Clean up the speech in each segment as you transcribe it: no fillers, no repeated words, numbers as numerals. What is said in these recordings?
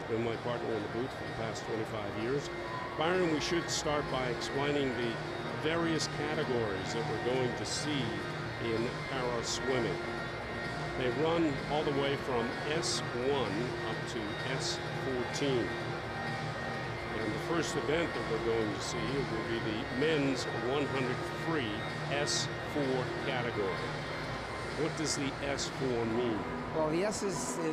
been my partner in the booth for the past 25 years. Byron, we should start by explaining the various categories that we're going to see in para swimming. They run all the way from S1 up to S14. And the first event that we're going to see will be the men's 100 free S4 category. What does the S4 mean? Well, the S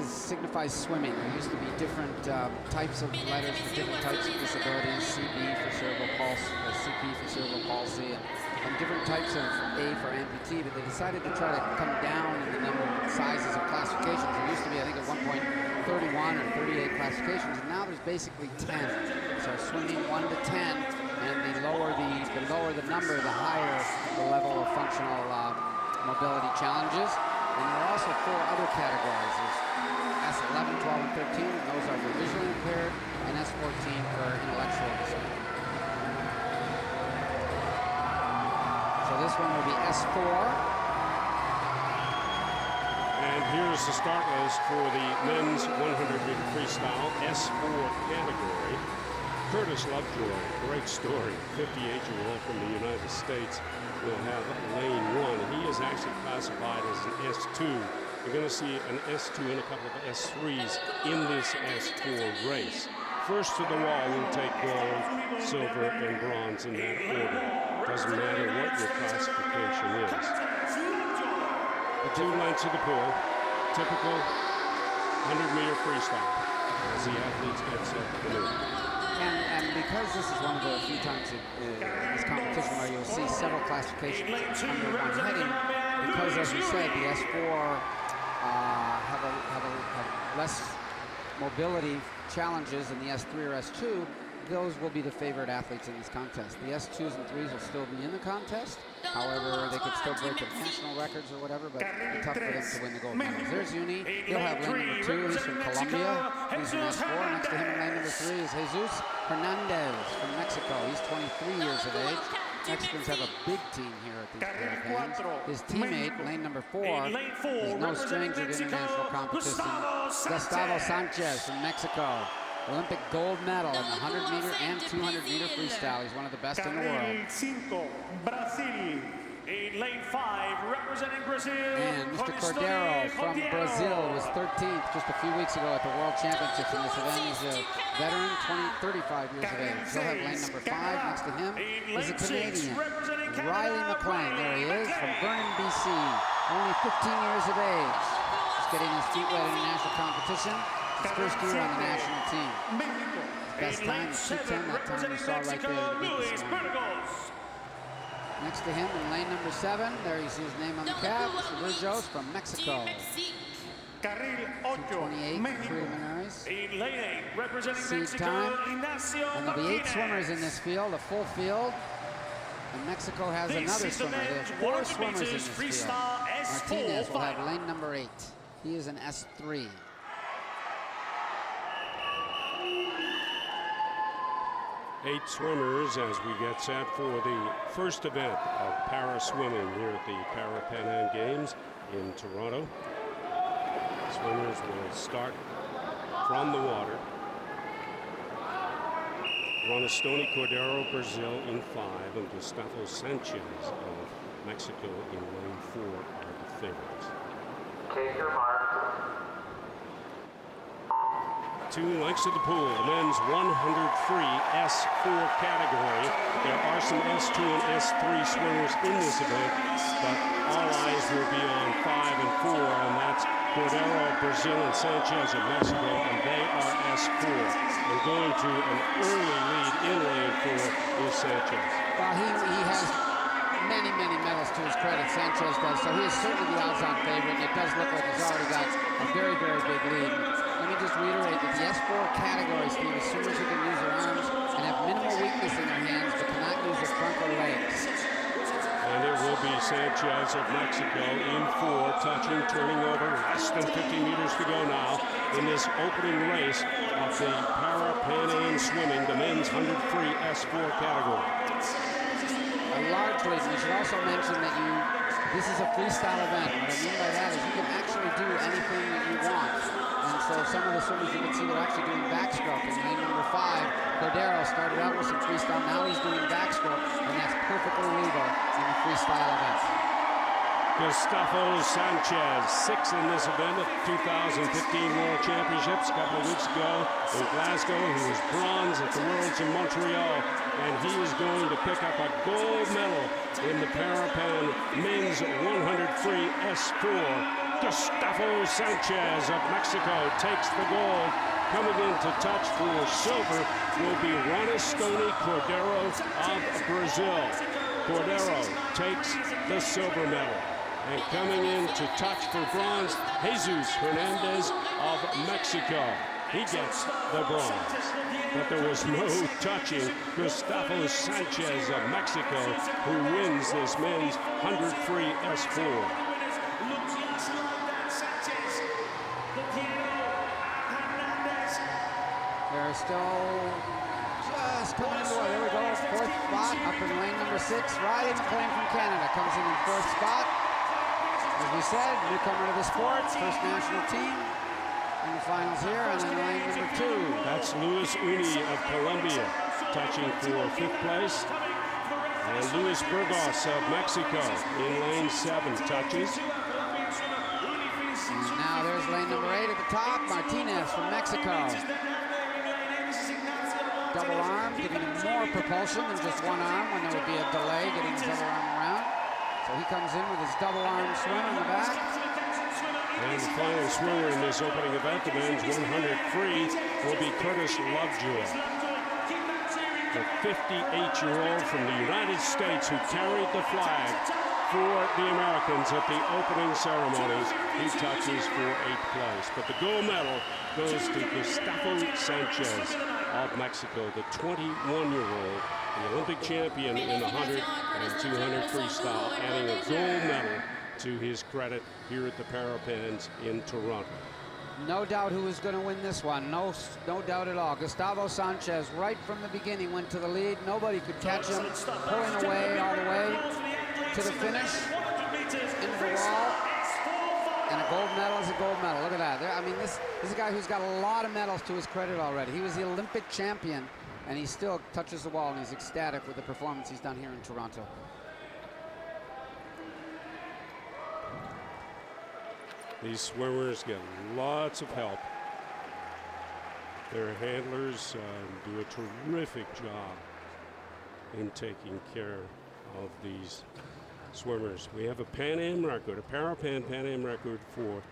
signifies swimming. There used to be different types of letters for different types of disabilities. CB for cerebral palsy, CP for cerebral palsy, and different types of A for amputee. But they decided to try to come down in the number of sizes of classifications. There used to be, I think, at one point 31 or 38 classifications, and now there's basically 10. So swimming 1 to 10, and the lower the number, the higher the level of functional mobility challenges. And there are also 4 other categories. There's S11, 12, and 13, and those are for visually impaired, and S14 for intellectual disability. So this one will be S4. And here's the start list for the men's 100-meter freestyle S4 category. Curtis Lovejoy, great story, 58-year-old from the United States, will have lane 1. He is actually classified as an S2. You're going to see an S2 and a couple of S3s in this S4 race. First to the wall will take gold, silver, and bronze in that order. Doesn't matter what your classification is. The 2 lengths of the pool, typical 100-meter freestyle as the athletes get set to move. And because this is one of the few times in this competition where you'll see several classifications under one heading, because, as you said, the S4 have less mobility challenges than the S3 or S2, those will be the favored athletes in this contest. The S2s and 3s will still be in the contest. However, they could still break their national records or whatever, but it'll be tough for them to win the gold medals. There's Uni. He'll have lane number 2. He's from Colombia. He's an S4. Next to him in lane number 3 is Jesus Hernandez from Mexico. He's 23 years of age. Mexicans have a big team here at these Parapan. His teammate, lane number 4, is no stranger to international competition. Gustavo Sanchez from Mexico. Olympic gold medal in the 100-meter and 200-meter freestyle. He's one of the best in the world. Brazil. In lane 5, representing Brazil. And Mr. Cordero from Brazil was 13th just a few weeks ago at the World Championships in this event. He's a veteran, 35 years of age. He'll have lane number 5 next to him. He's a Canadian. Riley McLean, there he is, from Vernon, BC. Only 15 years of age. He's getting his feet wet in national competition. His first year on the national team. His best time is 2:10, that time we saw right there at the beat this morning. Next to him in lane number 7, there you see his name on the cap, Mr. Burgos from Mexico. 2:28 preliminaries. Seed time. And there'll be 8 swimmers in this field, a full field. And Mexico has another swimmer. There's 4 swimmers in this field. Martinez will have lane number 8. He is an S3. Eight swimmers as we get set for the first event of para swimming here at the Parapan Games in Toronto. Swimmers will start from the water. Ronestoni Cordero, Brazil in 5, and Gustavo Sanchez of Mexico in lane 4 are the favorites. Take your mark. 2 lengths of the pool, the men's 100 free S4 category. There are some S2 and S3 swimmers in this event, but all eyes will be on 5 and 4, and that's Cordero, Brazil, and Sanchez of Mexico, and they are S4. And going to an early lead in lane 4 is Sanchez. Well, he has many medals to his credit, Sanchez does, so he is certainly the odds-on favorite, and it does look like he's already got a very big lead. Let me just reiterate that the S4 category, Steve, is swimmers who can use their arms and have minimal weakness in their hands, but cannot use their front or legs. And it will be Sanchez of Mexico in 4, touching, turning over, less than 50 meters to go now in this opening race of the Parapan swimming, the men's 100 free S4 category. A large lead. We should also mention that this is a freestyle event. What I mean by that is you can actually do anything that you want. And so some of the swimmers you can see they're actually doing backstroke. In lane number 5, Cordero started out with some freestyle. Now he's doing backstroke, and that's perfectly legal in the freestyle events. Gustavo Sanchez, 6th in this event at the 2015 World Championships a couple of weeks ago in Glasgow. He was bronze at the Worlds in Montreal, and he is going to pick up a gold medal in the Parapan Men's 100 free S4. Gustavo Sanchez of Mexico takes the gold. Coming in to touch for silver will be Ronestoni Cordero of Brazil. Cordero takes the silver medal. And coming in to touch for bronze, Jesus Hernandez of Mexico. He gets the bronze. But there was no touching Gustavo Sanchez of Mexico, who wins this men's 100 free S4. They're still just coming into it. There we go, 4th spot up in lane number 6. Riley McLean from Canada comes in 4th spot. As we said, newcomer to the sport, first national team in the finals here, and then lane number 2. That's Luis Uni of Colombia touching for 5th place. And Luis Burgos of Mexico in lane 7 touches. And now there's lane number 8 at the top, Martinez from Mexico. Double arm, giving him more propulsion than just one arm when there would be a delay getting the double arm around. So he comes in with his double arm swim in the back. And the final swimmer in this opening event, the men's 100 free, will be Curtis Lovejoy, the 58-year-old from the United States who carried the flag for the Americans at the opening ceremonies. He touches for 8th place. But the gold medal goes to Gustavo Sanchez of Mexico, the 21-year-old, the Olympic champion in the 100 and 200 freestyle, adding a gold medal to his credit here at the Parapans in Toronto. No doubt who is going to win this one. No doubt at all. Gustavo Sanchez, right from the beginning, went to the lead. Nobody could catch him, pulling away all the way to the finish, into the wall. And a gold medal is a gold medal. Look at that. I mean, this is a guy who's got a lot of medals to his credit already. He was the Olympic champion, and he still touches the wall, and he's ecstatic with the performance he's done here in Toronto. These swimmers get lots of help. Their handlers do a terrific job in taking care of these swimmers. We have a Pan Am record, a Parapan Pan Am record for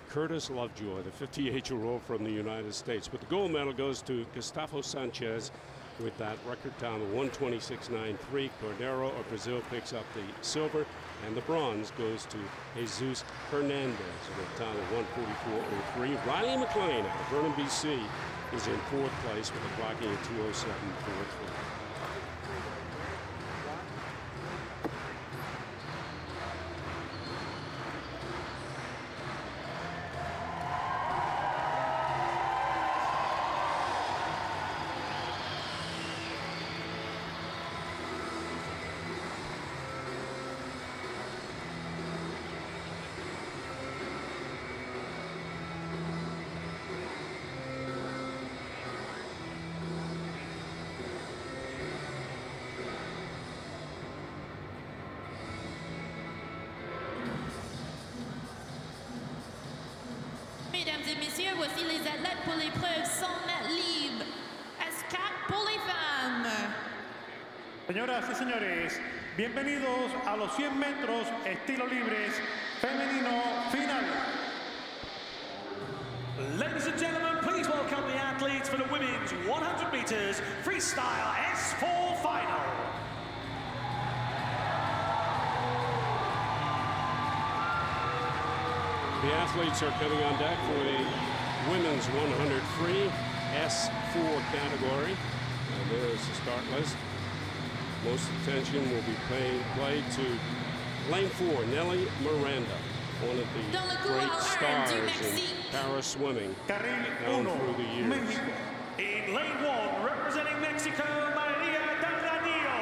Curtis Lovejoy, the 58-year-old from the United States. But the gold medal goes to Gustavo Sanchez with that record time of 1:26.93. Cordero of Brazil picks up the silver, and the bronze goes to Jesus Hernandez with a time of 1:44.03. Riley McLean out of Vernon, BC is in 4th place with a clocking of 2:07.43. Mesdames et messieurs, voici les athlètes pour l'épreuve 100 mètres libres. S4 pour les femmes. Señoras y señores, bienvenidos a los 100 metros estilo libres femenino final. Ladies and gentlemen, please welcome the athletes for the women's 100 meters freestyle S4 Final. The athletes are coming on deck for the women's 100 free S4 category. And there's the start list. Most attention will be played to lane 4, Nelly Miranda, one of the great stars in para swimming down through the years. In lane 1, representing Mexico, Maria Delgadillo.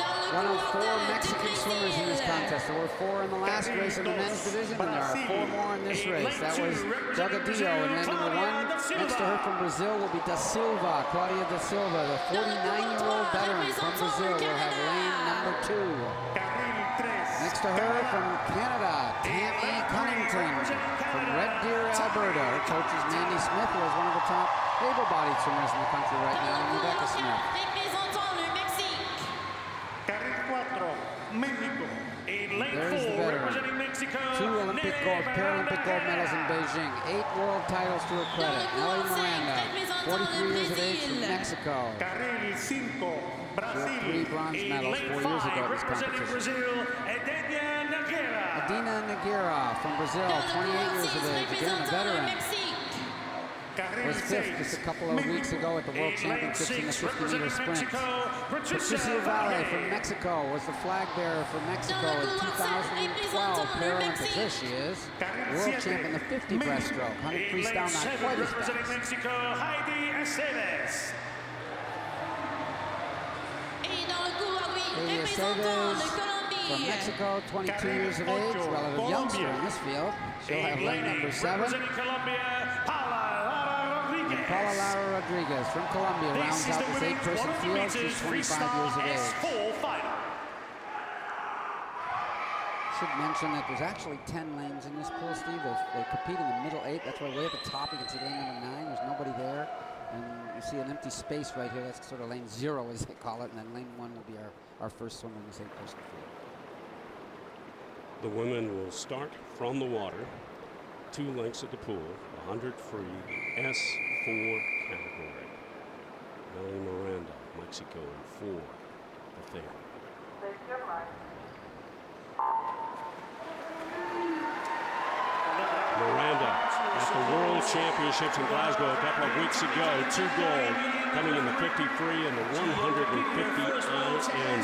Dans le one of 4 Mexican swimmers in this contest. There were 4 in the last race in the men's division, and there are 4 more in this race. That was Delgadillo in lane number 1. Next to her from Brazil will be Da Silva, Claudia Da Silva, the 49-year-old veteran from Brazil, will have lane number 2. Next to her from Canada, Tammy Cunnington from Red Deer, Alberta. Her coach is Mandy Smith, who is one of the top able-bodied swimmers in the country right now, and Rebecca Smith. There's the veteran. 2 Olympic gold, Paralympic gold medals in Beijing, 8 world titles to her credit. Nelly Miranda, 43 years of age from Mexico. She had 3 bronze medals 4 years ago at this competition. Adina Nogueira from Brazil, 28 years of age, again a veteran. Was 5th just a couple of weeks ago at the World Championships in the 50-meter sprint. Patricia Valle from Mexico was the flag bearer for Mexico in 2012 Paralympics. There she is, world champ in the 50 breaststroke. 100 freestyle, not quite as fast. Heidi Aceves from Mexico, 22 years of age, relative youngster in this field. She'll have lane number 7. And Paula Lara Rodriguez from Colombia rounds out this 8-person field. She's 25 years of age. Should mention that there's actually 10 lanes in this pool, Steve. They compete in the middle 8. That's why way at the top you can see lane number 9. There's nobody there. And you see an empty space right here. That's sort of lane 0, as they call it. And then lane 1 will be our first swim in this 8-person field. The women will start from the water, 2 lengths at the pool, 100 free, S4 category. Nelly Miranda, Mexico, in 4, the favorite. Miranda at the World Championships in Glasgow a couple of weeks ago, 2 gold, coming in the 53 and the 150 IM.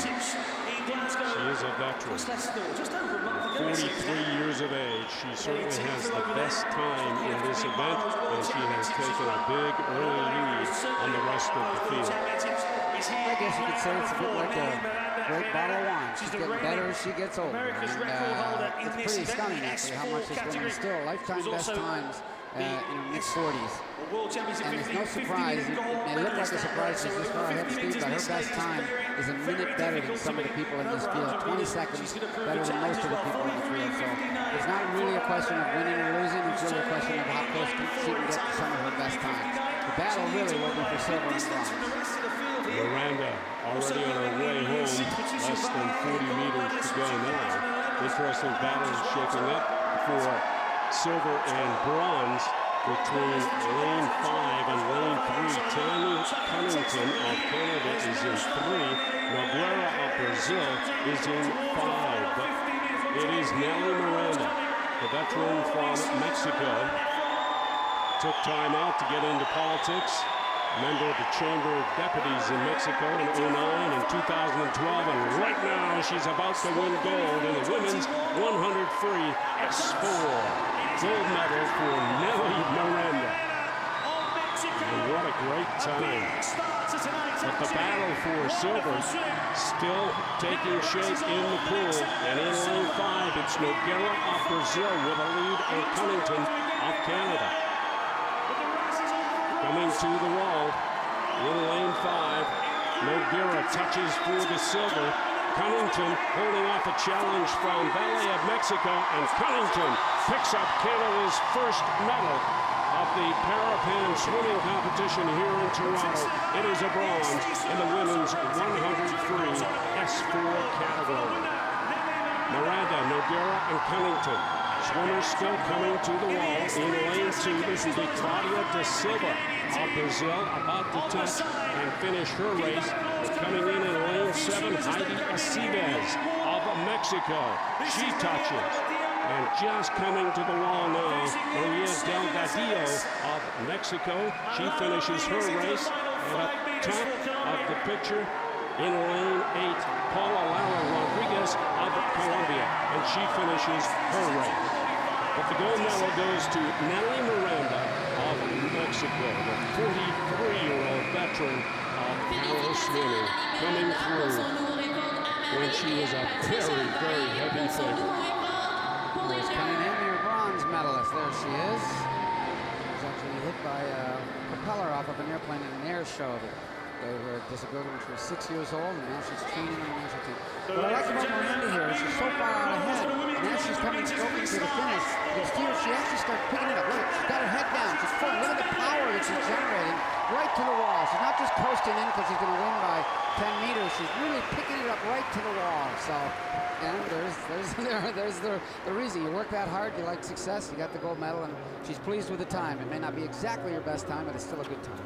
She is a veteran, 43 years of age. She certainly has the best time in this event, and she has taken a big early lead on the rest of the field. I guess you could say it's a bit like a great bottle of wine. She's getting better as she gets older, and it's pretty stunning actually how much this woman is still lifetime best times in her mid-40s. And it's no surprise, it may look like a surprise she's this far ahead of speed, but her best time is a minute better than some of the people in this field, 20 seconds better than most of the people in the field. So it's not really a question of winning or losing, it's really a question of how close she can get to some of her best times. The battle really will be for silver and bronze. Miranda already on her way home, less than 40 meters to go now. Interesting battle shaping up for silver and bronze between lane 5 and lane 3. Tammy Cunnington of Canada is in 3. Nogueira of Brazil is in 5. But it is Nelly Miranda, the veteran from Mexico. Took time out to get into politics. Member of the Chamber of Deputies in Mexico in 2009 and 2012, and right now she's about to win gold in the women's 100 free S4. Gold medal for Nelly Miranda. And what a great time. But the battle for silver still taking shape in the pool, and in lane 5 it's Nogueira of Brazil with a lead on Cunnington of Canada. Coming to the wall in lane 5, Nogueira touches for the silver. Cunnington holding off a challenge from Valle of Mexico, and Cunnington picks up Canada's first medal of the Parapan swimming competition here in Toronto. It is a bronze in the women's 100 free S4 category. Miranda, Nogueira, and Cunnington. Swimmers still coming to the wall in lane 2. This will be Claudia Da Silva of Brazil, about to touch and finish her race. Coming in lane 7, Heidi Aceves of Mexico. She touches. And just coming to the wall now, Maria Delgadillo of Mexico. She finishes her race. And up top of the picture, in lane 8, Paula Lara Rodriguez of Colombia, and she finishes her race. But the gold medal goes to Nelly Miranda of Mexico, the 43-year-old veteran of power swimming, coming through when she was a very, very heavy favorite. There's Cunningham, your bronze medalist. There she is. She was actually hit by a propeller off of an airplane in an air show that gave her a disability when she was 6 years old, and now she's training on the national team. What I like about Miranda here is she's so far out ahead, and as she's coming stroking to the finish, you see her, she actually starts picking it up. Look, she's got her head down. She's full. Look at the power that she's generating right to the wall. She's not just coasting in because she's going to win by 10 meters. She's really picking it up right to the wall. So, and there's the reason. You work that hard, you like success, you got the gold medal, and she's pleased with the time. It may not be exactly your best time, but it's still a good time.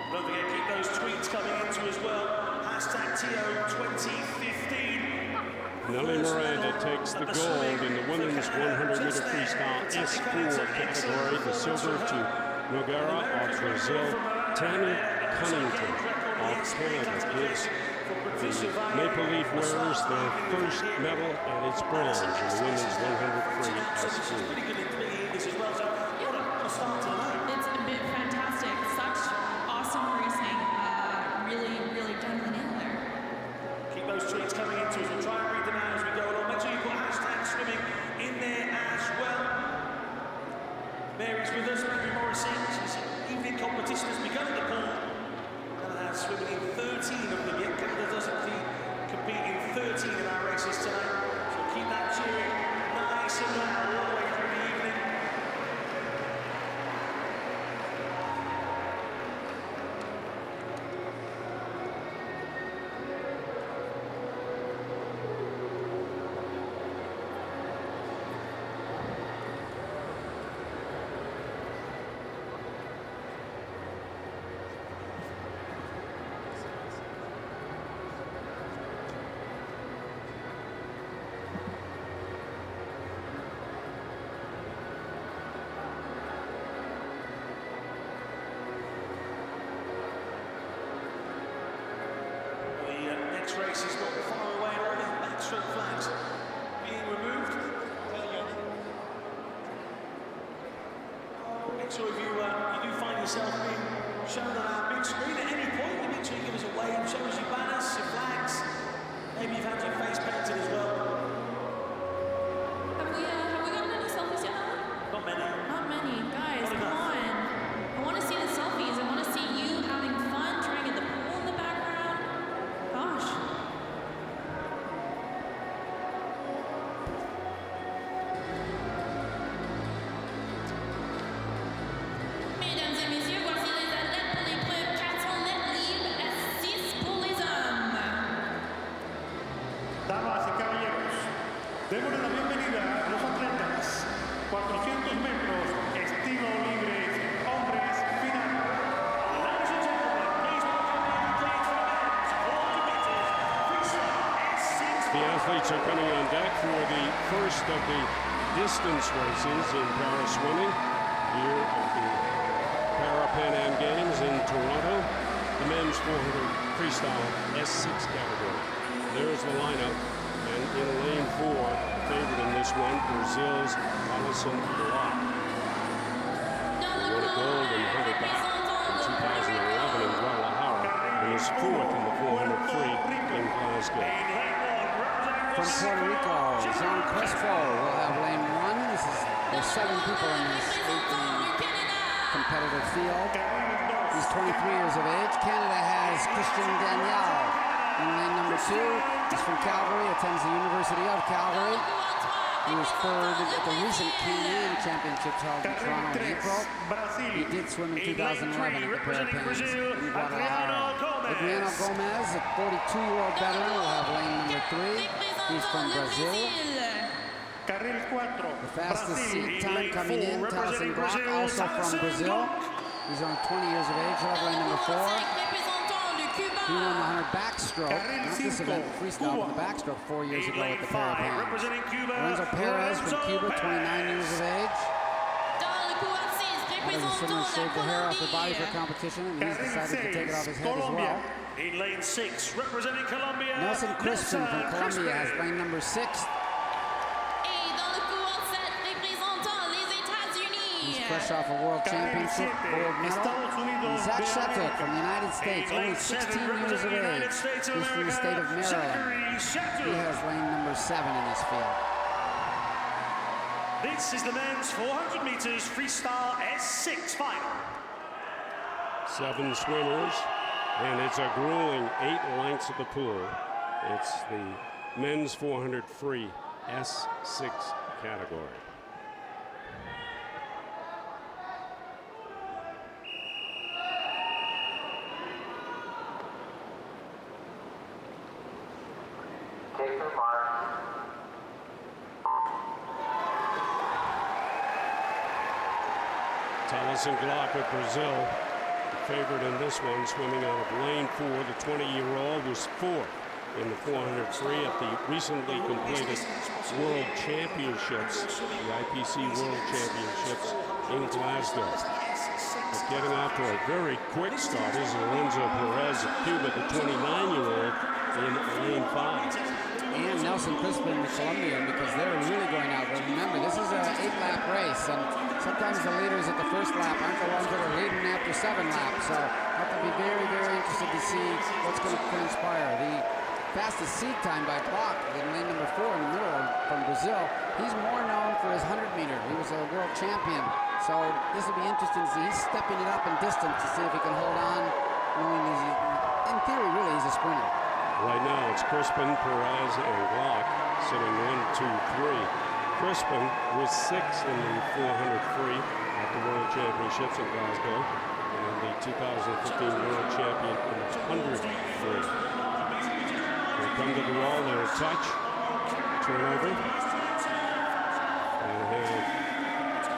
Don't forget, keep those tweets coming into as well. #TO2015. Nelly Miranda takes the gold in the women's 100-meter freestyle S4 category. The silver to Nogueira of Brazil. Tammy Cunnington of Canada gives the Maple Leaf wearers their first medal, and it's bronze in the women's 100 free S4. It's been fantastic. Such awesome racing. Really done the nail there. Keep those tweets coming into us. We'll try and read them out as we go along. Make sure you put #swimming in there as well. Mary's with us, Mary Morrison. She's evening competition has begun at the pool. Canada has swimming in 13 of them yet. Canada doesn't compete in 13 of our races tonight. So keep that cheering nice and loud all the way through the evening. Race is not far away, all the backstroke flags being removed. Make sure if you do find yourself being shown on our big screen at any point, you make sure you give us a wave, show us your banners, your flags. Maybe you've had your face painted as well. Have we gotten any selfies yet? Not many. Not many. Guys, come on. I want to see the selfies. I want to see you having fun, trying to get the pool in the background. Gosh. Mesdames et messieurs, voici les athlètes pour l'épreuve 400 mètres libres S6 pour les hommes. Damas y caballeros, démosle la bienvenida a los atletas. 400 metros, estilo libre, hombres, final. Ladies and gentlemen, please welcome the athletes for the men's 400 meters freestyle S6. The athletes are coming on deck for the first of the distance races in para swimming here at the Parapan American Games in Toronto. The men's 400 freestyle S6 category. There's the lineup, and in lane 4, favorite in this one, Brazil's Alison Bloch. Won a gold in 100 back in 2011 in Guadalajara, and was 4th in the 400 free in Glasgow. From Puerto Rico, Jean Crespo will have lane 1. There's 7 people in this competitive field. He's 23 years of age. Canada has Christian Daniel in lane number 2. He's from Calgary, attends the University of Calgary. He was 3rd at the recent Can-Am Championships held in Toronto in April. He did swim in 2011 at the Parapans in Guadalajara. Adriano Gomez, a 42-year-old veteran, will have lane number 3. He's from Brazil. The fastest seat time coming in, Taliesin Bloch, also from Brazil. He's only 20 years of age. He'll have lane number 4. He won the 100 backstroke, not this event, freestyle, but the backstroke 4 years ago at the Parapans. Lorenzo Perez from Cuba, 29 years of age. The swimmer shaved the hair off her body for competition, and he's decided to take it off his head as well. In lane 6, representing Colombia, Nelson Crispin from Colombia has lane number 6. He's fresh off a World Championship gold medal. And Zach Shattuck from the United States, only 16 years of age. He's from the state of Maryland. He has lane number 7 in this field. This is the men's 400 meters freestyle S6 final. 7 swimmers, and it's a grueling 8 lengths of the pool. It's the men's 400 free S6 category. Take your mark. Taliesin Glock of Brazil, the favorite in this one, swimming out of lane 4. The 20-year-old was 4th in the 400 free at the recently completed World Championships, the IPC World Championships in Glasgow. But getting off to a very quick start is Lorenzo Perez of Cuba, the 29-year-old in lane 5. And Nelson Crispin, the Colombian, because they're really going out. But remember, this is an 8-lap race, and sometimes the leaders at the first lap aren't the ones that are leading after 7 laps. So have to be very, very interested to see what's going to transpire. The fastest seed time by Glock in lane number 4 in the middle from Brazil. He's more known for his 100-meter. He was a world champion. So this will be interesting to see. He's stepping it up in distance to see if he can hold on, knowing he's, in theory, really, he's a sprinter. Right now, it's Crispin, Perez, and Glock sitting 1, 2, 3. Crispin was 6th in the 400 free at the World Championships in Glasgow, and the 2015 World Champion in the 100 free. They come to the wall, they'll touch, turnover, and have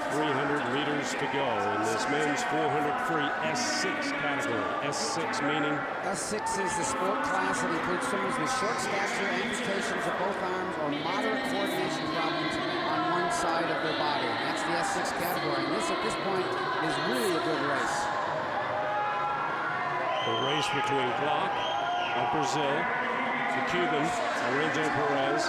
300 meters to go in this men's 400 free S6 category. S6 meaning? S6 is the sport class that includes swimmers with short stature, amputations of both arms, or moderate coordination problems on one side of their body. That's the S6 category. And this, at this point, is really a good race. The race between Glock of Brazil, the Cuban, Lorenzo Perez,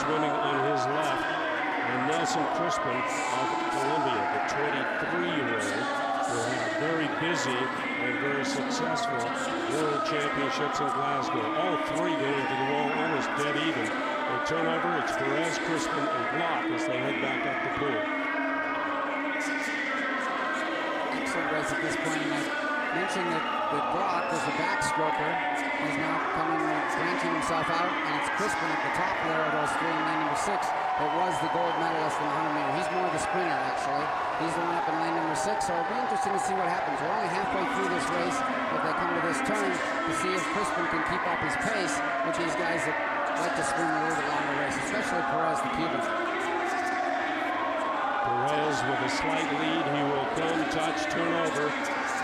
swimming on his left, and Nelson Crispin of Colombia, the 23-year-old, who had a very busy and very successful World Championships in Glasgow. All 3 going to the wall almost dead even. They turn over, it's Perez, Crispin, and Glock as they head back up the pool. Excellent race at this point. And I mentioned that Glock was the backstroker. He's now branching himself out, and it's Crispin at the top there of those 3 in lane number 6. That was the gold medalist in the 100-meter. He's more the sprinter, actually. He's the one up in lane number 6, so it'll be interesting to see what happens. We're only halfway through this race if they come to this turn to see if Crispin can keep up his pace with these guys that like to swim a little bit longer race, especially Perez, the Cuban. Perez with a slight lead. He will come, touch, turn over.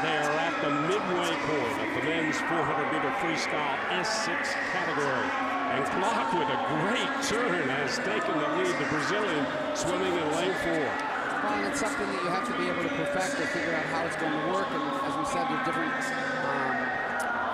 They are at the midway point of the men's 400-meter freestyle S6 category. And Glock with a great turn has taken the lead. The Brazilian swimming in lane 4. Well, and it's something that you have to be able to perfect to figure out how it's going to work. And as we said, there's different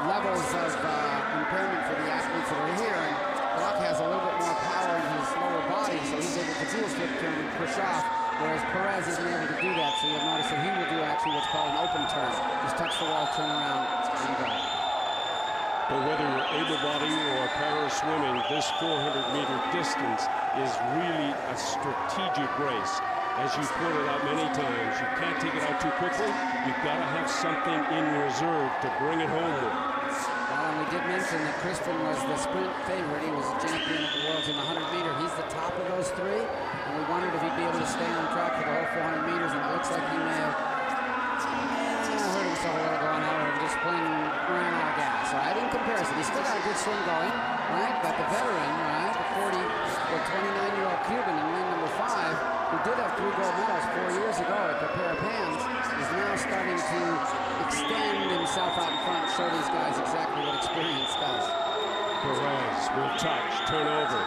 levels of impairment for the athletes that are here. And Glock has a little bit more power in his lower body, so he's able to do a flip turn and push off, whereas Perez isn't able to do that. So you'll notice that he will do actually what's called an open turn. Just touch the wall, turn around, and go. But whether you're able-bodied or para-swimming, this 400-meter distance is really a strategic race. As you pointed out many times, you can't take it out too quickly. You've got to have something in reserve to bring it home with. Well, and we did mention that Crispin was the sprint favorite. He was a champion of the world in the 100-meter. He's the top of those 3, and we wondered if he'd be able to stay on track for the whole 400 meters, and it looks like he may have hurt himself a little going out and just plain ran out of gas. So in comparison, he's still got a good swim going, right? But the veteran, right, the 29-year-old Cuban in lane number 5, who did have 3 gold medals 4 years ago at the Parapans, is now starting to extend himself out in front, show these guys exactly what experience does. Perez will touch, turn over.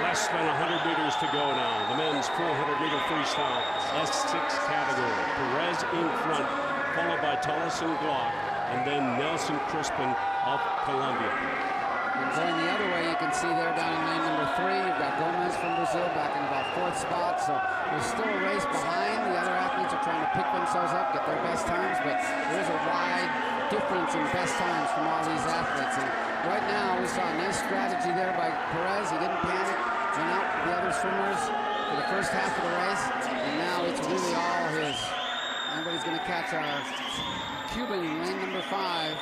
Less than 100 meters to go now. The men's 400-meter freestyle S6 category. Perez in front, followed by Taliesin Glock, and then Nelson Crispin of Colombia. And going the other way, you can see there down in lane number 3, you've got Gomez from Brazil back in about 4th spot. So there's still a race behind. The other athletes are trying to pick themselves up, get their best times, but there's a wide difference in best times from all these athletes. And right now, we saw a nice strategy there by Perez. He didn't panic, went out with the other swimmers for the first half of the race, and now it's really all his. Nobody's going to catch our Cuban in lane number 5.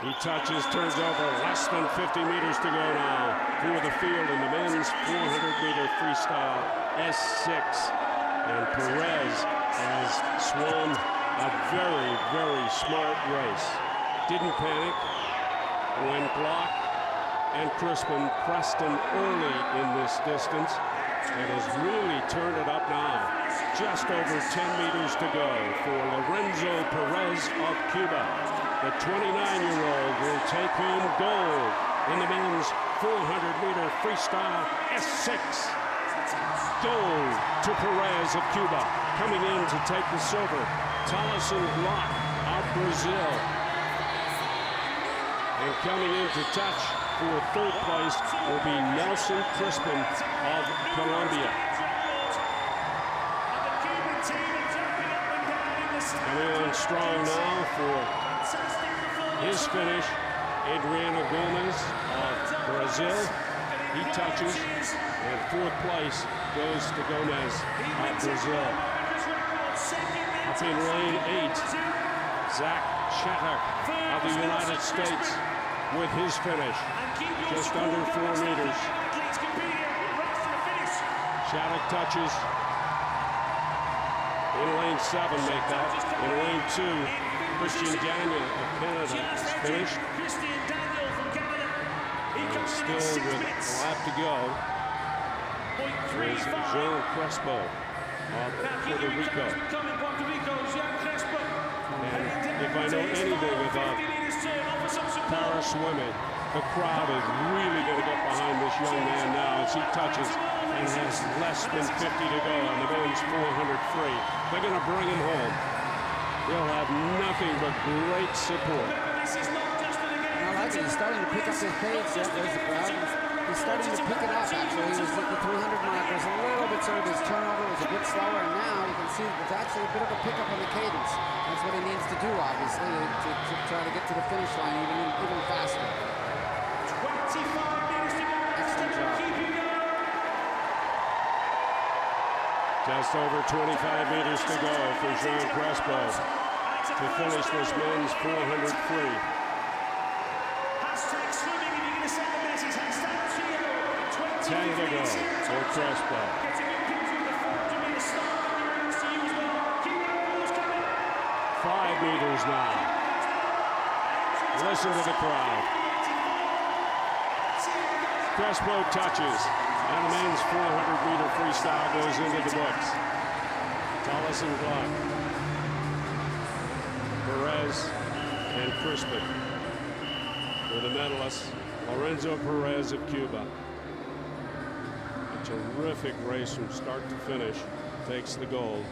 He touches, turns over, less than 50 meters to go now for the field in the men's 400-meter freestyle S6. And Perez has swum a very, very smart race. Didn't panic when Glock and Crispin pressed him early in this distance and has really turned it up now. Just over 10 meters to go for Lorenzo Perez of Cuba. The 29-year-old will take home gold in the men's 400-meter freestyle S6. Gold to Perez of Cuba. Coming in to take the silver, Taliesin Glock of Brazil. And coming in to touch for 3rd place will be Nelson Crispin of Colombia. Coming on strong now for his finish, Adriano Gomez of Brazil. He touches, and 4th place goes to Gomez of Brazil. Up in lane 8, Zach Shattuck of the United States with his finish, just under 4 meters. Shattuck touches. In lane 7, make that. In lane 2, Christian Daniel of Canada is finished. And still with a lap to go is Jean Crespo of Puerto Rico. And if I know anything about para swimming, the crowd is really going to get behind this young man now as he touches and has less than 50 to go on the men's 400 free. They're going to bring him home. He'll have nothing but great support. I like it. He's starting to pick up his pace. Yeah, there's the crowd. He's starting to pick it up, actually. He was at the 300 mark. It was a little bit sort of his turnover was a bit slower, and now you can see it's actually a bit of a pickup on the cadence. That's what he needs to do, obviously, to try to get to the finish line even faster. 25 meters to go. Excellent job. Just over 25 meters to go for Jean Crespo to finish this men's 400 free. Hashtag swimming if you're going to send the message. Hashtag Trio 10 to go for Crespo. Getting in picture of the 400-meter start. Next to you as well. Keep the balls coming. 5 meters now. Listen to the crowd. Crespo touches, and the men's 400-meter freestyle goes into the books. Taliesin Glock, Perez, and Crispin for the medalists. Lorenzo Perez of Cuba. A terrific race from start to finish. Takes the gold.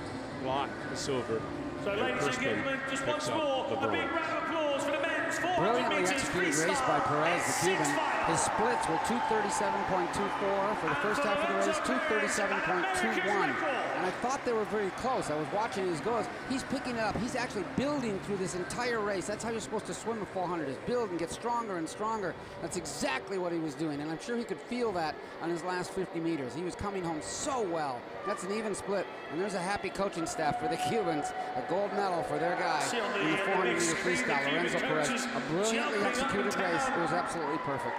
Glock the silver. So, and ladies and Crispin gentlemen, just picks once up more, the a big bronze. round of applause for the men's 400 Brilliantly meters executed race freestyle by Perez, the S6 Cuban. Final. His splits were 237.24 for the first half of the race, 237.21. And I thought they were very close. I was watching his goals. He's picking it up. He's actually building through this entire race. That's how you're supposed to swim a 400, is build and get stronger and stronger. That's exactly what he was doing. And I'm sure he could feel that on his last 50 meters. He was coming home so well. That's an even split. And there's a happy coaching staff for the Cubans. A gold medal for their guy in the 400-meter freestyle, Lorenzo Perez. A brilliantly executed race. It was absolutely perfect.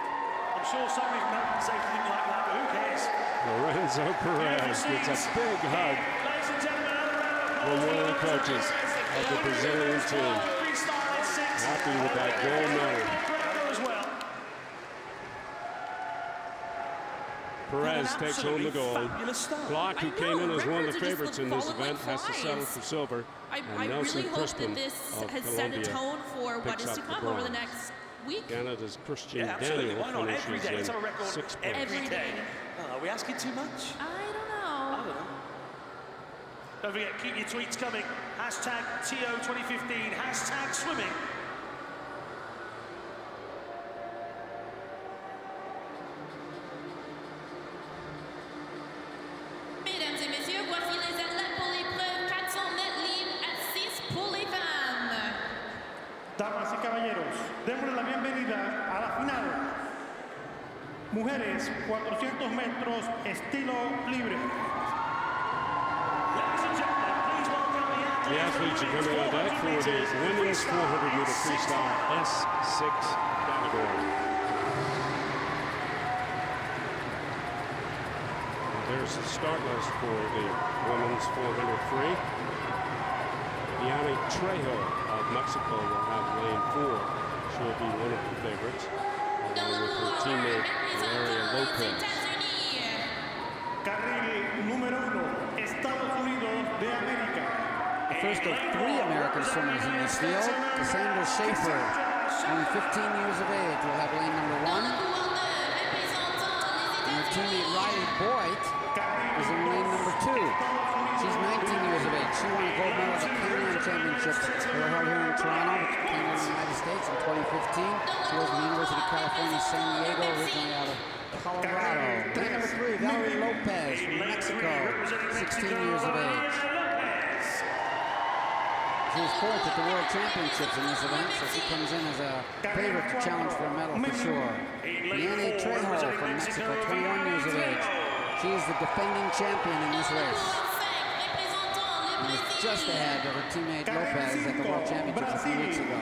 I'm sure somebody's not going to say anything like that, but who cares? Lorenzo Perez gets a big hug Ladies and gentlemen, from one of the coaches of the Brazilian team. Happy with that gold medal. as well. Perez An takes home the absolutely gold. fabulous start. Glock, who I came in know, as one of the records just favorites in this fall event, like has to settle flies. for silver. I And Nelson really hope Crispin that this of has set a Colombia tone for what picks is to up the come over the bronze. next week. Canada's Christian Yeah, absolutely. Daniel Why not? Every finishes day. Let's in have a record 6th place. Every every day. day. Oh, are we asking too much? I don't know. I don't know. Don't forget, keep your tweets coming. Hashtag TO2015, hashtag swimming. Mesdames et messieurs, voici les athlètes pour l'épreuve 400 Mujeres, 400 metros, estilo libre. The athletes are coming on deck for the women's 400-meter freestyle S6 category. And there's the start list for the women's 400 free. Diana Trejo of Mexico will have lane 4. She'll be one of the favorites, along with her teammate Valeria Lopez. Carril número 1, Estados Unidos de América. The first of 3 American swimmers in this field. Cassandra Schaefer, only 15 years of age, will have lane number 1. And her teammate Riley Boyd is in lane number 2. She's 19 years of age. She won a gold medal at the Pan Championships that were held here in Toronto, Canada, and the United States in 2015. She was from the University of California, San Diego, originally out of Colorado. Lane number 3, Valeria Lopez from Mexico, 16 years of age. She was 4th at the World Championships in this event, so she comes in as a favorite to challenge for a medal for sure. Diana Trejo from Mexico, 21 years of age. She is the defending champion in this race. And is just ahead of her teammate Lopez at the World Championships a few weeks ago.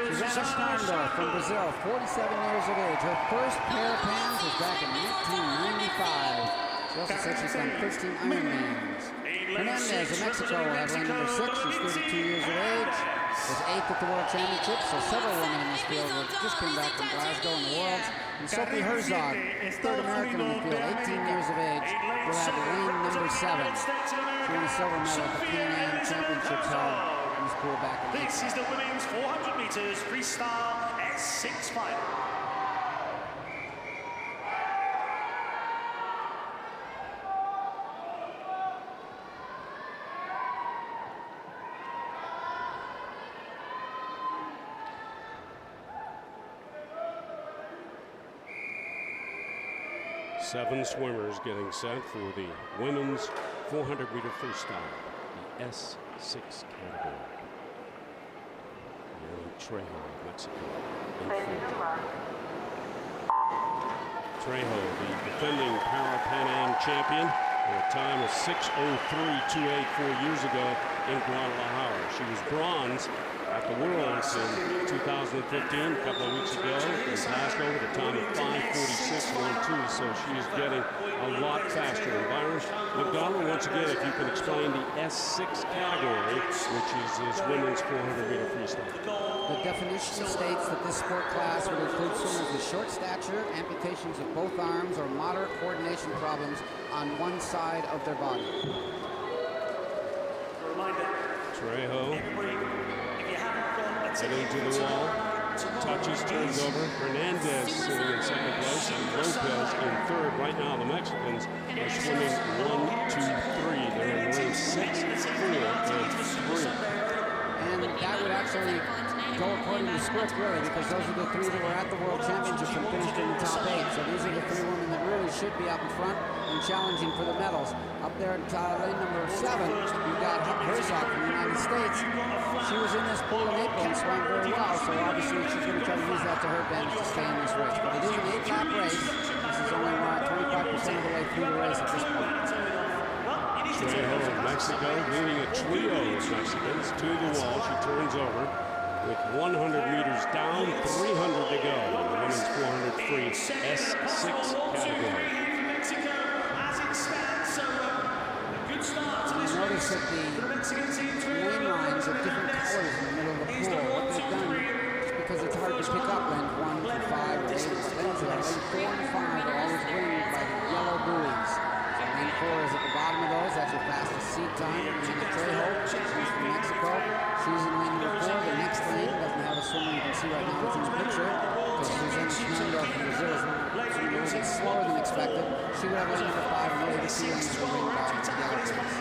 Susanna Schnarndorf from Brazil, 47 years of age. Her first Parapans was back in 1995. She also said she's done 13 Ironmans. Hernandez of Mexico will have lane number 6. She's 32 years of age. Was 8th at the World Championships, so several women in this field just came back from Glasgow in the Worlds. And Sophie Herzog, 3rd American in the field, 18 years of age, will have lane number 7. She won a silver medal at the Pan Am Championships held in this pool back in This is the women's 400 meters freestyle S6 Final. Seven swimmers getting set for the women's 400-meter freestyle, the S6 category. Diana Trejo of Mexico in 4th. Trejo, the defending Parapan Am champion, at a time of 6:03.28 4 years ago in Guadalajara. She was bronze at the Worlds in 2015, a couple of weeks ago in Glasgow with a time of 5:46.12, so she is getting a lot faster. And Byron McDonald, once again, if you can explain the S6 category, which is this women's 400-meter freestyle. The definition states that this sport class will include swimmers with short stature, amputations of both arms, or moderate coordination problems on one side of their body. Trejo heading to the wall, touches, turns over. Hernandez sitting in 2nd place, and Lopez in 3rd. Right now, the Mexicans are swimming 1, 2, 3. They're in lanes 6, 4, and 3. And that would actually go according to script, really, because those are the 3 that were at the World Championships and finished in the top 8. So these are the 3 women that really should be up in front and challenging for the medals. Up there at lane number 7, you've got Herzog from the United States. She was in this pool in April and swam very well, so obviously she's going to try to use that to her advantage to stay in this race. But it is an 8-lap race. This is only 25% of the way through the race at this point. Trejo of Mexico leading a trio of Mexicans to the wall. She turns over with 100 meters down, 300 to go in the women's 400 free S6 category. Notice that the lane lines are different colors in the middle of the pool. What they've done, just because it's hard to pick up lanes 1 through 5 or 8 lanes there, lane 4 and 5 are always ringed by the yellow buoys. So lane 4 is at the bottom of those. That's your fastest seat time. Diana Trejo, she's from Mexico. She's in lane number 4. The next lane doesn't have a swimmer you can see right now. It's in the picture. Because Susanna Schnarndorf from Brazil is swimming a little bit slower than expected. She would have lane number 5 and really the 2 lanes to ring by the yellow buoys.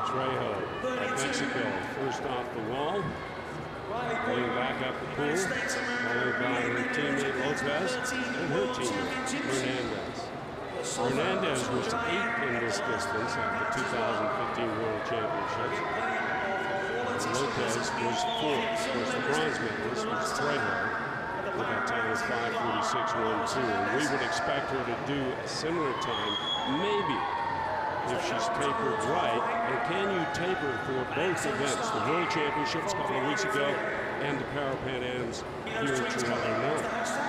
Trejo of Mexico first off the wall, going back up the pool, followed by her teammate Lopez and her teammate Hernandez. Hernandez was 8th in this distance at the 2015 World Championships. Lopez was 4th. Of course, the bronze medalist was Trejo. with that time of 5:46.12. And we would expect her to do a similar time, maybe, if she's tapered right. And can you taper for both events, the World Championships a couple of weeks ago and the Parapan Ams here in Toronto now?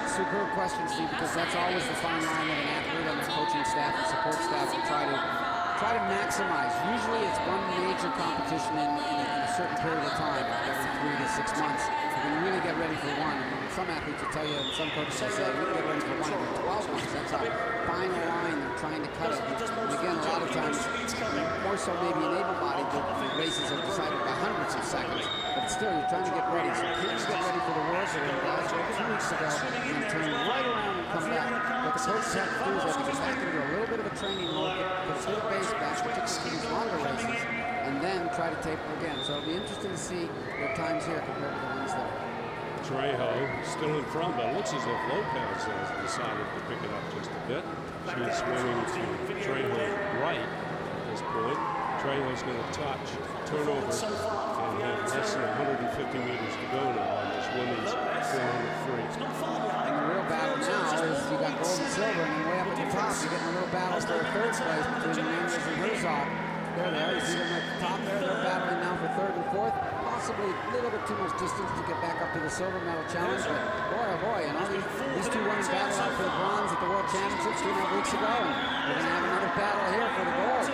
Superb question, Steve, because that's always the fine line of an athlete and their coaching staff and support staff to try to maximize. Usually it's one major competition in a certain period of time, like every 3 to 6 months. You can really get ready for one. I mean, some athletes will tell you, and some coaches will say, we can get ready for one every 12 months. That's a fine line they're trying to cut it. And again, a lot of times, more so maybe in able-bodied, the races are decided by hundreds of seconds. But still, you're trying to get ready. So can you get ready for the Worlds that were last 2 weeks ago and then turn right around and come back? What the coaches have to do is they have to get back into a little bit of a training mode, get a good base back, particularly for these longer races, and then try to taper again. So it'll be interesting to see their times here compared to the ones there. Trejo still in front, but it looks as if Lopez has decided to pick it up just a bit. She's swimming to Trejo right at this point. Trejo's going to touch, turnover, and have less than 150 meters to go now on this women's 400 free. And the real battle now is you got gold and silver, and then way up at the top, you're getting a little battle for third place between Mendes and Herzog. There they are. You see them at the top there. They're battling now for third and fourth. Possibly a little bit too much distance to get back up to the silver medal challenge, but boy, oh boy, you know, these two women battled out for the bronze at the World Championships 2.5 weeks ago, and we're going to have another battle here for the gold.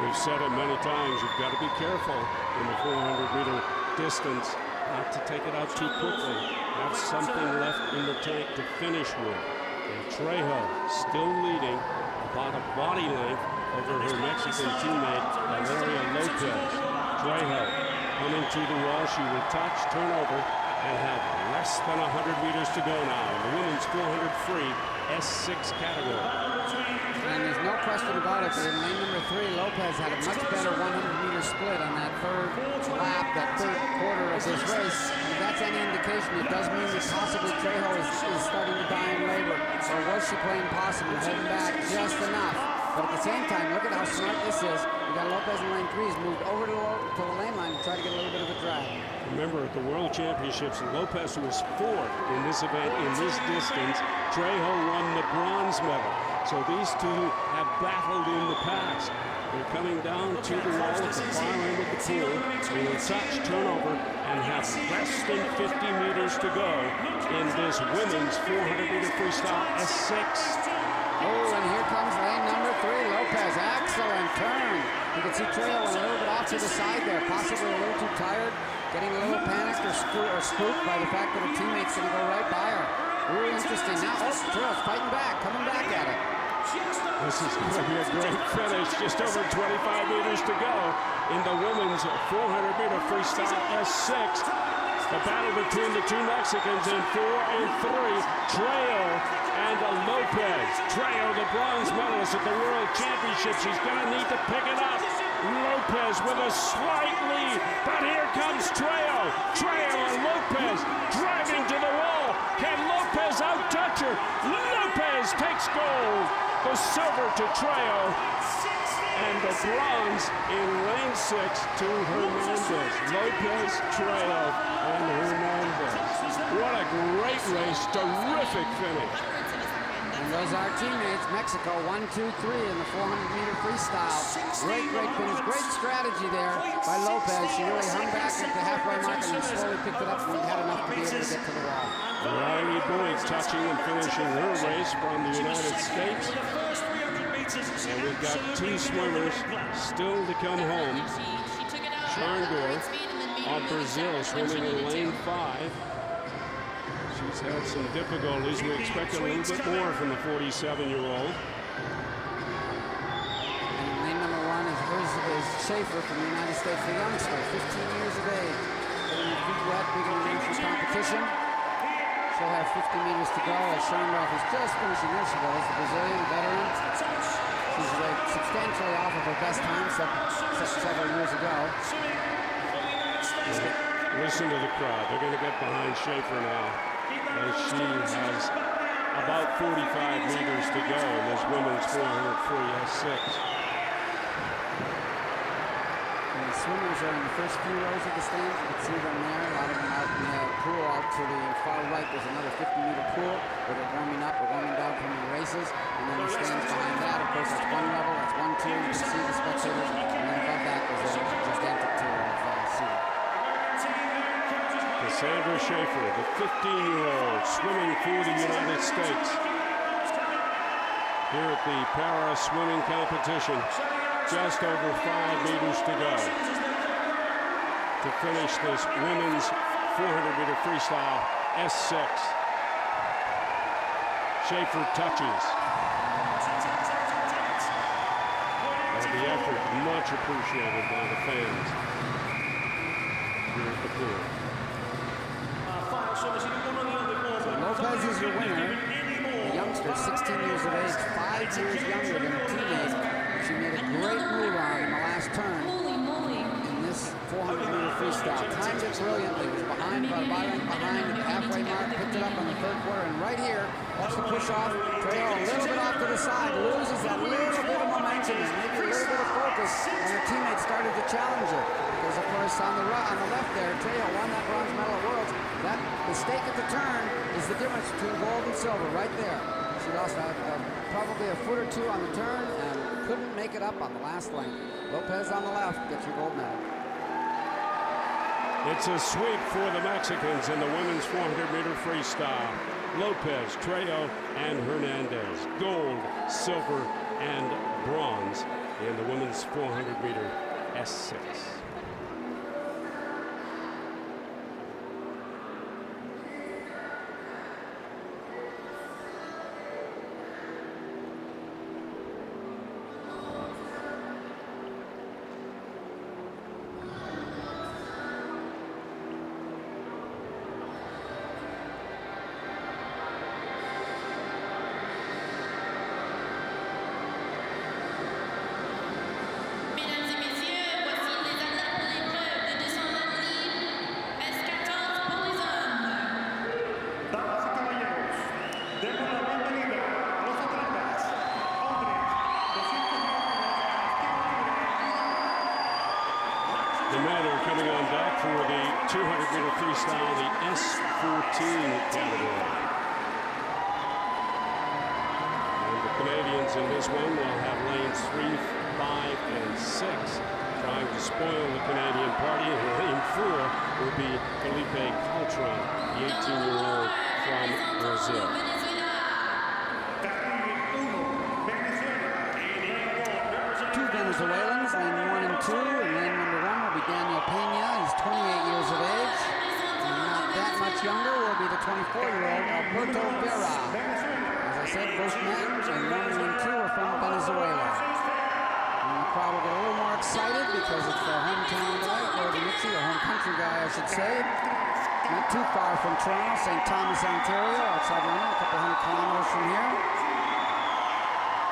We've said it many times, you've got to be careful in the 400-meter distance not to take it out too quickly. Have something left in the tank to finish with. And Trejo still leading about a body length over her Mexican teammate, Valeria Lopez. Trejo coming to the wall. She will touch, turnover, and have less than 100 meters to go now in the women's 400 free S6 category. And there's no question about it, in lane number 3, Lopez had a much better 100-meter split on that third lap, that third quarter of this race. And if that's any indication, it does mean that possibly Trejo is starting to die in labor. Or was she playing possum and holding back just enough? But at the same time, look at how smart this is. You got Lopez in lane 3, he's moved over to the lane line to try to get a little bit of a drag. Remember, at the World Championships, Lopez was 4th in this event, in this distance. Trejo won the bronze medal. So these two have battled in the past. They're coming down to the wall at the far end of the pool. They will touch, turnover, and have less than 50 meters to go in this women's 400-meter freestyle S6. Oh, and here comes lane number 3, Lopez. Excellent turn. You can see Trejo a little bit off to the side there, possibly a little too tired, getting a little panicked or spooked by the fact that her teammate's going to go right by her. Really interesting. Now, Trejo's fighting back, coming back at it. This is going to be a great finish. Just over 25 meters to go in the women's 400-meter freestyle S6. The battle between the two Mexicans in 4 and 3. Trejo and Lopez. Trejo, the bronze medalist at the World Championships. She's going to need to pick it up. Lopez with a slight lead. But here comes Trejo. Trejo and Lopez driving to the wall. Can Lopez out-touch her? Lopez takes gold. The silver to Trejo. And the bronze in lane 6 to Hernandez. Lopez, Trejo, and Hernandez. What a great race. Terrific finish. And those are our teammates. Mexico 1, 2, 3 in the 400-meter freestyle. Great finish. Great strategy there by Lopez. She really hung back at the halfway mark and then slowly picked it up and had enough to be able to get to the wall. Riley Boyd touching and finishing her race from the United States. And we've got 2 swimmers still to come home. Sharndorf of Brazil swimming in lane 5. She's had some difficulties. We expect a little bit more from the 47-year-old. And lane number 1 is Schaefer from the United States, the youngster, 15 years of age. Getting her feet wet, big in the competition. She'll have 50 meters to go as Sharndorf is just finishing. There she goes, the Brazilian veteran. She's substantially off of her best time several years ago. Listen to the crowd. They're going to get behind Schaefer now, as she has about 45 meters to go in this women's 400 free S6. And swimmers are in the first few rows of the stands. You can see them there. A lot of them out in the pool out to the far right. There's another 50-meter pool where they're warming up or warming down from the races. And then the stands behind that, of course, that's one level. That's 1, 2. You can see the spectators. And then above that is a gigantic tier of seating. Cassandra Schaefer, the 15-year-old, swimming for the United States. Here at the para swimming competition, just over 5 meters to go to finish this women's 400-meter freestyle S6. Schaefer touches. And the effort much appreciated by the fans here at the pool. Lopez is your winner. A youngster, 16 years of age, 5 years younger than her teammate. She made a great move on in the last turn in this 400-meter freestyle. Timed it brilliantly. Was behind, about behind at the halfway mark. Picked it up on the third quarter, and right here, watch the push off. Trail a little bit off to the side, loses that little bit of momentum, and maybe a little bit of focus. And her teammate started to challenge her. Because of course on the left there, Trail won that bronze medal at Worlds. That mistake at the turn is the difference between gold and silver, right there. She lost probably a foot or two on the turn and couldn't make it up on the last length. Lopez on the left gets your gold medal. It's a sweep for the Mexicans in the women's 400-meter freestyle. Lopez, Trejo, and Hernandez. Gold, silver, and bronze in the women's 400-meter S6. Coming on back for the 200-meter freestyle, the S14 category. And the Canadians in this one will have lanes 3, 5, and 6, trying to spoil the Canadian party. And lane 4 will be Felipe Caltron, the 18-year-old from Brazil. Two Venezuelans, lane 1 and 2, and lane number 1 will be Daniel Pena. He's 28 years of age, and not that much younger will be the 24-year-old Alberto Vera. As I said, both men in 1 and 2 are from Venezuela. And the crowd will get a little more excited because it's their hometown tonight. Gordon Mitchell, a home country guy, I should say. Not too far from Toronto, St. Thomas, Ontario, outside London, a couple hundred kilometers from here.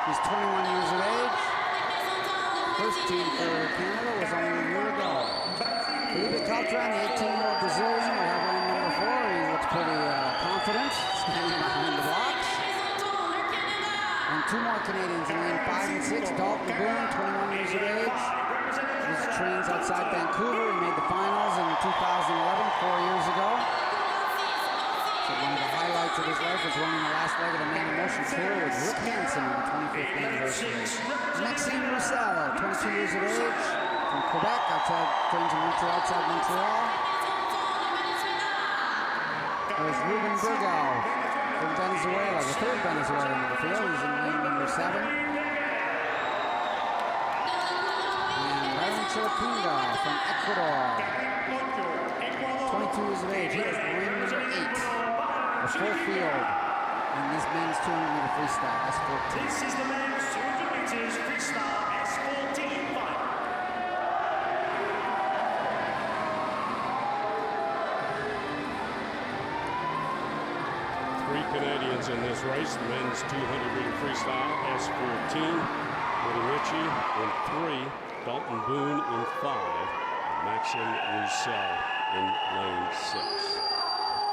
He's 21 years of age. First team for Canada was only a year ago. Felipe Caltron, the 18-year-old Brazilian, will have lane number 4. He looks pretty confident, standing behind the blocks. And 2 more Canadians in lane 5 and 6. Dalton Boone, 21 years of age. He trains outside Vancouver. He made the finals in 2011, 4 years ago. So one of the highlights of his life was running the last leg of the Man in Motion Tour with Rick Hansen on the 25th anniversary. Maxime Roussel, 22 years of age, from Quebec, trains in Montreal, outside Montreal. There's Ruben Burgau from Venezuela, the 3rd Venezuelan in the field. He's in lane number 7. And Byron Chilapinga from Ecuador, 22 years of age. He is lane number 8. The full field in this men's 200-meter freestyle, S14. This is the men's 200 meters freestyle S14 Final. Three Canadians in this race, the men's 200-meter freestyle, S14. Woody Ritchie in 3, Dalton Boone in 5, and Maxime Roussel in lane 6.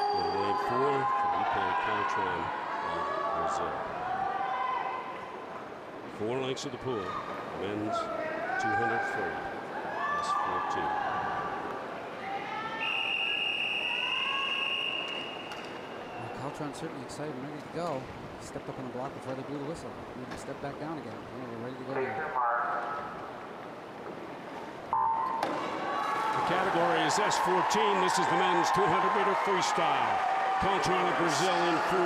In lane 4, Felipe Caltron of Brazil. 4 lengths of the pool, men's 200 free. S14. Caltron certainly excited and ready to go. Stepped up on the block before they blew the whistle. Made them step back down again. We're ready to go. Take your mark. The category is S14. This is the men's 200-meter freestyle. Caltron of Brazil in 4.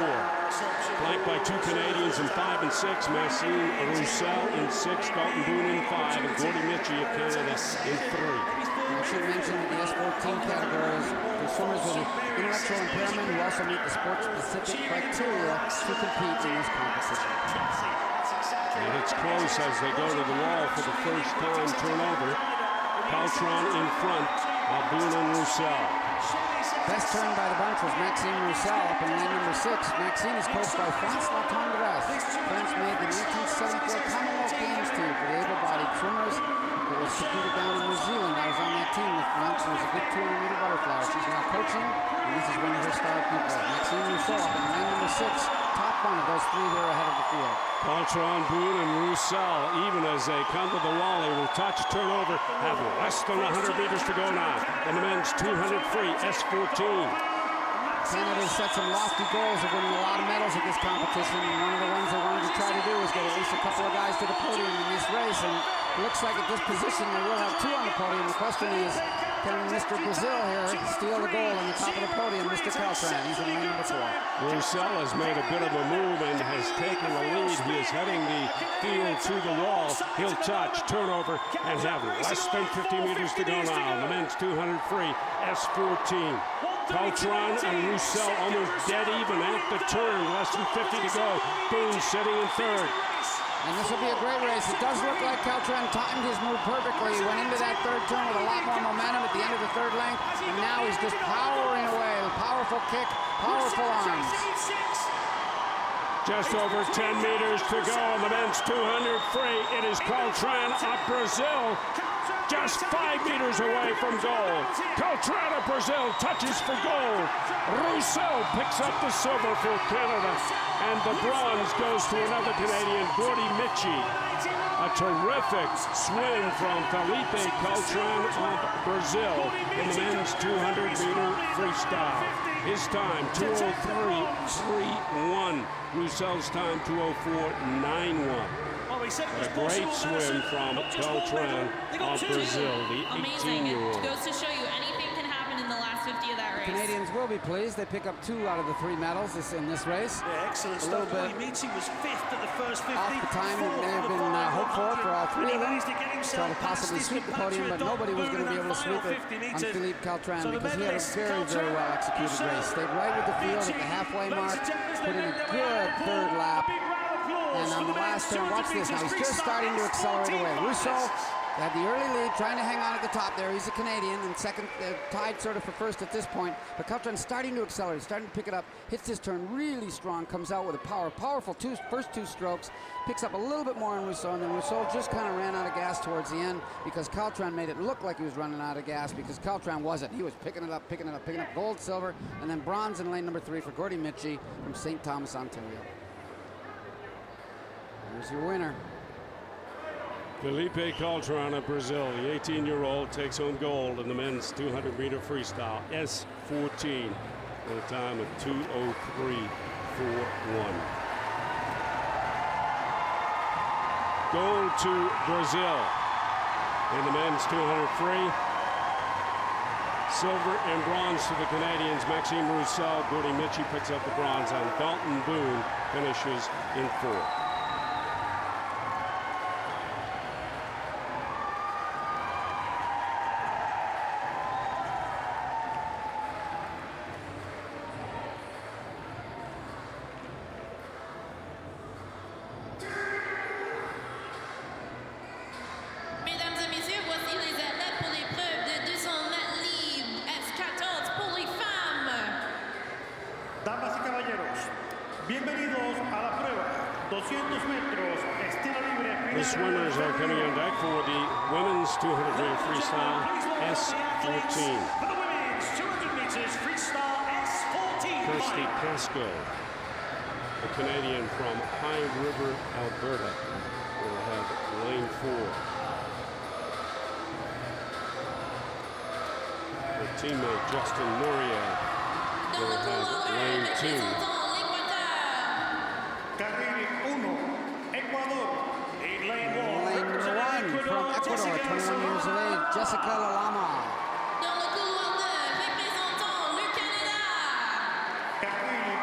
Flanked by 2 Canadians in 5 and 6. Maxime Roussel in 6. Dalton Boone in 5. And Gordy Mitchie of Canada in 3. I should mention that the S14 categories for swimmers with intellectual impairment who also meet the sport-specific criteria to compete in this competition. And it's close as they go to the wall for the first time. Turnover. Caltron in front of Boone and Roussel. Best turn by the bunch was Maxime Roussel up in lane number 6. Maxime is coached by France Latendresse. France made the 1974 Commonwealth Games team for the able-bodied swimmers. It was competed down in New Zealand. I was on that team with France. She was a good 200-meter butterfly. She's now coaching, and this is one of her star people. Maxime Roussel up in lane number 6. Top one of those 3 there ahead of the field. Caltron, Boone, and Roussel, even as they come to the wall, they will touch, turnover, have less than 100 meters to go now. In the men's 200 free, S14. Canada set some lofty goals of winning a lot of medals at this competition, and one of the ones they wanted to try to do was get at least a couple of guys to the podium in this race, and it looks like at this position they will have 2 on the podium. The question is, can Mr. Brazil here steal the gold on the top of the podium? Mr. Caltron, he's in lane number 4. Roussel has made a bit of a move and has taken the lead. He is heading the field to the wall. He'll touch, turnover, and have less than 50 meters to go now. The men's 200 free, S14. Caltron and Roussel almost dead even at the turn. Less than 50 to go. Boone sitting in 3rd. And this will be a great race. It does look like Caltron timed his move perfectly. He went into that 3rd turn with a lot more momentum at the end of the 3rd length, and now he's just powering away. Powerful kick, powerful arms. Just over 10 meters to go on the men's 200 free. It is Caltron of Brazil, just 5 meters away from goal. Caltron of Brazil touches for gold. Roussel picks up the silver for Canada, and the bronze goes to another Canadian, Gordy Mitchie. A terrific swim from Felipe Caltron of Brazil in the men's 200-meter freestyle. His time, 2:03.31. Roussel's time, 2:04.91. A great swim from Caltron of Brazil, the 18-year-old. It goes to show you anything can happen in the last 50 of that race. Canadians will be pleased. They pick up 2 out of the 3 medals in this race. Yeah, excellent A little stuff. bit Mitchie was 5th at the first 50. off the time that may have been hoped for all 3 of them. Try to possibly sweep the podium, but nobody was going to be able to sweep it on Philippe Caltron because he had a very, very well executed race. Stayed right with the field at the halfway mark, put in a good 3rd lap. And on the last turn, watch this now, he's just starting to accelerate away. Roussel had the early lead, trying to hang on at the top there. He's a Canadian, and second, tied sort of for first at this point. But Caltron's starting to accelerate, starting to pick it up, hits this turn really strong, comes out with a powerful first 2 strokes, picks up a little bit more on Roussel, and then Roussel just kind of ran out of gas towards the end because Caltron made it look like he was running out of gas because Caltron wasn't. He was picking up gold, silver, and then bronze in lane number 3 for Gordy Mitchie from St. Thomas, Ontario. Here's your winner. Felipe Caltron of Brazil, the 18-year-old, takes home gold in the men's 200-meter freestyle, S14, at a time of 2:03.41. Gold to Brazil in the men's 200 free. Silver and bronze to the Canadians. Maxime Roussel, Gordy Mitchie picks up the bronze, and Dalton Boone finishes in 4th. Damas y caballeros, bienvenidos a la prueba 200 metros estilo libre. The swimmers are coming on deck for the women's 200-meter freestyle, S14. For the women's 200 meters freestyle, S14 Kirsty Final. Pascoe, a Canadian from High River, Alberta, will have lane 4. teammate Justin Morier will have lane 2. Carril 1, Ecuador. In lane 1, Lane number 1 from Ecuador, 21 years of age, Jessica Lalama.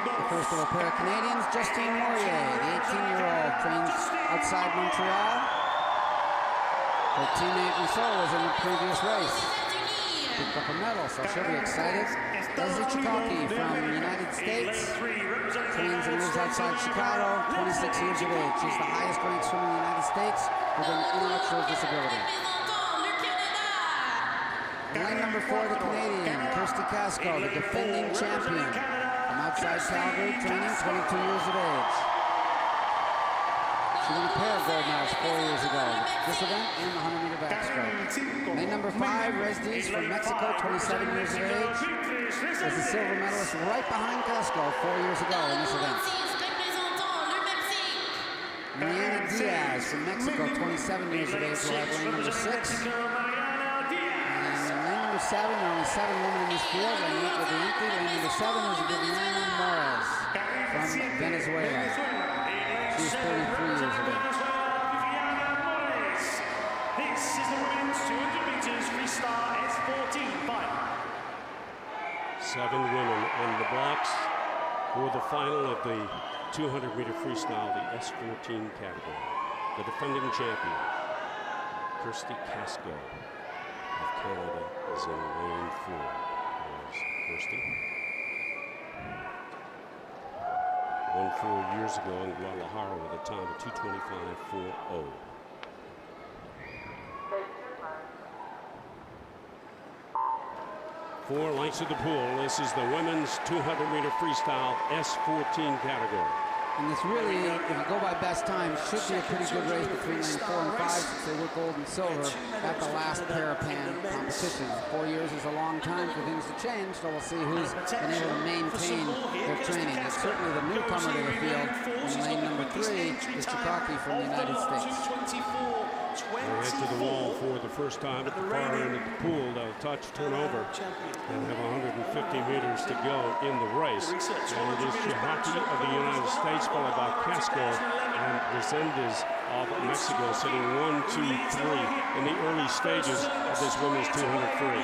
The first of a pair of Canadians, Justine Morier, the 18-year-old, trains outside Montreal. Her teammate Rousseau was in the previous race. Picked up a medal, so she'll be excited. Leslie Chikaki from the United States, trains and lives outside Chicago, 26 years of age. She's the highest ranked swimmer in the United States with an intellectual disability. Lane number 4, the Canadian, Kirsty Casco, the defending champion from outside Calgary, training, 22 years of age. She won a pair of gold medals 4 years ago, this event and the 100-meter backstroke. Lane number 5, Resdiz from Mexico, 27 years of age, was the silver medalist right behind Casco 4 years ago in this event. Mariana Diaz from Mexico, 27 years of age, will have lane number 6. And lane number 7, there are only 7 women in this field. Lane 8 will be empty. Lane number 7 is Viviana Morez from Venezuela. She's 33 years of age. This is the women's 200 meters freestyle S14 final. 7 women on the blocks for the final of the 200-meter freestyle, the S14 category. The defending champion, Kirsty Casco of Canada, is in lane 4. There's Kirsty. Won 4 years ago in Guadalajara with a time of 2:25.40. 4 lengths of the pool. This is the women's 200-meter freestyle S14 category. And this really, if you go by best time, should be a pretty good race between lane 4 and 5 since they were gold and silver at the last Parapan competition. 4 years is a long time for things to change, so we'll see who's been able to maintain their training. And certainly the newcomer to the field in lane number 3 is Chikaki from the United States. They'll head to the wall for the first time at the far end of the pool. They'll touch, turn over, and have 150 meters to go in the race. And it is Chihaki of the United States, followed by Casco and Resendez of Mexico, sitting 1, 2, 3 in the early stages of this women's 200 free.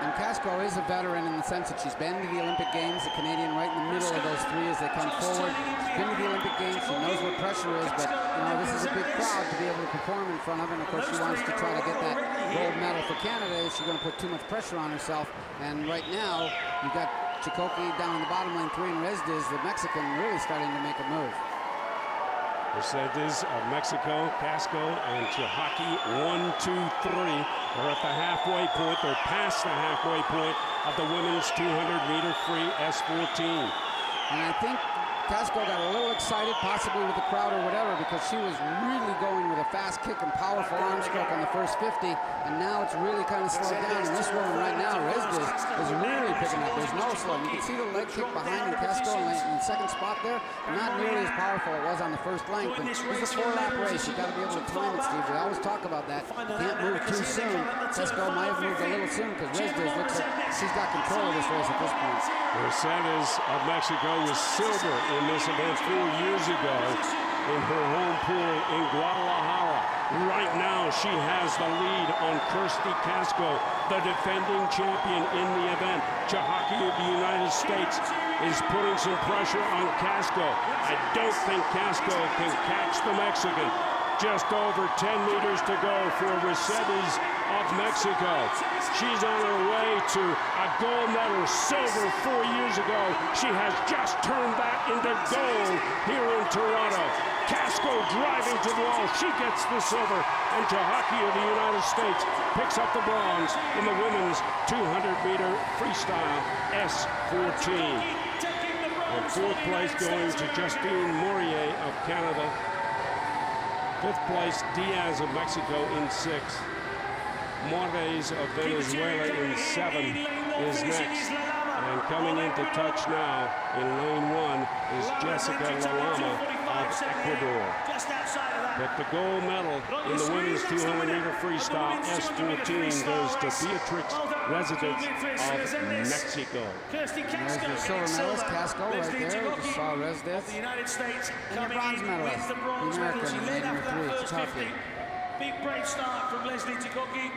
And Casco is a veteran in the sense that she's been to the Olympic Games, the Canadian right in the middle of those 3 as they come forward. She's been to the Olympic Games, she knows what pressure is, but you know, this is a big crowd to be able to perform in front of, and of course she wants to try to get that gold medal for Canada. Is she going to put too much pressure on herself? And right now, you've got Chikoki down in the bottom lane 3 and Resdiz, the Mexican, really starting to make a move. Resendez of Mexico, Casco, and Chihaki, 1, 2, 3. They're at the halfway point. They're past the halfway point of the women's 200-meter free S14. And I think Casco got a little excited, possibly with the crowd or whatever, because she was really going with a fast kick and powerful arm stroke on the first 50, and now it's really kind of slowed down. And this woman right now, Resdiz, is really picking up. There's no slowing. You can see the leg kick behind Casco in the second spot there. Not nearly as powerful it was on the first length. And this is a 4-lap race. You've got to be able to time it, Steve. We always talk about that. You can't move too soon. Casco might have moved a little soon because Resdiz looks like she's got control of this race at this point. Resendez of Mexico was silver in this event 4 years ago in her home pool in Guadalajara. Right now, she has the lead on Kirsty Casco, the defending champion in the event. Chihaki of the United States is putting some pressure on Casco. I don't think Casco can catch the Mexican. Just over 10 meters to go for Resendez of Mexico. She's on her way to a gold medal, silver 4 years ago. She has just turned that into gold here in Toronto. Casco driving to the wall. She gets the silver, and Chihaki of the United States picks up the bronze in the women's 200-meter freestyle S14. And 4th place going to Justine Morier of Canada. 5th place, Diaz of Mexico in 6th. Morez of Venezuela in 7 is next. And coming into touch now in lane 1 is Jessica Lalama of Ecuador. But the gold medal in the women's 200-meter freestyle S14 goes to Beatrix residents of Mexico. Kirsty Casco There's your getting silver medalist, silver. Casco right Leslie there. You Tigocki saw of residents. the United States And your coming bronze in medalist, with the the bronze medal. She American led in after your that three, first Tigocki. 50. Big brave start from Leslie Tigocki.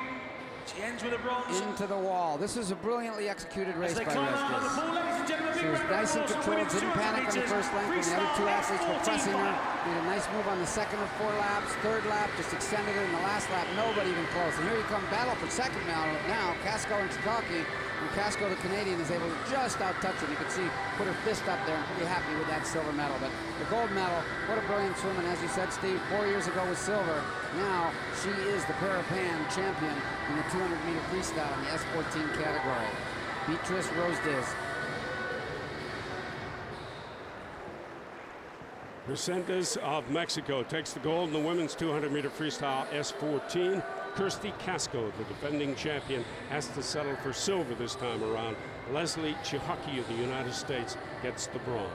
She ends with a bronze. Into the wall. This is a brilliantly executed race As they by climb out of the Resdes. pool, ladies and gentlemen, She big was round of nice and applause for controlled, women's didn't 200 panic on the meters. first length when the other two Freestyle athletes were S14 pressing her. Final. Made a nice move on the second of 4 laps. Third lap, just extended it. In the last lap, nobody even close. And here you come, battle for second now. Casco and Tigocki. And Casco, the Canadian, is able to just out-touch it. You can see, put her fist up there and pretty happy with that silver medal. But the gold medal, what a brilliant swim. And as you said, Steve, 4 years ago was silver. Now she is the Parapan champion in the 200-meter freestyle in the S14 category. Beatrice Rosdes. Resendez of Mexico takes the gold in the women's 200-meter freestyle S14. Kirsty Casco, the defending champion, has to settle for silver this time around. Leslie Tigocki of the United States gets the bronze.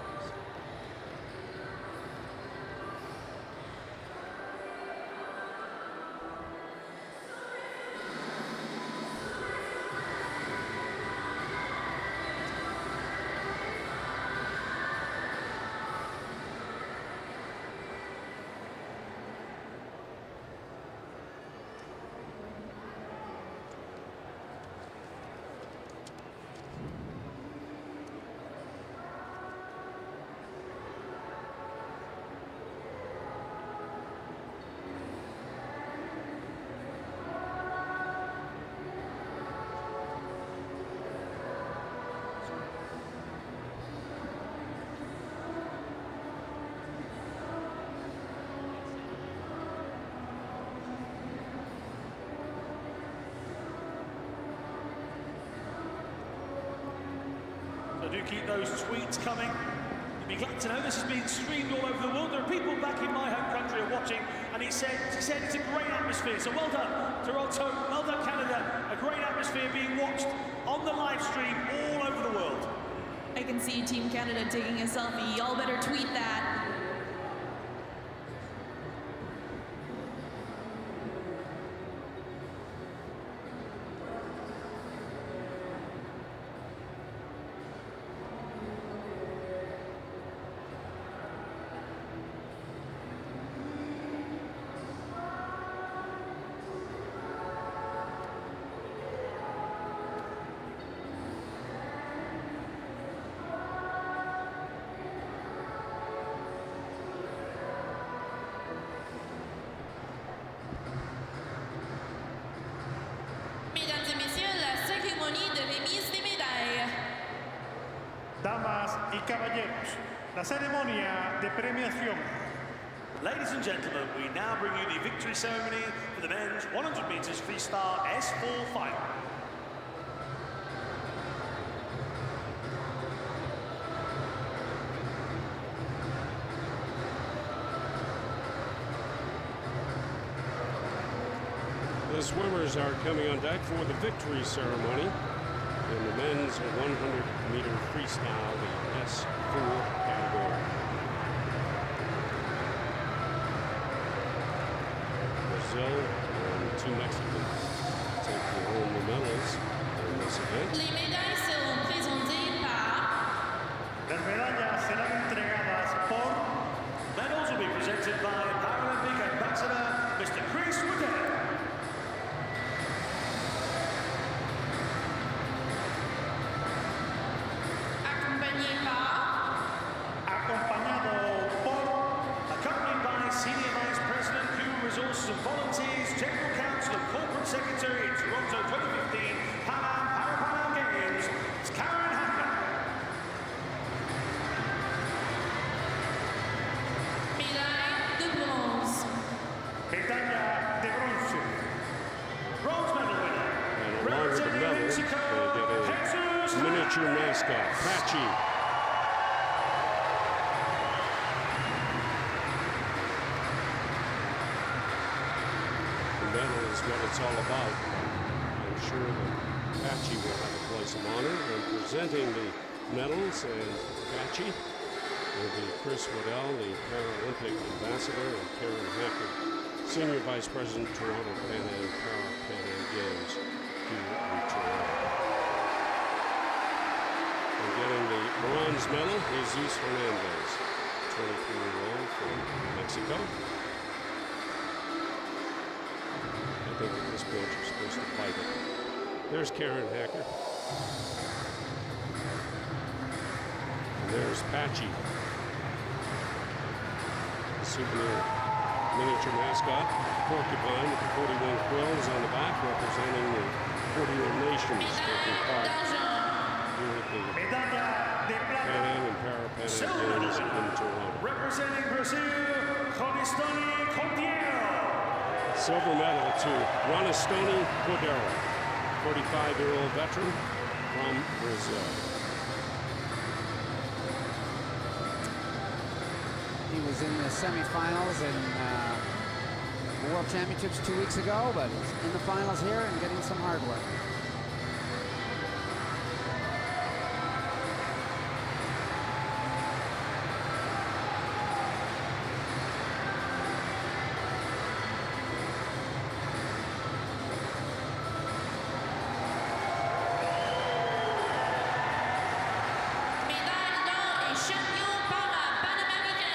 So do keep those tweets coming. You'll be glad to know this is being streamed all over the world. There are people back in my home country are watching, and she said it's a great atmosphere. So well done, Toronto, well done, Canada. A great atmosphere being watched on the live stream all over the world. I can see Team Canada taking a selfie. Y'all better tweet that. Mesdames et messieurs, la cérémonie de remise des médailles. Damas y caballeros, la ceremonia de premiación. Ladies and gentlemen, we now bring you the victory ceremony for the men's 100 meters freestyle S4 Final. The swimmers are coming on deck for the victory ceremony in the men's 100-meter freestyle, the S4 category. Brazil and 2 Mexicans take home the medals in this event. Les médailles seront présentées par Las medallas serán entregadas por Medals will be presented by Paralympic Ambassador Mr. Chris Woodhead. accompagnées par acompañado por Accompanied by Senior Vice President, Human Resources and Volunteers, General Counsel and Corporate Secretary in Toronto 2015 Parapan Games, it's Karen Hacker. médaille de bronze. medalla de bronce. Bronze medal winner. And along with the Representing medal, Mexico, they get Jesus a miniature mascot, Patchy. The medal is what it's all about. I'm sure that Patchy will have a place of honor. And presenting the medals and Patchy will be Chris Waddell, the Paralympic Ambassador, and Karen Hacker, Senior Vice President, Toronto Pan Am Games. to return. And getting the bronze medal, Jesus Hernandez, 23-year-old from Mexico. I think at this point you're supposed to fight it. There's Karen Hacker. And there's Patchy, the souvenir miniature mascot, porcupine with the 41 quills on the back, representing the 41 nations taking part here at the Medalla de Pan plata. Am and Parapan Games in Toronto. Representing Brazil, Conestoni Contiero. Silver medal to Ronestoni Cordero, 45-year-old veteran from Brazil. He was in the semifinals in the World Championships 2 weeks ago, but he's in the finals here and getting some hard work. Médaille d'or et champion Parapan American.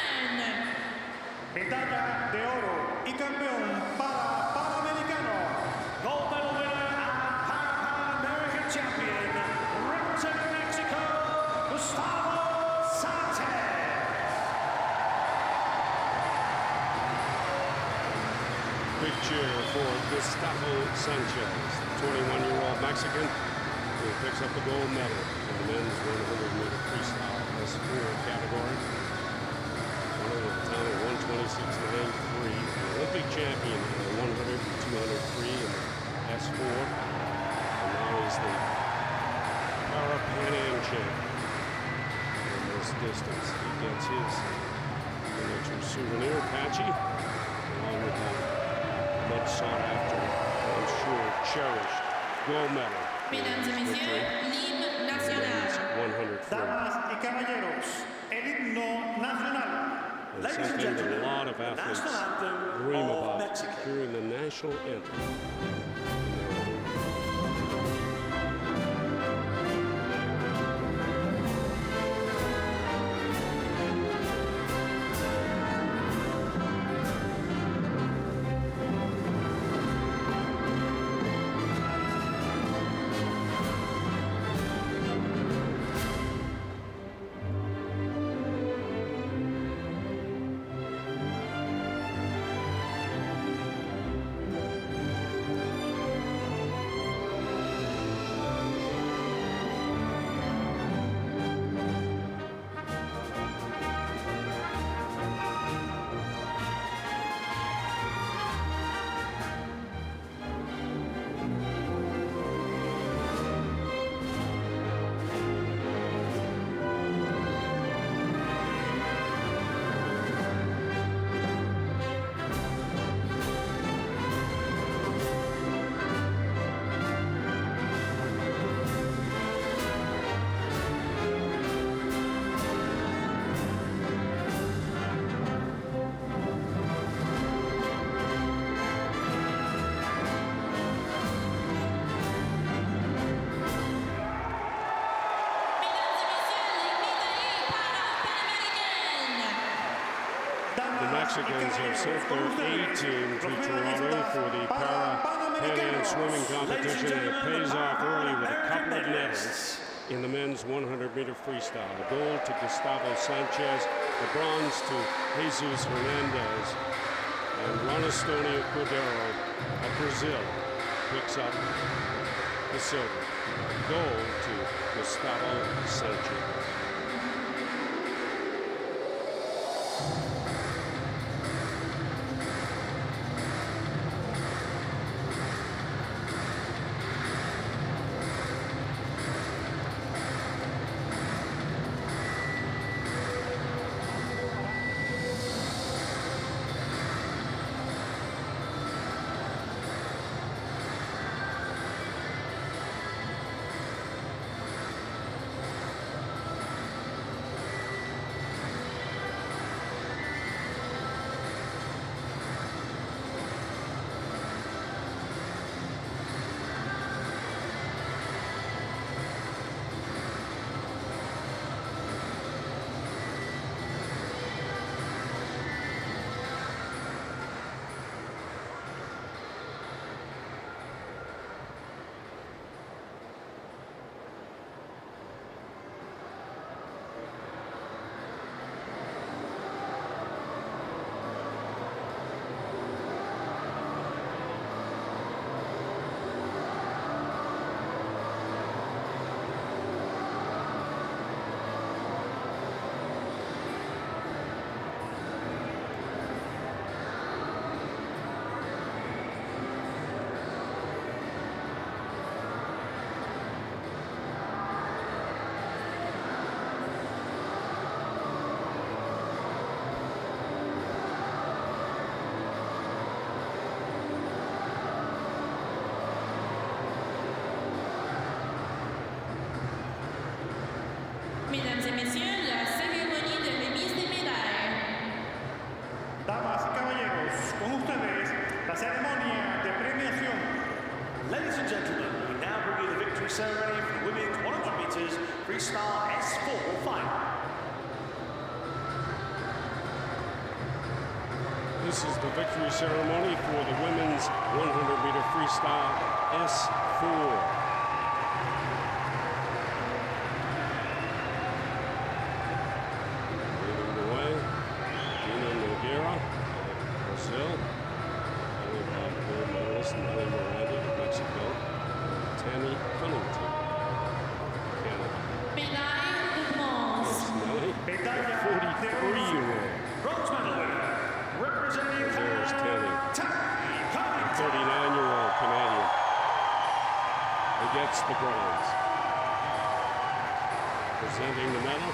Medalla de oro y campeón para Panamericano. Gold medal winner and Parapan American champion, representing Mexico, Gustavo Sanchez. Big cheer for Gustavo Sanchez, the 21-year-old Mexican who picks up the gold medal in the men's 100-meter freestyle S4 category. Running at the time of 126.93, the Olympic champion in the 100 and 200 free in the S4, and now he's the Parapan Am champion in this distance. He gets his miniature souvenir, Patchy, along with the much sought after, I'm sure cherished, gold medal. Mesdames et messieurs, l'hymne national. 100 free. Damas y caballeros, el himno nacional. And Ladies and something that gentlemen, a lot of athletes national anthem dream of about, Mexico. hearing the national anthem. Mexicans have sent their A team to Toronto for the Parapan Am swimming competition, and it pays off early with a couple of medals in the men's 100-meter freestyle. The gold to Gustavo Sanchez, the bronze to Jesus Hernandez, and Ronestoni Cordero of Brazil picks up the silver. Gold to Gustavo Sanchez. ceremony for the women's 100 meters freestyle S4 Final. This is the victory ceremony for the women's 100-meter freestyle S4. Leading the way, Brazil, followed by gold medalist Nelly Miranda of Mexico, Tammy Cunnington, Canada. Médaille de bronze. Nelly, 43-year-old. Bronze medal winner, representing There's Tammy, Tammy Cunnington. 39-year-old Canadian, who gets the bronze. Presenting the medal,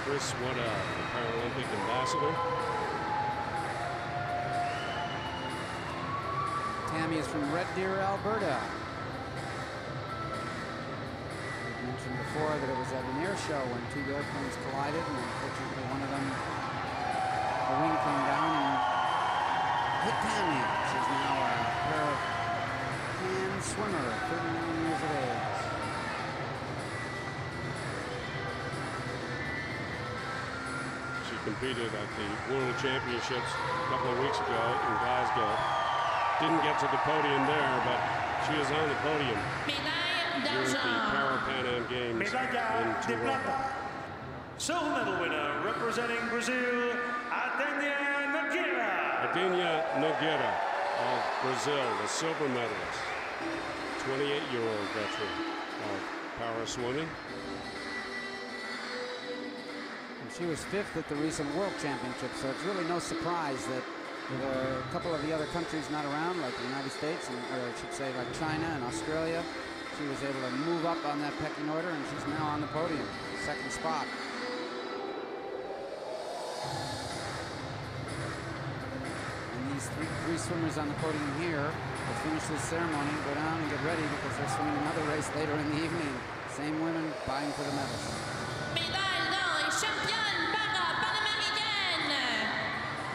Chris Waddell, the Paralympic ambassador. Tammy is from Red Deer, Alberta. I mentioned before that it was at an air show when two airplanes collided, and unfortunately one of them, the wing came down and hit Tammy. She's now a Parapan swimmer, 39 years of age. She competed at the World Championships a couple of weeks ago in Glasgow. Didn't get to the podium there, but she is on the podium Médaille here at the d'argent. Parapan American Games Medalla in de Toronto. plata. Silver medal winner, representing Brazil, Adenia Nogueira. Adenia Nogueira of Brazil, the silver medalist, 28-year-old veteran of para swimming. And she was 5th at the recent World Championships, so it's really no surprise that with a couple of the other countries not around, like the United States, and, or I should say like China and Australia, she was able to move up on that pecking order, and she's now on the podium, second spot. And these three swimmers on the podium here will finish this ceremony, go down and get ready because they're swimming another race later in the evening. Same women vying for the medals. Médaille d'or et championne Parapan American.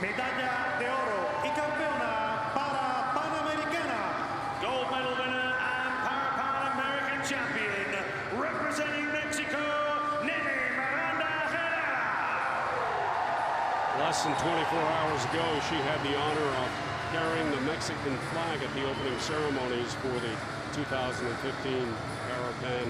Medalla de oro y campeona para Panamericana. Gold medal winner and Parapan American champion, representing Mexico, Nelly Miranda Herrera. Less than 24 hours ago, she had the honor of carrying the Mexican flag at the opening ceremonies for the 2015 Parapan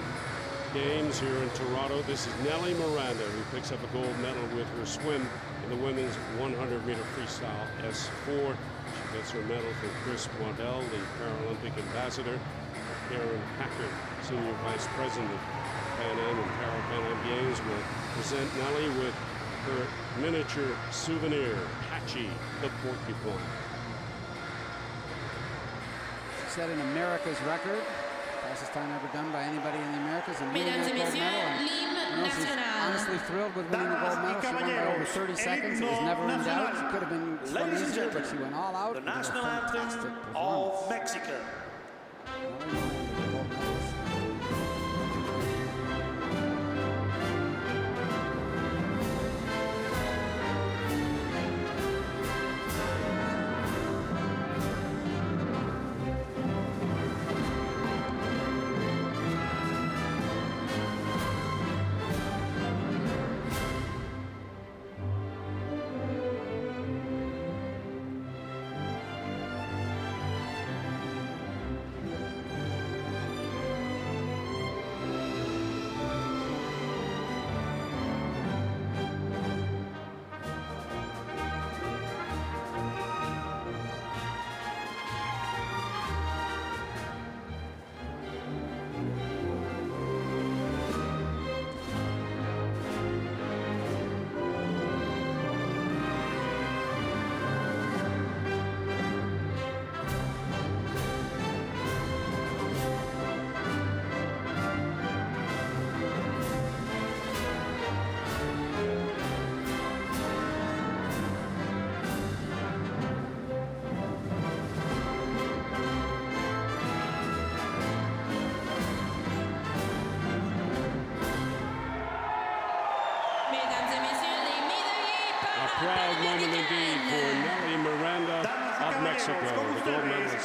Games here in Toronto. This is Nelly Miranda, who picks up a gold medal with her swim in the women's 100-meter freestyle S4. She gets her medal from Chris Waddell, the Paralympic ambassador. Karen Packard, Senior Vice President of Pan Am and Parapan Am Games, will present Nelly with her miniature souvenir, Patchy the porcupine. She set an America's record, fastest time ever done by anybody in the Americas, and winning Mesdames that et gold messieurs, medal. l'hymne She's national. honestly thrilled with winning the gold medal. She won by over 30 seconds. It was never in doubt. She could have been Ladies swimming and easier, but gentlemen, she went all out. the and did a national fantastic anthem performance. of Mexico. Nelly Miranda, gold medalist.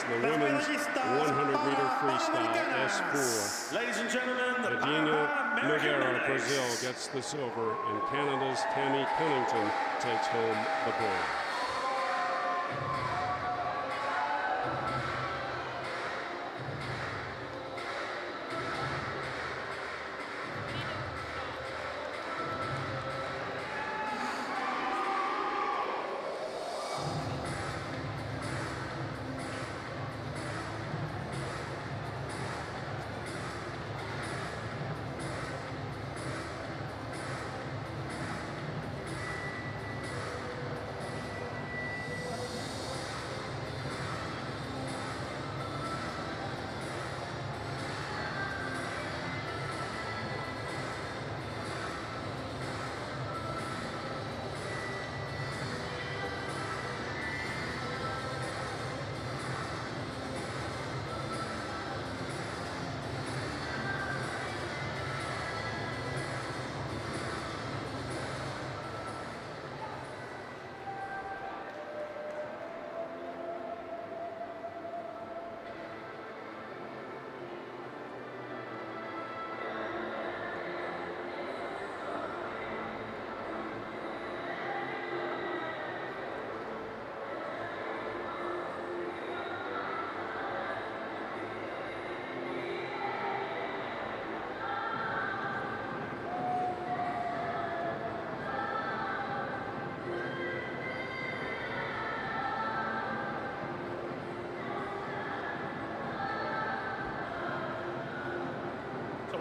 the women's 100-meter freestyle, S4. Ladies and gentlemen, the Adinha Parapan American Nogueira, Games. Brazil, gets the silver, and Canada's Tammy Cunnington takes home the bronze.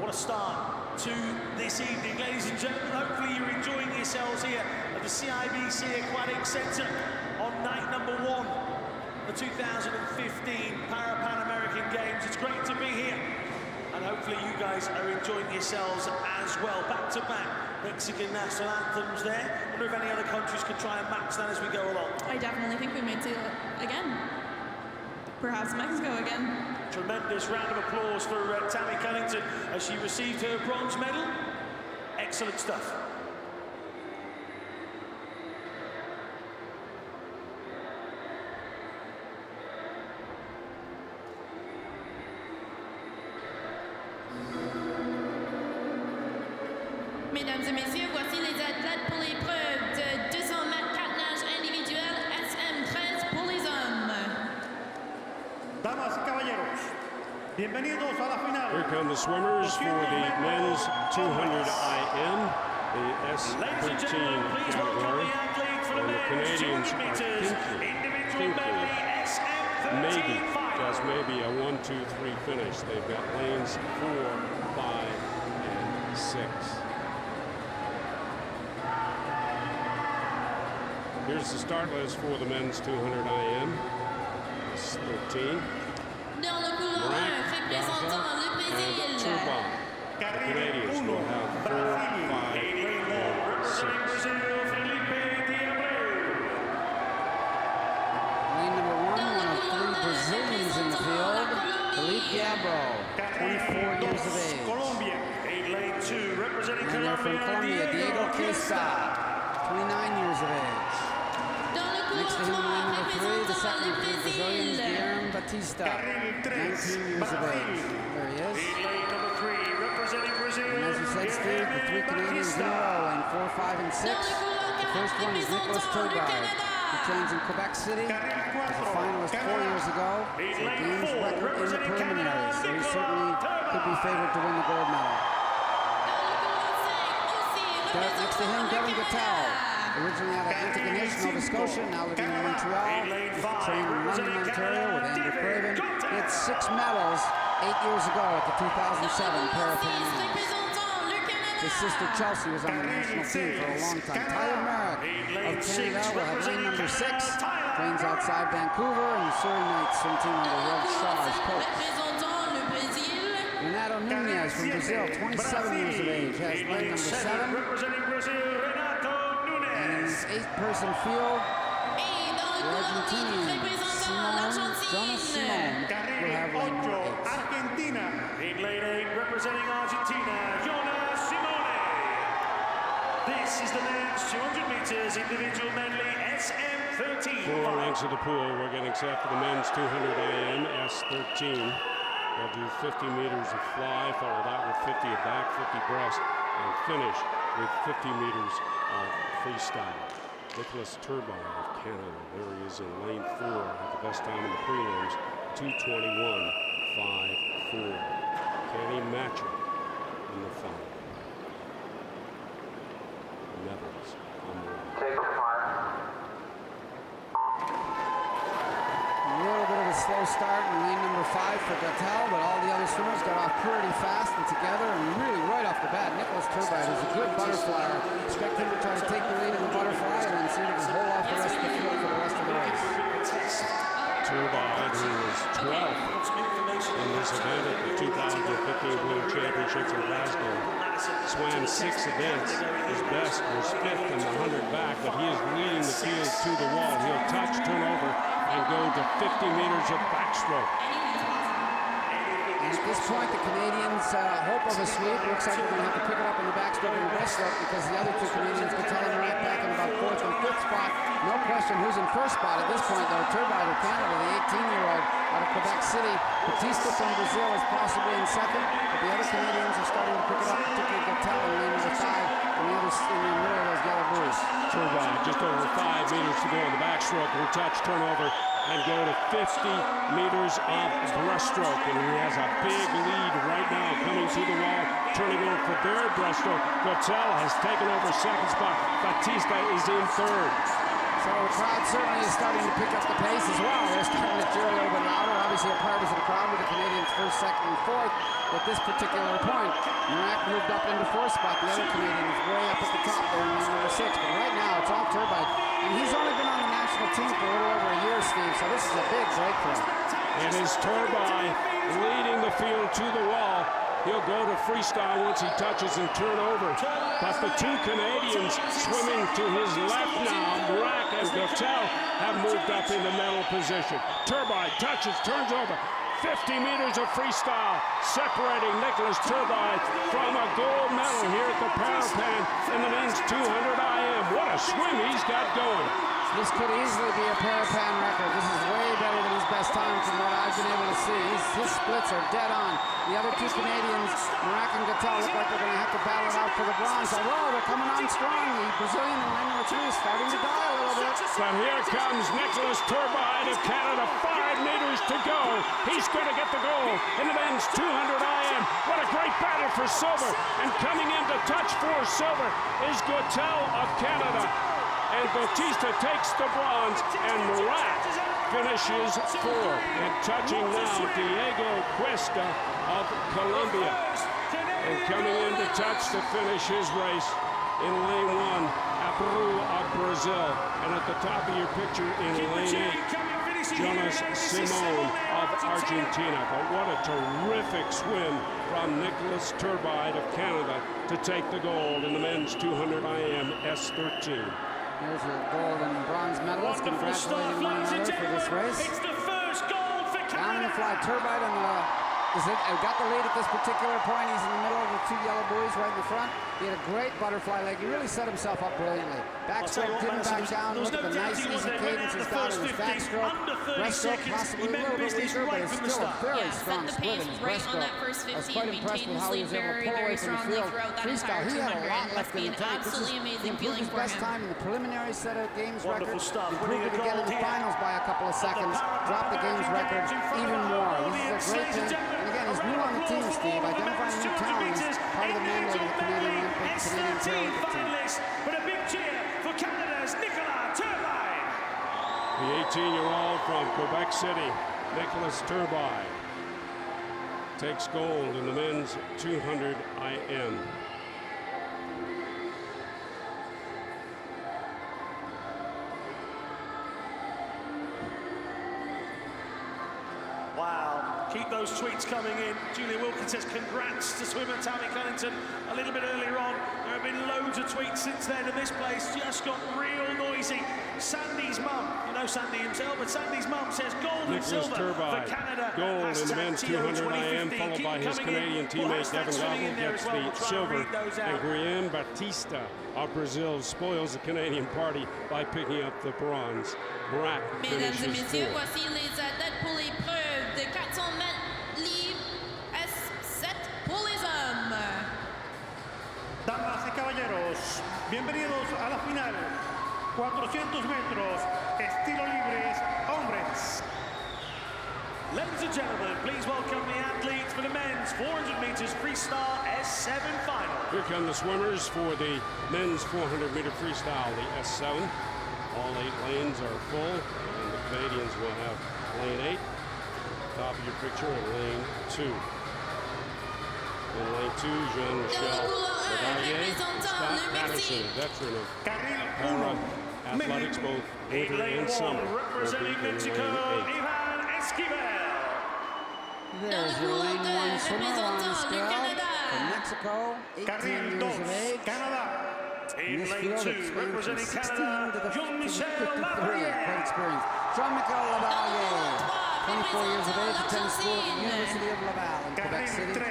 What a start to this evening, ladies and gentlemen. Hopefully you're enjoying yourselves here at the CIBC Aquatic Centre on night number 1, the 2015 Parapan American Games. It's great to be here, and hopefully you guys are enjoying yourselves as well. Back-to-back Mexican national anthems there. I wonder if any other countries could try and match that as we go along. I definitely think we might see it again. Perhaps Mexico again. Tremendous round of applause for Tammy Cunnington as she received her bronze medal. Excellent stuff. Mesdames et messieurs, voici les athlètes pour l'épreuve de 200 mètres 4 nages individuel SM13 pour les hommes. Damas y caballeros, bienvenidos a la final. Here come the swimmers for the men's 200 IM, the Ladies and S13 gentlemen, please welcome category. the athlete for the And the men's Canadians 200 are meters individual medley SM13 maybe, Final. just maybe a 1-2-3 finish. They've got lanes 4, 5, and 6. Here's the start list for the men's 200 IM. It's 13. Dans le couloir 1, représentant le Brésil. The Canadians will have 4, 5, and 6. Lane number 1, one of 3 Brazilians in the field. Felipe Gabbro, 24 years of age. Colombia. In lane 2, representing And they're from Colombia, Diego Questa, 29 years of age. Next to him, lane number 3, the second of 3 Brazilians, Guilherme Batista, 19 years of age. There he is. In lane number 3, representing Brazil. And as you said, Steve, the 3 Canadians in a row, lane 4, 5, and 6. The first one is Nicholas Turgard, who trains in Quebec City. Was a finalist 4 years ago. So games record in the preliminaries. So he certainly could be favored to win the gold medal. Next to him, Devin Gattel, originally out of Antigonish, Nova Scotia, now living in Montreal. Used to train in London, Ontario with Andrew Craven. He had 6 medals 8 years ago at the 2007 Parapan Games. His sister Chelsea was on the national team for a long time. Tyler Merrick of Canada will have lane number 6. Trains outside Vancouver, and the Surrey Knights swim team under Reg Shaw as coach. Renato Nunez from Brazil, 27 years of age, has lane number 7. Representing Brazil, Renato And in Nunez. his 8-person field, the Argentinian Jonas Simon will have lane number 8. Argentina. In lane 8, representing Argentina, Jonas Simone. This is the men's 200 meters individual medley SM13 S13 4 Final. lengths of the pool. We're getting set for the men's 200 IM S13. They'll do 50 meters of fly, follow that with 50 of back, 50 breast, and finish with 50 meters of freestyle. Nicholas Turbine of Canada, there he is in lane 4, had the best time in the prelims, 2:21.54. Can he match it in the final? The Netherlands on the line. Take your mark. A little bit of a slow start in lane number 5 for Gattel, but all the other swimmers got off pretty fast and together, and really right off the bat, Nicholas Turbine is a good butterflyer. Expect him to try to take the lead in the butterfly and then see if he can hold off the rest of the field for the rest of the race. Turbine, who was 12th in this event at the 2015 World Championships in Glasgow, swam 6 events. His best was 5th in the 100 back, but he is leading the field to the wall. He'll touch, turn over, and go to 50 meters of backstroke. And at this point, the Canadians' hope of a sweep looks like they're going to have to pick it up in the backstroke and the breaststroke because the other 2 Canadians, Gattel and right back in about 4th and 5th spot. No question who's in 1st spot at this point, though. Turbine of Canada, the 18-year-old out of Quebec City. Batista from Brazil is possibly in 2nd, but the other Canadians are starting to pick it up, particularly Gattel in lane number 5, and the others in the middle of those yellow buoys. Turbine just over 5 meters to go on the backstroke. Will touch, turn over, and go to 50 meters of breaststroke. And he has a big lead right now coming to the wall, turning over for their breaststroke. Gattel has taken over 2nd spot. Batista is in 3rd. So the crowd certainly is starting to pick up the pace as well. They're starting to cheer a little bit louder. Obviously a part of the crowd with the Canadians 1st, 2nd, and 4th. At this particular point, Mirac moved up into 4th spot. The other Canadian is way up at the top there in number 6. But right now it's all Turbine. And he's only been on the national team for a little over a year, Steve. So this is a big breakthrough. It is Turbine leading the field to the wall. He'll go to freestyle once he touches and turn over. But the 2 Canadians swimming to his left now, Mirac and Gattel, have moved up in the medal position. Turbine touches, turns over. 50 meters of freestyle, separating Nicholas Turbine from a gold medal here at the Parapan in the men's 200 IM. What a swim he's got going. This could easily be a Parapan record. This is way better than his best time from what I've been able to see. His splits are dead on. The other 2 Canadians, Mirac and Gattel, look like they're going to have to battle it out for the bronze. Although they're coming on strong. The Brazilian in lane number 3 is starting to die a little bit. But here comes Nicholas Turbine of Canada. 5 meters to go. He's going to get the gold in the men's 200 IM. What a great battle for silver. And coming in to touch for silver is Gattel of Canada. And Batista takes the bronze, and Mirac finishes 4th. And touching now, Diego Cuesta of Colombia. And coming in to touch to finish his race in lane 1, Abreu of Brazil. And at the top of your picture in lane 8, Jonas Simon of Argentina. But what a terrific swim from Nicholas Turbine of Canada to take the gold in the men's 200 IM S13. There's your gold and bronze medalists congratulating one another for this race. It's the first gold for Canada. Down in the fly, Turbine on the got the lead at this particular point. He's in the middle of the 2 yellow buoys right in the front. He had a great butterfly leg. He really set himself up brilliantly. Backstroke didn't back down. Look at the nice easy cadence he's got in his backstroke. Breaststroke possibly a little bit weaker, but it's still a very strong split in his breaststroke. I was quite impressed with how he was able to pull away from the field. Freestyle, he had a lot left in the tank. This is improved his best time in the preliminary set of games record. Improved it again in the finals by a couple of seconds. Dropped the games record even more. This is a great thing. And again, he's new on the team, Steve. Identifying new talent is part of the mandate of the Canadian Paralympic team. But a big cheer for Canada's Nicolas Turbine. The 18-year-old from Quebec City, Nicholas Turbine, takes gold in the men's 200 IM. Wow. Keep those tweets coming in. Julia Wilkins says congrats to swimmer Tammy Cunnington a little bit earlier on. There have been loads of tweets since then, and this place just got real noisy. Sandy's mum, you know Sandy himself, but Sandy's mum says gold and silver for Canada. Gold in the men's 200 IM, followed by his Canadian teammate Devin Gobble gets the silver, and Guillaume Batista of Brazil spoils the Canadian party by picking up the bronze. Brack Mesdames et finishes messieurs, fourth. voici les athlètes pour l'épreuve de 400 mètres livres S7 pour les hommes. Damas y caballeros, bienvenidos a la final. 400 metros, estilo libres, hombres. Ladies and gentlemen, please welcome the athletes for the men's 400 meters freestyle S7 Final. Here come the swimmers for the men's 400-meter freestyle, the S7. All 8 lanes are full, and the Canadians will have lane 8, top of your picture, and lane 2. In lane 2, Jean-Michel Lavalier, Scott Patterson, veteran of para athletics, both winter and summer, will representing be in Mexico, lane 8. Ivan Esquivel. There's your lane 1 swimmer, Juan Esquivel from Mexico, 18 Carril years of 2, age. Canadá. In This lane field 2, expanded from representing 16 Canada, to the Jean-Michel 53. Lavalier. Quite experienced. Jean-Michel Lavalier, 24 years of age, attends school at the University of Laval in Quebec Carril City. 3,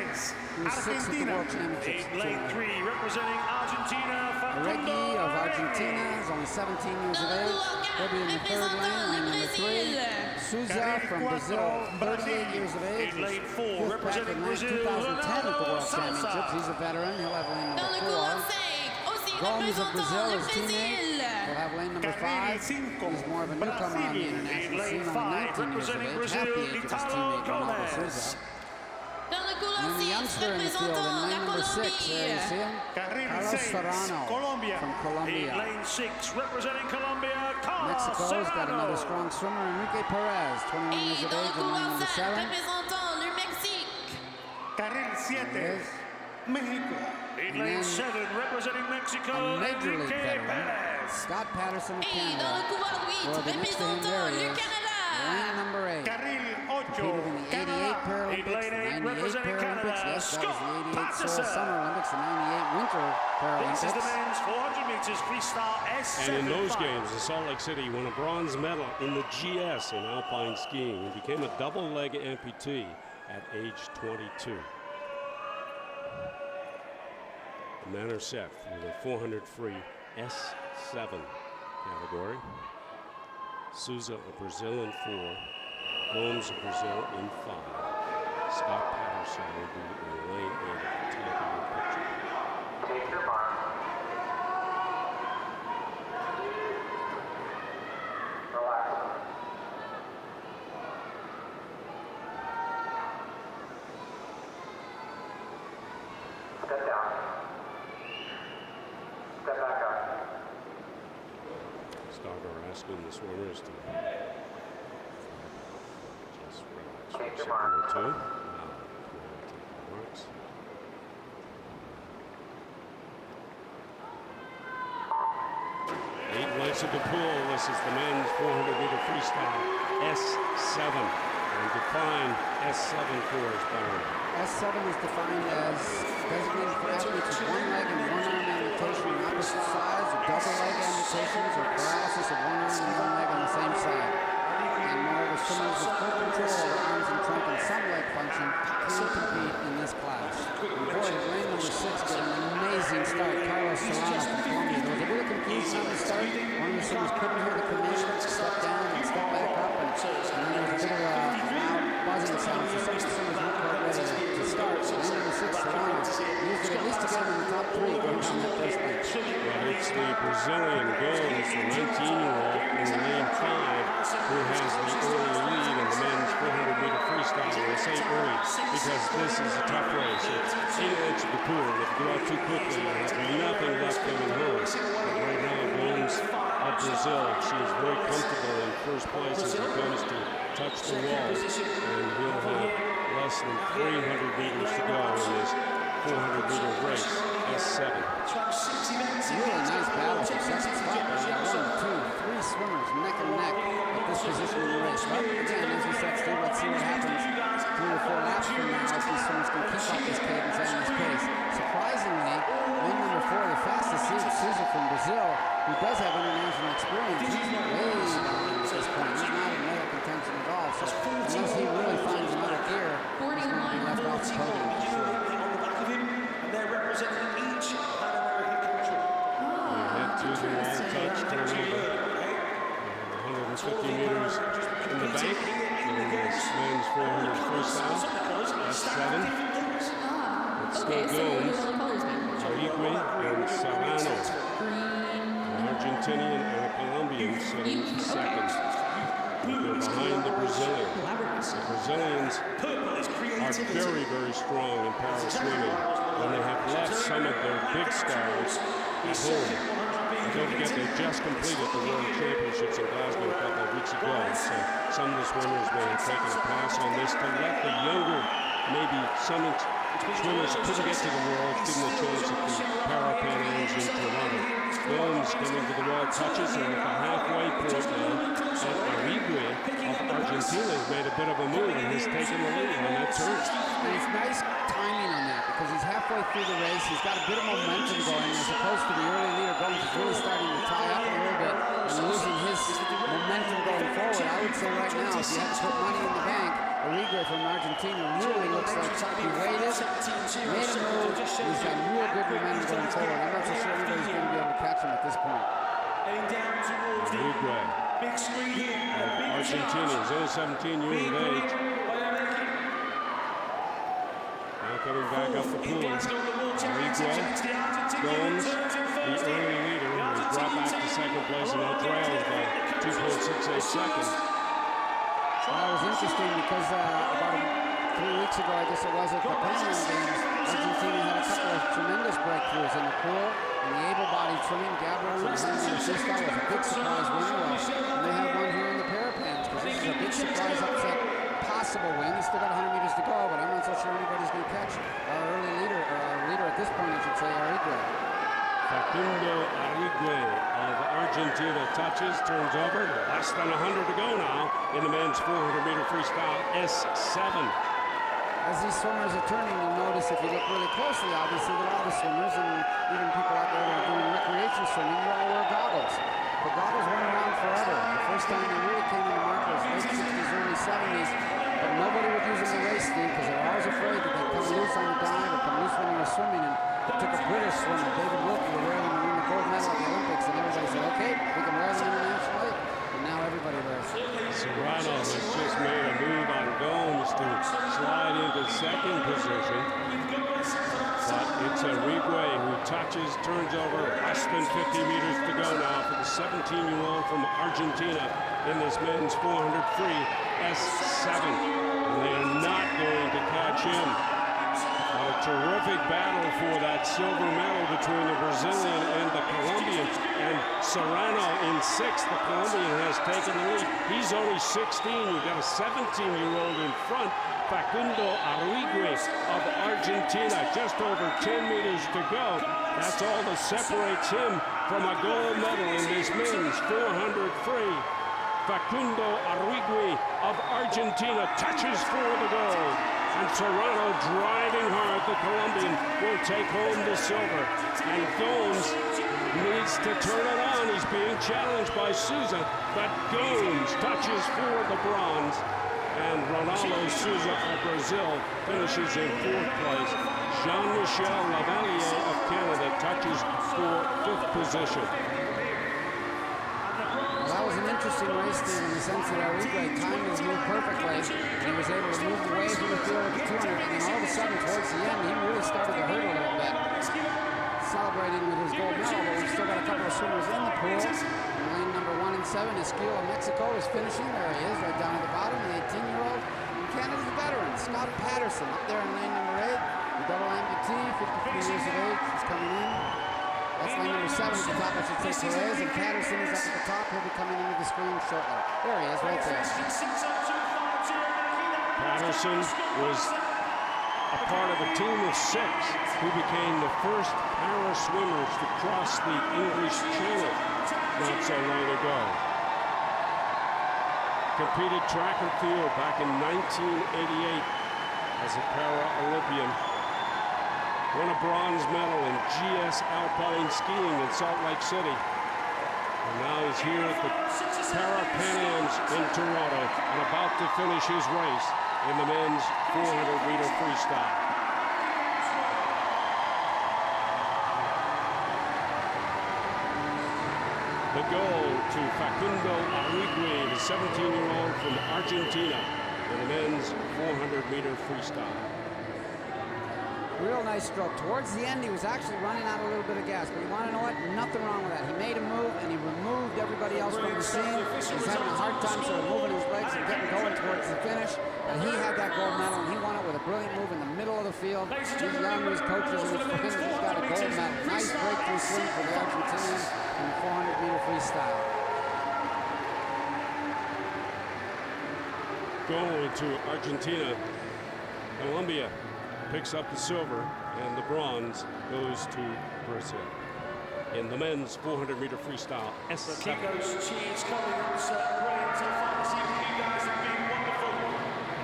He was 6th at the Argentina. World Championships. In lane 3, representing Argentina, Facundo Reggie of Arregui. Argentina is only 17 years of age. He'll be in the 3rd lane, lane number 3. Souza from Brazil, 38 years of age. In lane 4, 5th back representing in Brazil, 2010 at the World Ronaldo Championships. Salsa. He's a veteran. He'll have lane Dans le number couloir 4. 5, aussi Gomes of Brazil, représentant le his teammate, Brésil. will have lane number Carril 5. 5, He's more of a newcomer on the Brasil. international In scene, lane only 5, 19 years of representing age, Brazil, half the age of his Italo teammate Ronaldo Gomez. Souza. Dans le couloir And the 6, youngster in the field in représentant lane la number 6, there you Colombie. see him, Carril Carlos 6, Serrano Colombia. from In Colombia. lane 6, representing Colombia, Carlos Mexico's got another Serrano. strong swimmer, Enrique Perez, 21 years Et of dans le age, in lane couloir number 7, 7. représentant le Mexique. Carril 7, Yes. México. In And lane then 7, representing Mexico, A major league Enrique veteran, Perez. Scott Patterson of Et dans le Canada. couloir 8, Well, the next to him there représentant he le is. Canada. Lane number 8. Carril 8, Competed in the 88 Canadá. Paralympics, lane the 8, 98 representing Paralympics, Canada, yes, that was the Scott 88 Seoul Patterson. Summer Olympics, the 98 Winter This is the Paralympics. men's 400 meters freestyle S7 And in those final. games, in Salt Lake City won a bronze medal in the GS in alpine skiing and became a double-leg amputee at age 22. The men are set for the 400 free S7 category. Souza of Brazil in 4, Gomes of Brazil in 5. Scott Patterson will be in lane 8 at the top of your picture. Take your mark. Relax. Step down. Step back up. Starter asking the swimmers to just relax for a Take your second or mark. two. Now, we'll take the marks. Eight lengths of the pool. This is the men's 400-meter freestyle S7. And define S7 for us, Byron. S7 is defined as designated for athletes with one leg and one arm amputation on opposite sides, or double leg amputations, or paralysis of one arm and one leg on the same side. And moreover, swimmers with full control of their arms and trunk and some leg function can compete in this class. And boy, did lane number 6 get an amazing start. Carlos Serrano from Colombia. There was a bit of confusion on the start. One of the swimmers couldn't hear the Canadians step down and step back up, and then there was a bit of a loud buzzing sound. So some of the swimmers weren't quite ready to start. So lane number 6, Serrano, used it at least to get him in the top 3 going down that first leg. Well, it's the Brazilian Gomes, the 19-year-old in lane 5, who has the early lead in the men's 400-meter freestyle. I say early because this is a tough race. It's 8 lengths of the pool, and if you go out too quickly, you have nothing left coming home. But right now, Gomes of Brazil, she is very comfortable in first place as it comes to touch the wall, and he'll have less than 300 meters to go in this 400-meter race, S7. Really nice battle for second spot. There's 1, 2, 3 swimmers neck and neck at this position in the race. But again, as we said, Steve, let's see what happens through 50 meters in the bank in this men's 400 freestyle. S7. It's still Gomes, Arrigue, and Serrano. An Argentinian and a Colombian sitting second. They're behind the Brazilian. The Brazilians are very, very strong in para swimming, and they have left some of their big stars at home. And don't forget, they just completed the World Championships in Glasgow a couple of weeks ago, so some of the swimmers may have taken a pass on this to let the younger, maybe some swimmers couldn't get to the World, give them a chance at the Parapan American Games in Toronto. Gomes coming to the wall, touches, and at the halfway point now, and Arrigue of Argentina has made a bit of a move and has taken the lead on that turn. And it's nice timing on that because he's halfway through the race. He's got a bit of momentum going as opposed to the early leader. Gomes is really starting to tie up a little bit and losing his momentum going forward. I would say right now, if you had to put money in the bank, Arrigue from Argentina really looks like he waited, made a move, he's got real good momentum going forward. I'm not so sure anybody's going to be able to catch him at this point. Arrigue of Argentina, he's only 17 years of age. Now coming back up the pool. Arrigue, Gomes, the early leader, who was brought back to second place and now trails by 2.68 seconds. Well, it was interesting because about 3 weeks ago, I guess it was, at the Parapan Games, Argentina had a couple of tremendous breakthroughs in the pool, and the able-bodied swimming, Gabriel and Henry Freestyle was a big surprise winner, and they have one here in the Parapans, because this is a big surprise upset possible win. They still got 100 meters to go, but I'm not so sure anybody's going to catch our early leader, or our leader at this point, I should say, Arrigue. Facundo Arrigue of Argentina touches, turns over, less than 100 to go now in the men's 400-meter freestyle S7. As these swimmers are turning, you'll notice if you look really closely, obviously, that all the swimmers and even people out there that are doing recreation swimming, they all wear goggles. The goggles went around forever. The first time they really came into market was late 60s, early 70s, but nobody would use them to race, Steve, because they were always afraid that they'd come loose on the dive or come loose when they were swimming. And it took a British swimmer, David Wilkie, to wear them and win the gold medal at the Olympics, and everybody said, okay, we can wear them internationally, and now everybody wears them. Serrano has just made a move on Gomes to slide into second position, but it's Arrigue who touches, turns over, less than 50 meters to go now for the 17-year-old from Argentina in this men's 400 free S7, and they are not going to catch him. A terrific battle for that silver medal between the Brazilian and the Colombian, and Serrano in sixth. The Colombian has taken the lead. He's only 16. You've got a 17-year-old in front, Facundo Arrigue of Argentina. Just over 10 meters to go. That's all that separates him from a gold medal in this men's 400 free. Facundo Arrigue of Argentina touches for the gold. And Serrano driving hard, the Colombian will take home the silver. And Gomes needs to turn it on. He's being challenged by Souza, but Gomes touches for the bronze. And Ronaldo Souza of Brazil finishes in fourth place. Jean-Michel Lavalier of Canada touches for fifth position. That was an interesting race, Steve, in the sense that Arrigue timed his move perfectly, and he was able to move away from the field at the 200, and then all of a sudden, towards the end, he really started to hurt a little bit, celebrating with his gold medal, but we've still got a couple of swimmers in the pool. In lane number 1 and 7, Esquil of Mexico is finishing. There he is, right down at the bottom, an 18-year-old. And Canada's veteran, Scott Patterson, up there in lane number 8. The double amputee, 53 years of age, is coming in. That's lane number 7 at the top, I should say, Perez, and Patterson is up at the top. He'll be coming into the screen shortly. There he is, right there. Patterson was a part of a team of 6 who became the first para swimmers to cross the English Channel not so long ago. Competed track and field back in 1988 as a para-Olympian. Won a bronze medal in GS Alpine skiing in Salt Lake City. And now he's here at the Parapan American Games in Toronto and about to finish his race in the men's 400-meter freestyle. The gold to Facundo Arrigui, the 17-year-old from Argentina, in the men's 400-meter freestyle. Real nice stroke. Towards the end, he was actually running out a little bit of gas, but you want to know what? Nothing wrong with that. He made a move, and he removed everybody else from the scene. He's having a hard time sort of moving his legs and getting going towards the finish. And he had that gold medal, and he won it with a brilliant move in the middle of the field. He's young, his coaches and his friends. He's got a gold medal. Nice breakthrough swing for the Argentinian in the 400-meter freestyle. Going to Argentina. Colombia picks up the silver, and the bronze goes to Brazil. In the men's 400-meter freestyle, S7. Keep those cheers coming. It's brilliant so far this evening. You guys have been wonderful.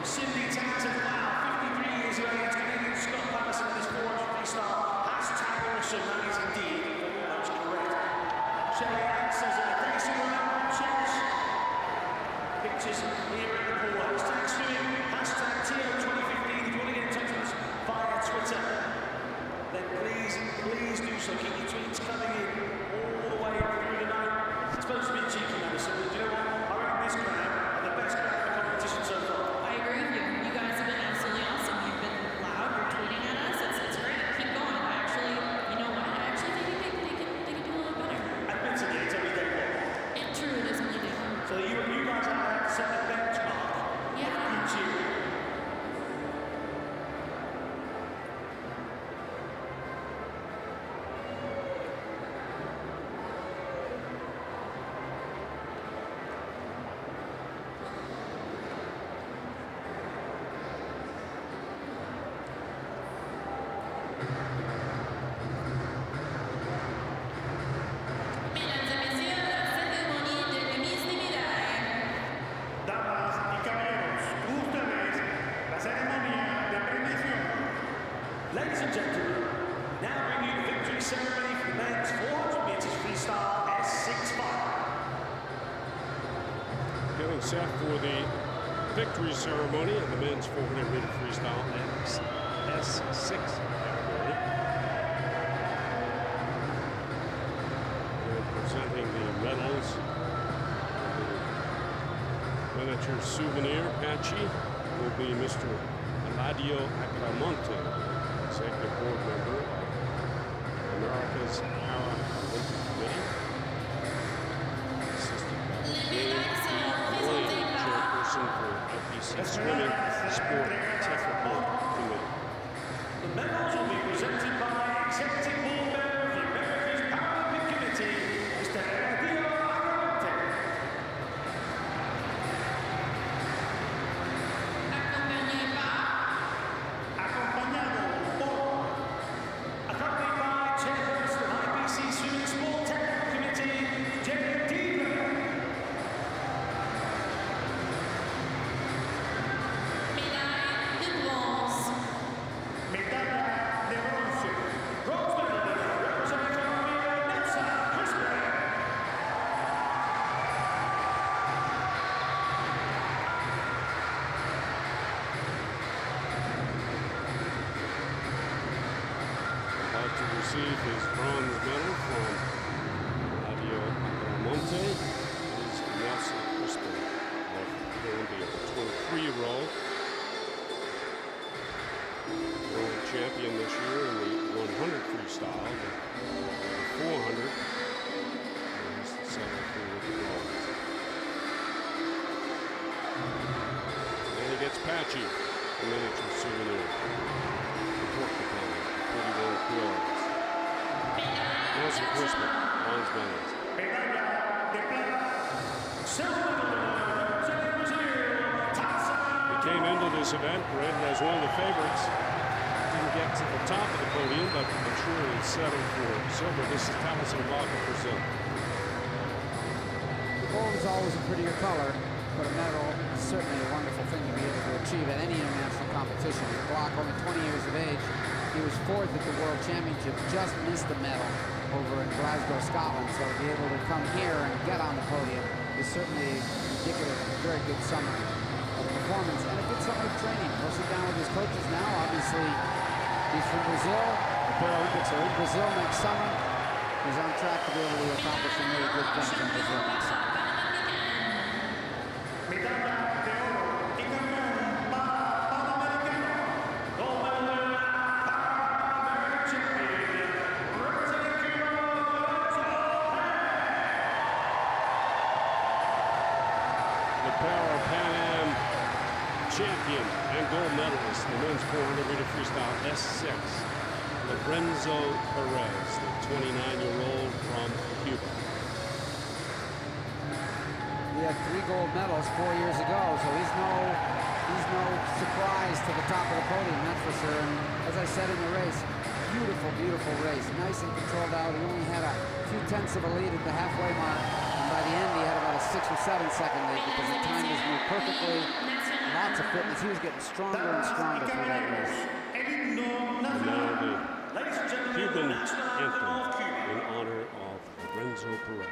Cindy Tanton, wow, 53 years of age, Canadian Scott Patterson in this 400 freestyle. Hashtag awesome, that is indeed very much correct. Shelly Ann says that the days around chairs. Pictures here at the pool. Hashtag swimming, hashtag TO2015. If you want to get in touch with us via Twitter, then please do so. Keep your tweets coming in all the way through the night. It's supposed to be cheeky, Madison, but do you know what? I reckon this crowd are the best crowd in the competition so far. I agree with you. You guys have been absolutely awesome. You've been loud. You're tweeting at us. It's great. Keep going. I actually, you know what? I actually think they can do a little better. Admittedly, it's only day one. True, it is only day one. So you guys have set the benchmark Yeah. each year. Mesdames et messieurs, la cérémonie de remise des médailles. Damas y caballeros, ustedes, la ceremonia de premiación. Ladies and gentlemen, now bring you the victory ceremony for the men's 400 meters freestyle S6 Final. Getting set for the victory ceremony in the men's 400-meter freestyle S6 category. And presenting the medals, the miniature souvenir patchy will be Mr. Eladio Acramonte, Executive Board Member, America's Paralympic Committee, assisted by Dave Williams, Chairperson for IPC Swimming Sport Technical Committee. The medals will be presented by Executive Board Member of the America's Paralympic Committee, Mr. Eladio Acramonte. Accompañado por Accompanied by Chairperson of IPC Swimming Sport Technical Committee, Jane Deaver. Médaille de bronze. medalla de bronce. Bronze medal winner, representing Colombia, Nelson Crispin. About to receive his bronze medal from Eladio Acramonte is Nelson Crispin of Colombia, the 23-year-old. World champion this year in the 100 freestyle, the 400 is settled for the bronze. And he gets patchy, the miniature souvenir. The porcupine, 31 quills. Nelson Crispin, bronze medals. Medalla de plata. Silver medal winner, representing Brazil, Tyson. He came into this event rated as one of the favorites. Didn't get to the top of the podium, but I'm sure it's settled for silver. This is Thales Vaca for silver. The gold is always a prettier color, but a medal is certainly a wonderful thing to be able to achieve at any international competition. Block, only 20 years of age, he was fourth at the World Championship, just missed the medal over in Glasgow, Scotland. So to be able to come here and get on the podium is certainly indicative of a very good summer of performance and a good summer of training. He'll sit down with his coaches now. Obviously, he's from Brazil. The Paralympics are in Brazil next summer. He's on track to be able to accomplish some really good things in Brazil next summer. Medalla de oro y campeón panamericano. Gold medal winner, Parapan American champion, representing Cuba, The Parapan Am champion and gold medalist, the men's 400-meter freestyle S6, Lorenzo Perez, the 29-year-old from Cuba. He had 3 gold medals 4 years ago, so he's no surprise to the top of the podium, that's for sure. And as I said in the race, beautiful, beautiful race. Nice and controlled out. He only had a few tenths of a lead at the halfway mark. And by the end, he had about a 6 or 7 second lead because the time was moved perfectly. Lots of fitness. He was getting stronger and stronger for that race. And now the Cuban anthem in honor of Lorenzo Perez.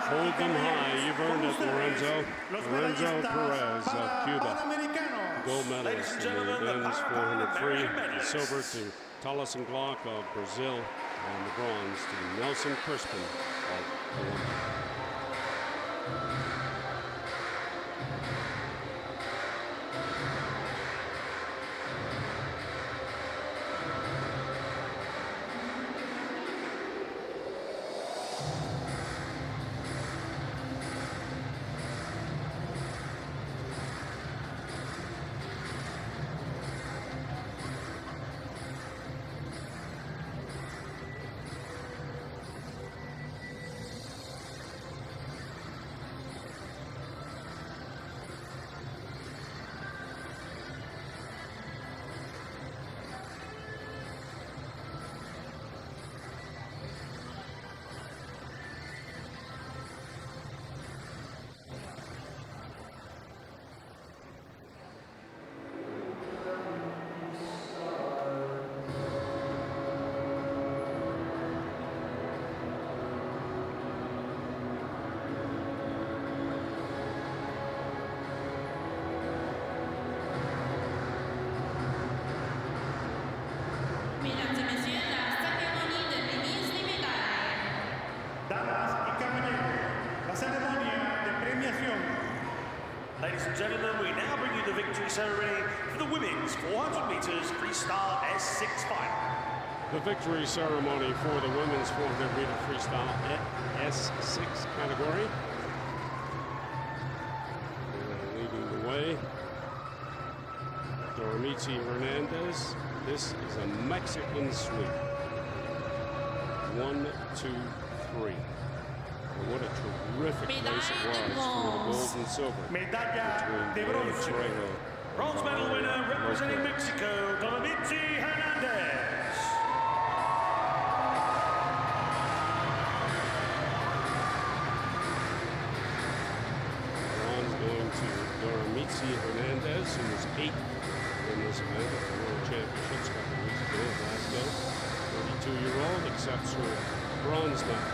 Hold them high. You've earned it, Lorenzo. Lorenzo Perez of Cuba. Gold medalist in the men's 400 free. The silver to Talas and Glock of Brazil. And the bronze to Nelson Crispin of Colombia. Ladies and gentlemen, we now bring you the victory ceremony for the women's 400 meters freestyle S6 Final. The victory ceremony for the women's 400 meter freestyle S6 category. Leading the way, Doramici Hernandez. This is a Mexican sweep. 1, 2, 3. What a terrific race it was for the gold and silver. Medalla de bronce. Bronze medal winner representing Mexico, Doramici Hernandez. Bronze going to Doramici Hernandez, who was 8th in this event at the World Championships a couple of weeks ago in Glasgow. 32-year-old accepts her bronze medal.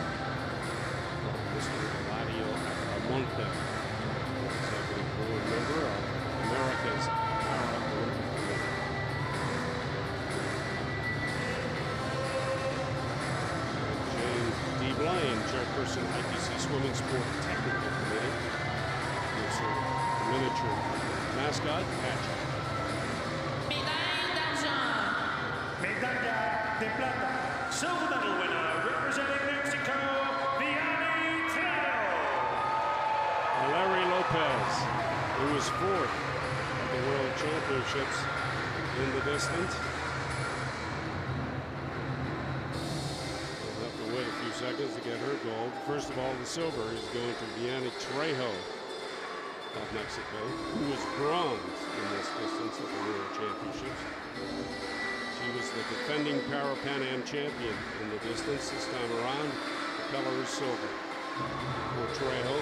Mr. Eladio Amonte, executive board member of America's Paralympic Games. chairperson, IPC Swimming Sport Technical Committee. Here's her miniature mascot, Patrick. Médaille d'argent. Medalla de plata. Silver medal winner, representing Mexico, Vianney Tirado. Larry Lopez, who was fourth at the World Championships in the distance. We'll have to wait a few seconds to get her gold. First of all, the silver is going to Vianney Trejo of Mexico, who was bronze in this distance at the World Championships. She was the defending Parapan Am champion in the distance this time around. The color is silver for Trejo.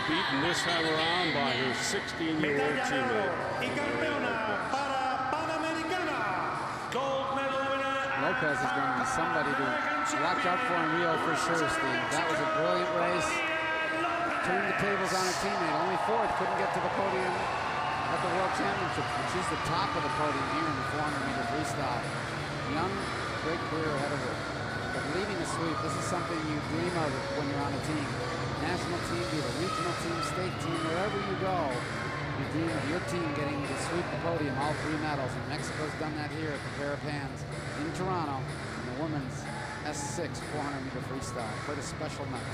Beaten this time around by her 16-year-old teammate. Y campeona Parapan Americana. Gold medal winner. Lopez is going to be somebody to watch out for in Rio for sure, Steve. That was a brilliant race. Turned the tables on her teammate. Only fourth, couldn't get to the podium at the World Championships, but she's the top of the podium here in the 400-meter freestyle. Young, great career ahead of her. But leading a sweep, this is something you dream of when you're on a team. National team, be it a regional team, state team, wherever you go, you dream of your team getting to sweep the podium, all 3 medals. And Mexico's done that here at the Parapans in Toronto in the women's S6 400-meter freestyle. Quite a special night.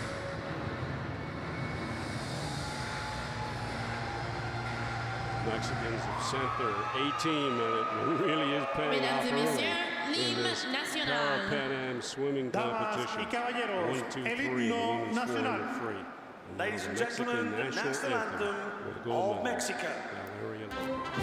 Mexicans have sent their A-team, and it really is paying off Mesdames et early messieurs, in this l'hymne national. Parapan Am swimming Damas competition. y caballeros, 1, 2, el 3, the himno women's nacional. 400 free. Ladies and the Mexican gentlemen, the national anthem with the gold of medal. Mexico. Valeria Lopez.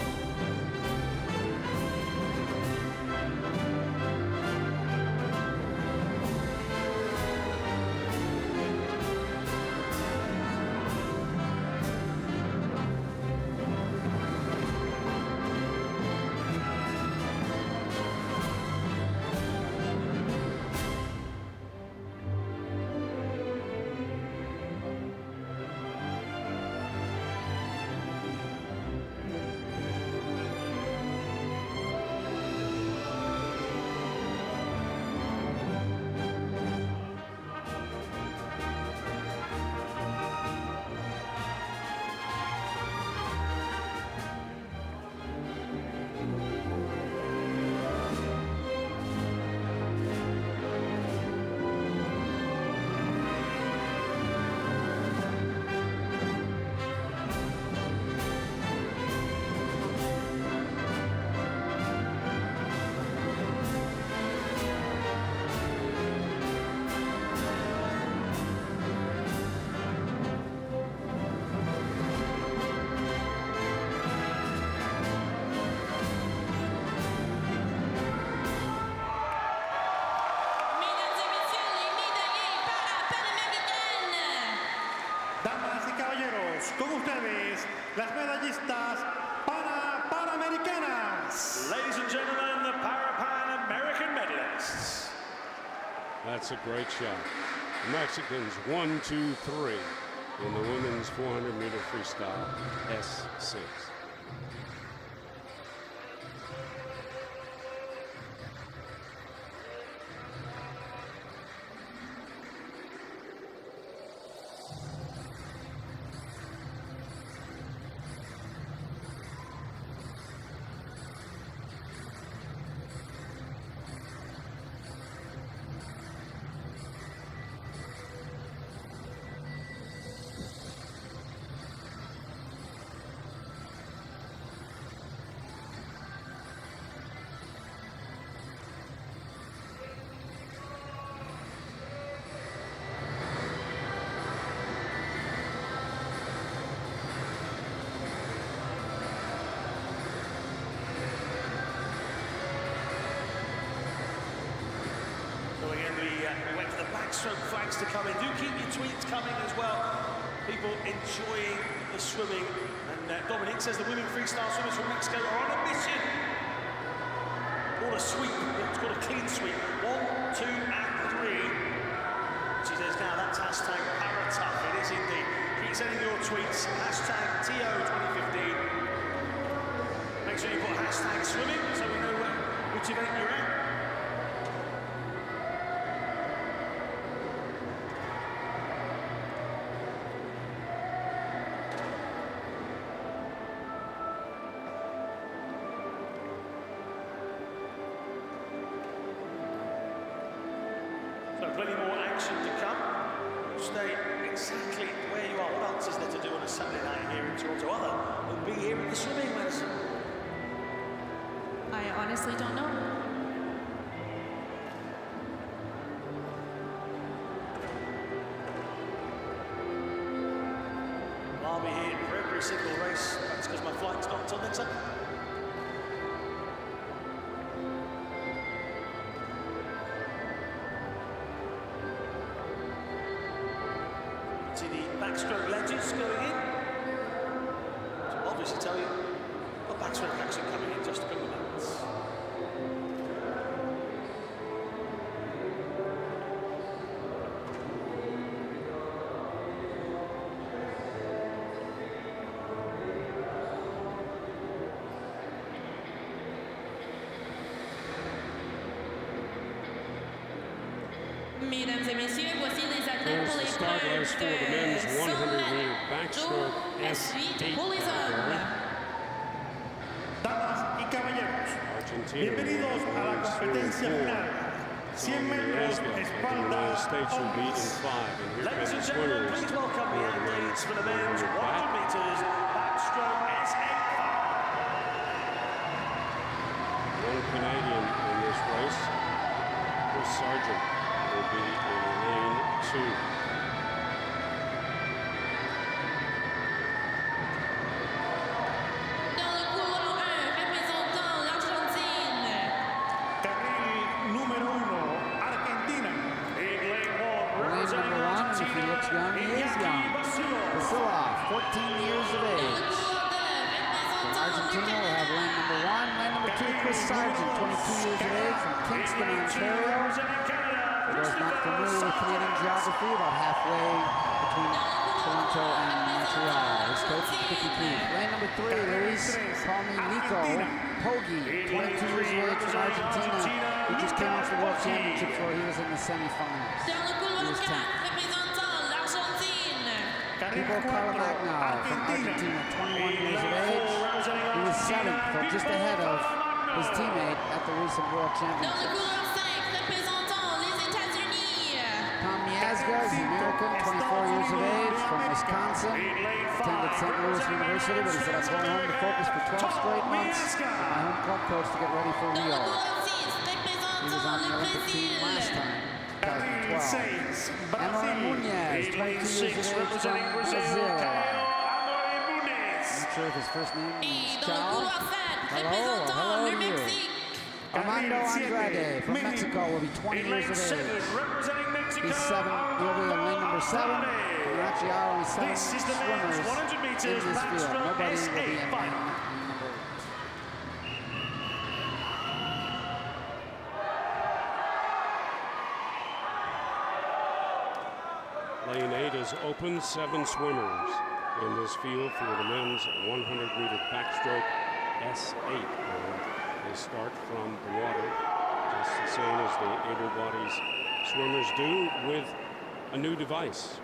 Con ustedes, las medallistas Panamericanas. Ladies and gentlemen, the Parapan American medalists. That's a great shot. The Mexicans 1, 2, 3 in the women's 400-meter freestyle S6. So again, we wait for the backstroke flags to come in. Do keep your tweets coming as well. People enjoying the swimming. And Dominic says the women freestyle swimmers from Mexico are on a mission. Or a sweep. It's called a clean sweep. 1, 2, and 3. she says now that's hashtag Paratough. It is indeed. Keep sending your tweets. Hashtag TO2015. Make sure you put hashtag swimming so we know which event you're at. So plenty more action to come. Stay exactly where you are. What else is there to do on a Saturday night here in Toronto other than be here at the swimming, Madison? I honestly don't know. I'll be here for every single race. That's because my flight's not until next Sunday. See the backstroke ledges going in. So I'll obviously tell you what backstroke action coming in just a couple of minutes. Mesdames et messieurs, voici les athlètes There's pour the les start list for the men's 100-meter backstroke S8 pour les hommes. Damas y caballeros, Argentina bienvenidos a la competencia final. 100 metros espalda United States will beat in hombres. 5. And here Ladies come and the gentlemen, swimmers please welcome the for the athletes for the men's 100 back. 100 meters backstroke S8 final. One Canadian in this race, Chris Sargent, will be in lane 2. Dans le couloir 1, représentant l'Argentine. Carril número 1, Argentina. In lane 1, Lane representing number 1, and if he Argentina, looks young, he is Iñaki young. Vasilov. Vasilov, 14 years of Dans le age. couloir 2, From Argentina, we'll have lane number 1. Lane number 2, Chris Sargent, 22 years of age from Kingston, Ontario. Representing Canada, For those not familiar with Canadian geography, about halfway between Toronto and Montreal. His coach is Vicky Keith. Lane number 3, Luis Palminico Poggi, 22 years of age from Argentina. He just came off the World Championships where he was in the semifinals. Dans le He couloir was 4, 10th. représentant l'Argentine. Carril Thibaut 4, Carlamagno from Argentina, 21 years of age. He was 7th, so just ahead of his teammate at the recent World Dans le Championships. couloir 5, représentant les États-Unis. Tom Miazga is an American, 24 years of age, from Wisconsin. Attended St. Louis University, but he said, I'm going home to focus for 12 straight months with my home club coach to get ready for Dans le Rio. couloir 6, He was représentant on the le Olympic team Brésil. last time, Carril 2012. 6, Emily Brasil. Munez, 22 years of age from Brazil. Not sure if his first name Et is dans le Chow. couloir 7, Hello, représentant hello le to you. Mexique. Armando Andrade from Mexico will be 20 years of age. He's 7, he'll be in lane number 7. And there actually are only 7 This is the swimmers men's 100 in meters this field. backstroke Nobody will be S8 in final. lane number 8. Lane 8 is open, 7 swimmers in this field for the men's 100-meter backstroke S8. And they start from the water, just the same as the able-bodied swimmers do, with a new device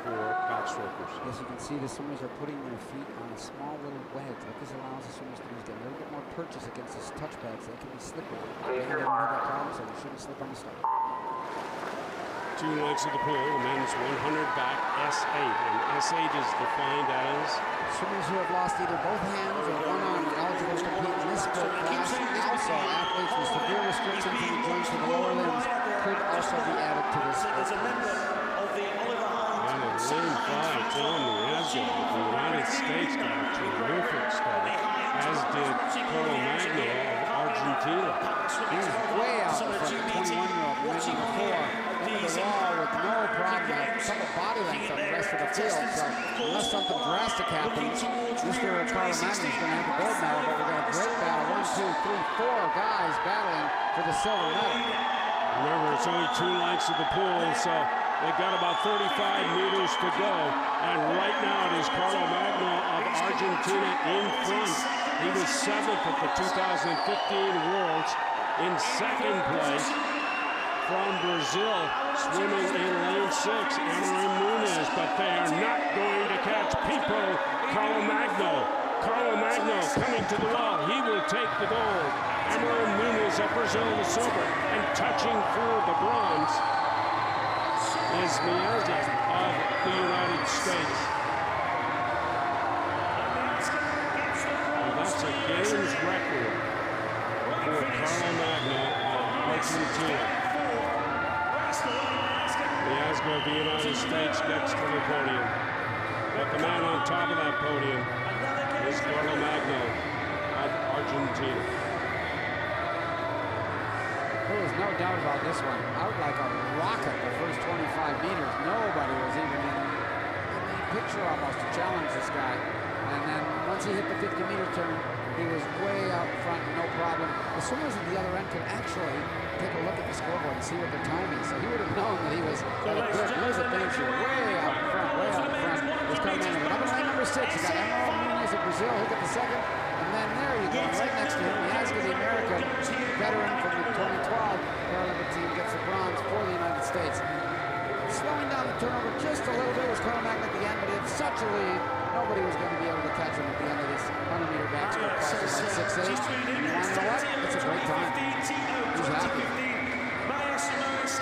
for backstrokers. As you can see, the swimmers are putting their feet on a small little wedge. What this allows the swimmers to do is get a little bit more purchase against this touch pad so they can be slippery. They haven't had that problem, so they shouldn't slip on the start. 2 legs of the pool, the men's 100 back S8, and S8 is defined as Swimmers who have lost either both hands or one arm are eligible to compete in this sport class. Also, athletes with severe restrictions in the joints of the lower limbs could also be added to this sport There's a member class. of the Oliver Hines. and in lane 5, Tom Miazga of the United States got a terrific start, as did Carlamagno of Argentina. He's way out in front of the 21-year-old, lane number 4. Over the wall with no problem, a couple body lengths on the rest of the field. So unless something drastic happens, Mr. Carlamagno is going to have the gold medal, but we're going to have a great battle. 1, 2, 3, 4 guys battling for the silver medal. Remember, it's only 2 legs of the pool, so They've got about 35 meters to go. And right now it is Carlo Magno of Argentina in front. He was 7th at the 2015 Worlds. In 2nd place from Brazil, swimming in lane 6, Amarim Nunes. But they are not going to catch Pipo Carlo Magno. Carlo Magno coming to the wall. He will take the gold. Amarim Nunes of Brazil the silver. And touching for the bronze is Miazga of the United States. And that's a games record for Carlo Magno of Argentina. Miazga of the United States gets to the podium. But the man on top of that podium is Carlo Magno of Argentina. There was no doubt about this one. Out like a rocket the first 25 meters. Nobody was even in the picture almost to challenge this guy. And then once he hit the 50-meter turn, he was way out front, no problem. The swimmers at the other end could actually take a look at the scoreboard and see what their time is. So he would have known that he was at a good advantage here. Way out front, way out front. There's Carlo Magno. But up in lane number 6, you got Amarim Nunes of Brazil. He'll get the 2nd. And then there you go, right next to him, Miazga, the American veteran from the 2012 Paralympic team, gets the bronze for the United States. Slowing down the turnover just a little bit was Carlo Magno at the end, but he had such a lead, nobody was going to be able to catch him at the end of this 100-meter backstroke process at 6'8". And you want to know what? It's a great time. He's happy.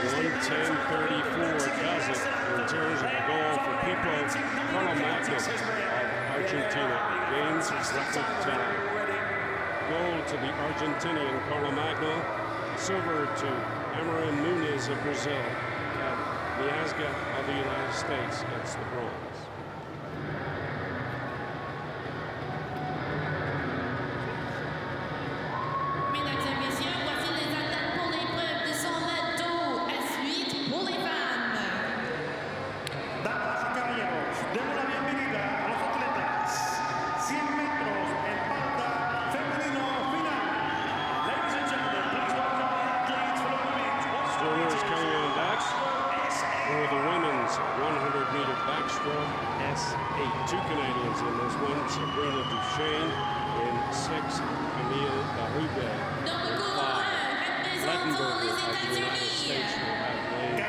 1:10:34 does it in terms of the goal for Pipo Carlo Magno of Argentina. Games record time. Gold to the Argentinian Carlo Magno. Silver to Amarim Nunes of Brazil. And Miazga of the United States gets the bronze. Mesdames et messieurs, voici les athlètes pour l'épreuve de 100 mètres d'eau. S8 pour les femmes. Damas y caballeros, demos la bienvenida a los atletas. 100 metros en pista femenino final. Ladies and gentlemen, please welcome the athletes for the women's Swimmers coming on back for the women's 100-meter backstroke S8. 2 Canadians in this one. Sabrina Duchesne in 6. Camille Darube in 5. Lettenberger of the United States will have lane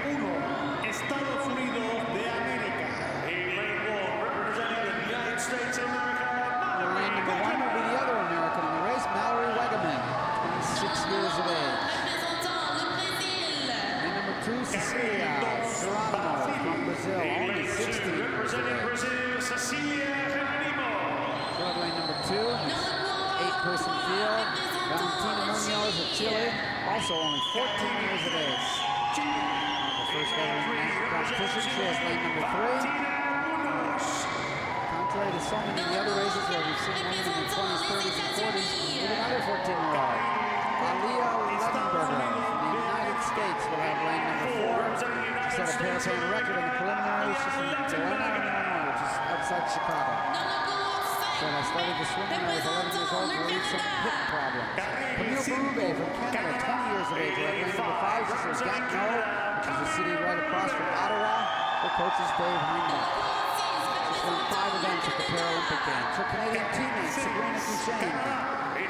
4. Estados Unidos de América. In lane 1, representing the United States of America. Lane number 1 will be the other American in the race, Mallory Wegeman, 26 years of age. Représentant le Brésil. Lane number 2, Cecilia Geronimo from Brazil, only 16 years of Representing age. Brazil, Cecilia Geronimo. Third lane number 2, 8-person field, Valentina Munoz of Chile, also only 14 years of age. The first veteran in the competition, she has lane number 3. Contrary to so many of the other races where we've seen women in their 20s, 30s, and 40s, with another 14-year-old. Alia Lettenberger from the United States will have lane number 4. She set a Parapan record in the preliminaries. She's from Atlanta, Illinois, which is outside Chicago. Said I started to swim when I was 11 years old, relieved some hip problems. Camille Barube from Canada, 20 years of age, lane number 5. She's from Gatineau, which is a city right across from Ottawa. Her coach is Dave Heinbach. She's won 5 events at the Paralympic Games. Her Canadian teammate, Sabrina Duchesne,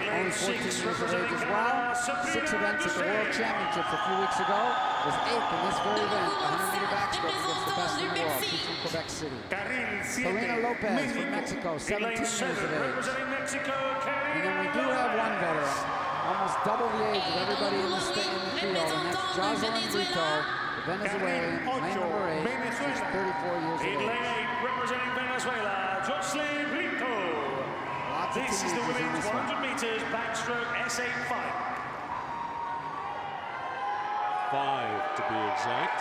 only 14 years of age as well. 6 events at the World Championships a few weeks ago. Was 8th in this very event, the 100-meter backstroke against the best in the world. She's from Quebec City. Karina Lopez from Mexico, 17 years of age. And then we do have one veteran, almost double the age of everybody in the field, and that's Jocelyn Brito, the Venezuelan, lane number 8. She's 34 years of age. Representing Venezuela, Jocelyn Brito. Lots of This is the teenagers in women's this one. 100 meters backstroke S8 final. 5 to be exact.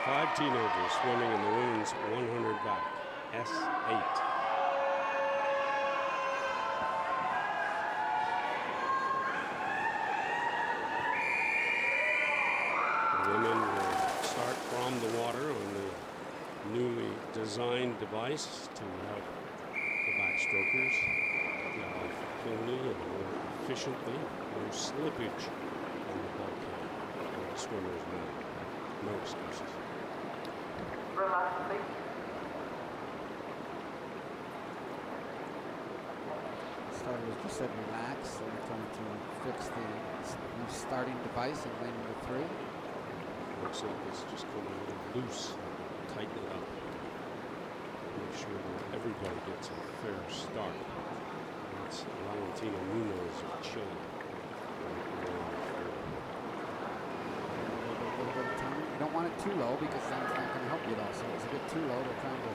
5 teenagers swimming in the women's 100 back. S8. The women will start from the water on the newly designed device to help the backstrokers dive cleanly and more efficiently. No slippage on the bulkhead. The swimmers know. No excuses. Relax, please. Starter was just said relax. So they're trying to fix the new starting device in lane number 3. Looks like it's just coming a little loose. Tighten it up. Make sure that everybody gets a fair start. That's Valentina Munoz of Chile. You don't want it too low because then it's not going to help you at all. So it's a bit too low. They're trying to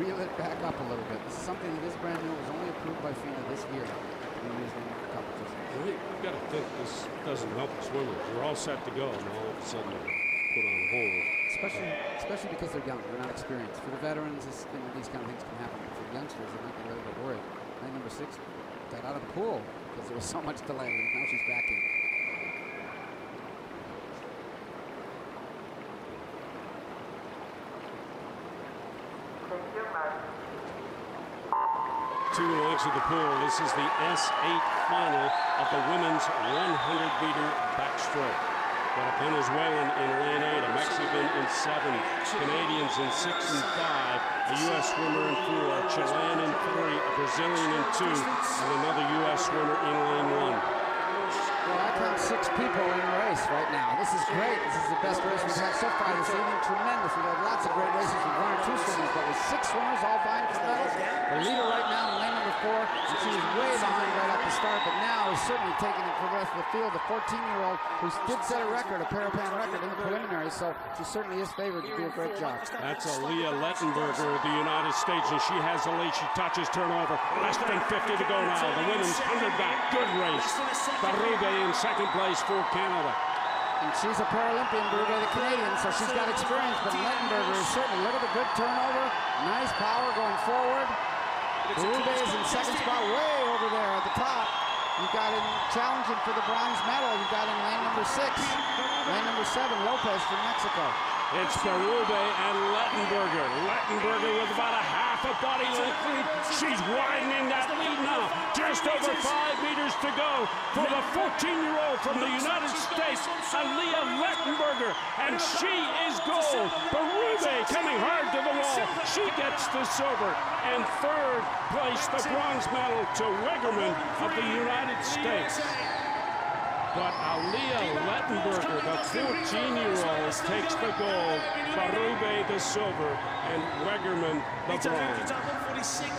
reel it back up a little bit. This is something that is brand new. It was only approved by FINA this year in used in competition. Well, you've got to think this doesn't help the swimmers. They're all set to go, and all of a sudden they're put on hold. Especially because they're young. They're not experienced. For the veterans, these kind of things can happen. But for the youngsters, they might be a little bit worried. Lane number 6 got out of the pool because there was so much delay. And now she's back in. Thank you, Mark. 2 legs of the pool. This is the S8 final of the women's 100-meter backstroke. Got a Venezuelan in lane 8, a Mexican in 7, Canadians in 6 and 5, a U.S. swimmer in 4, a Chilean in 3, a Brazilian in 2, and another U.S. swimmer in lane 1. Well, I count 6 people in the race right now. This is great. This is the best race we've had so far this evening. Tremendous. We've had lots of great races with 1 or 2 swimmers, but with 6 swimmers all vying for medals. The leader right now in lane number 4, and she was way behind right at the start, but now is certainly taking it for the rest of the field. The 14-year-old who did set a record, a Parapan record in the preliminary, so she certainly is favored to do a great job. That's Leah Lettenberger of the United States, and she has the lead. She touches turnover. Less than 50 to go now. The women's 100 back. Good race. Barube in second place for Canada. And she's a Paralympian, Brugge, the Canadian, so she's got experience, but Lettenberger is certainly, look at the good turnover, nice power going forward. Brugge is in second spot, way over there at the top. You've got him challenging for the bronze medal. You've got in lane number 6. Lane number 7, Lopez from Mexico. It's Barube and Lettenberger. Lettenberger with about a half a body length lead. She's widening that lead now. Just over 5 meters to go for the 14-year-old from the United States, Leah Lettenberger. And she is gold. Barube coming hard to the wall. She gets the silver. And third place, the bronze medal to Wegerman of the United States. But Leah Lettenberger, the 14-year-old, takes the gold, Barube the silver, and Wegerman the bronze.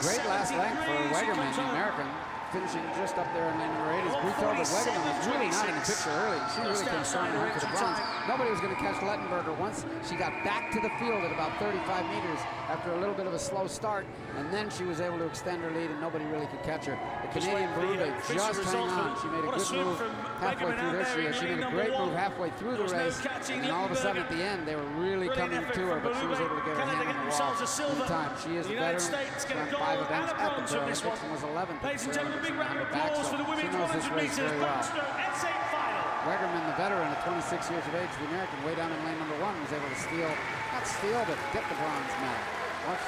Great last length for Wegerman, the American, finishing just up there in lane number 8 is Brito, but Wegerman was really not in the picture early. She really came strong and went for the bronze. Nobody was going to catch Lettenberger once she got back to the field at about 35 meters after a little bit of a slow start, and then she was able to extend her lead and nobody really could catch her. The Canadian Barube just hang on. She made a good move halfway through this year. She made a great move halfway through the race, and then all of a sudden at the end they were really coming to her, but she was able to get her hand on the wall in time. She is a veteran, won 5 events at the Paralympics and was 11th. Ladies and gentlemen, big round of Backstroke. applause for the women's She knows this 100 race meters very well. backstroke S8 final. Wegerman, the veteran at 26 years of age, the American, way down in lane number 1, was able to steal, not steal, but get the bronze medal. Watch.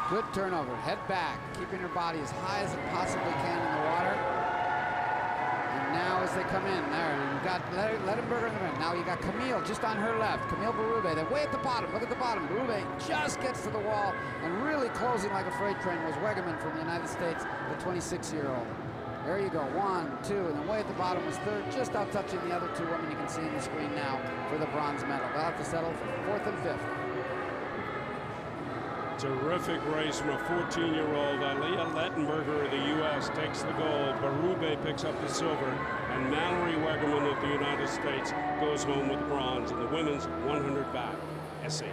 Good turnover, head back, keeping her body as high as it possibly can in the water. And now as they come in, there, you've got Lettenberger in the rim. Now you got Camille just on her left. Camille Barube, they're way at the bottom. Look at the bottom. Barube just gets to the wall, and really closing like a freight train was Wegerman from the United States, the 26-year-old. There you go, 1, 2, and then way at the bottom was third, just out touching the other 2 women you can see on the screen now for the bronze medal. They'll have to settle for 4th and 5th. Terrific race from a 14-year-old. Leah Lettenberger of the U.S. takes the gold. Barube picks up the silver. And Mallory Wegerman of the United States goes home with bronze in the women's 100 back, S8.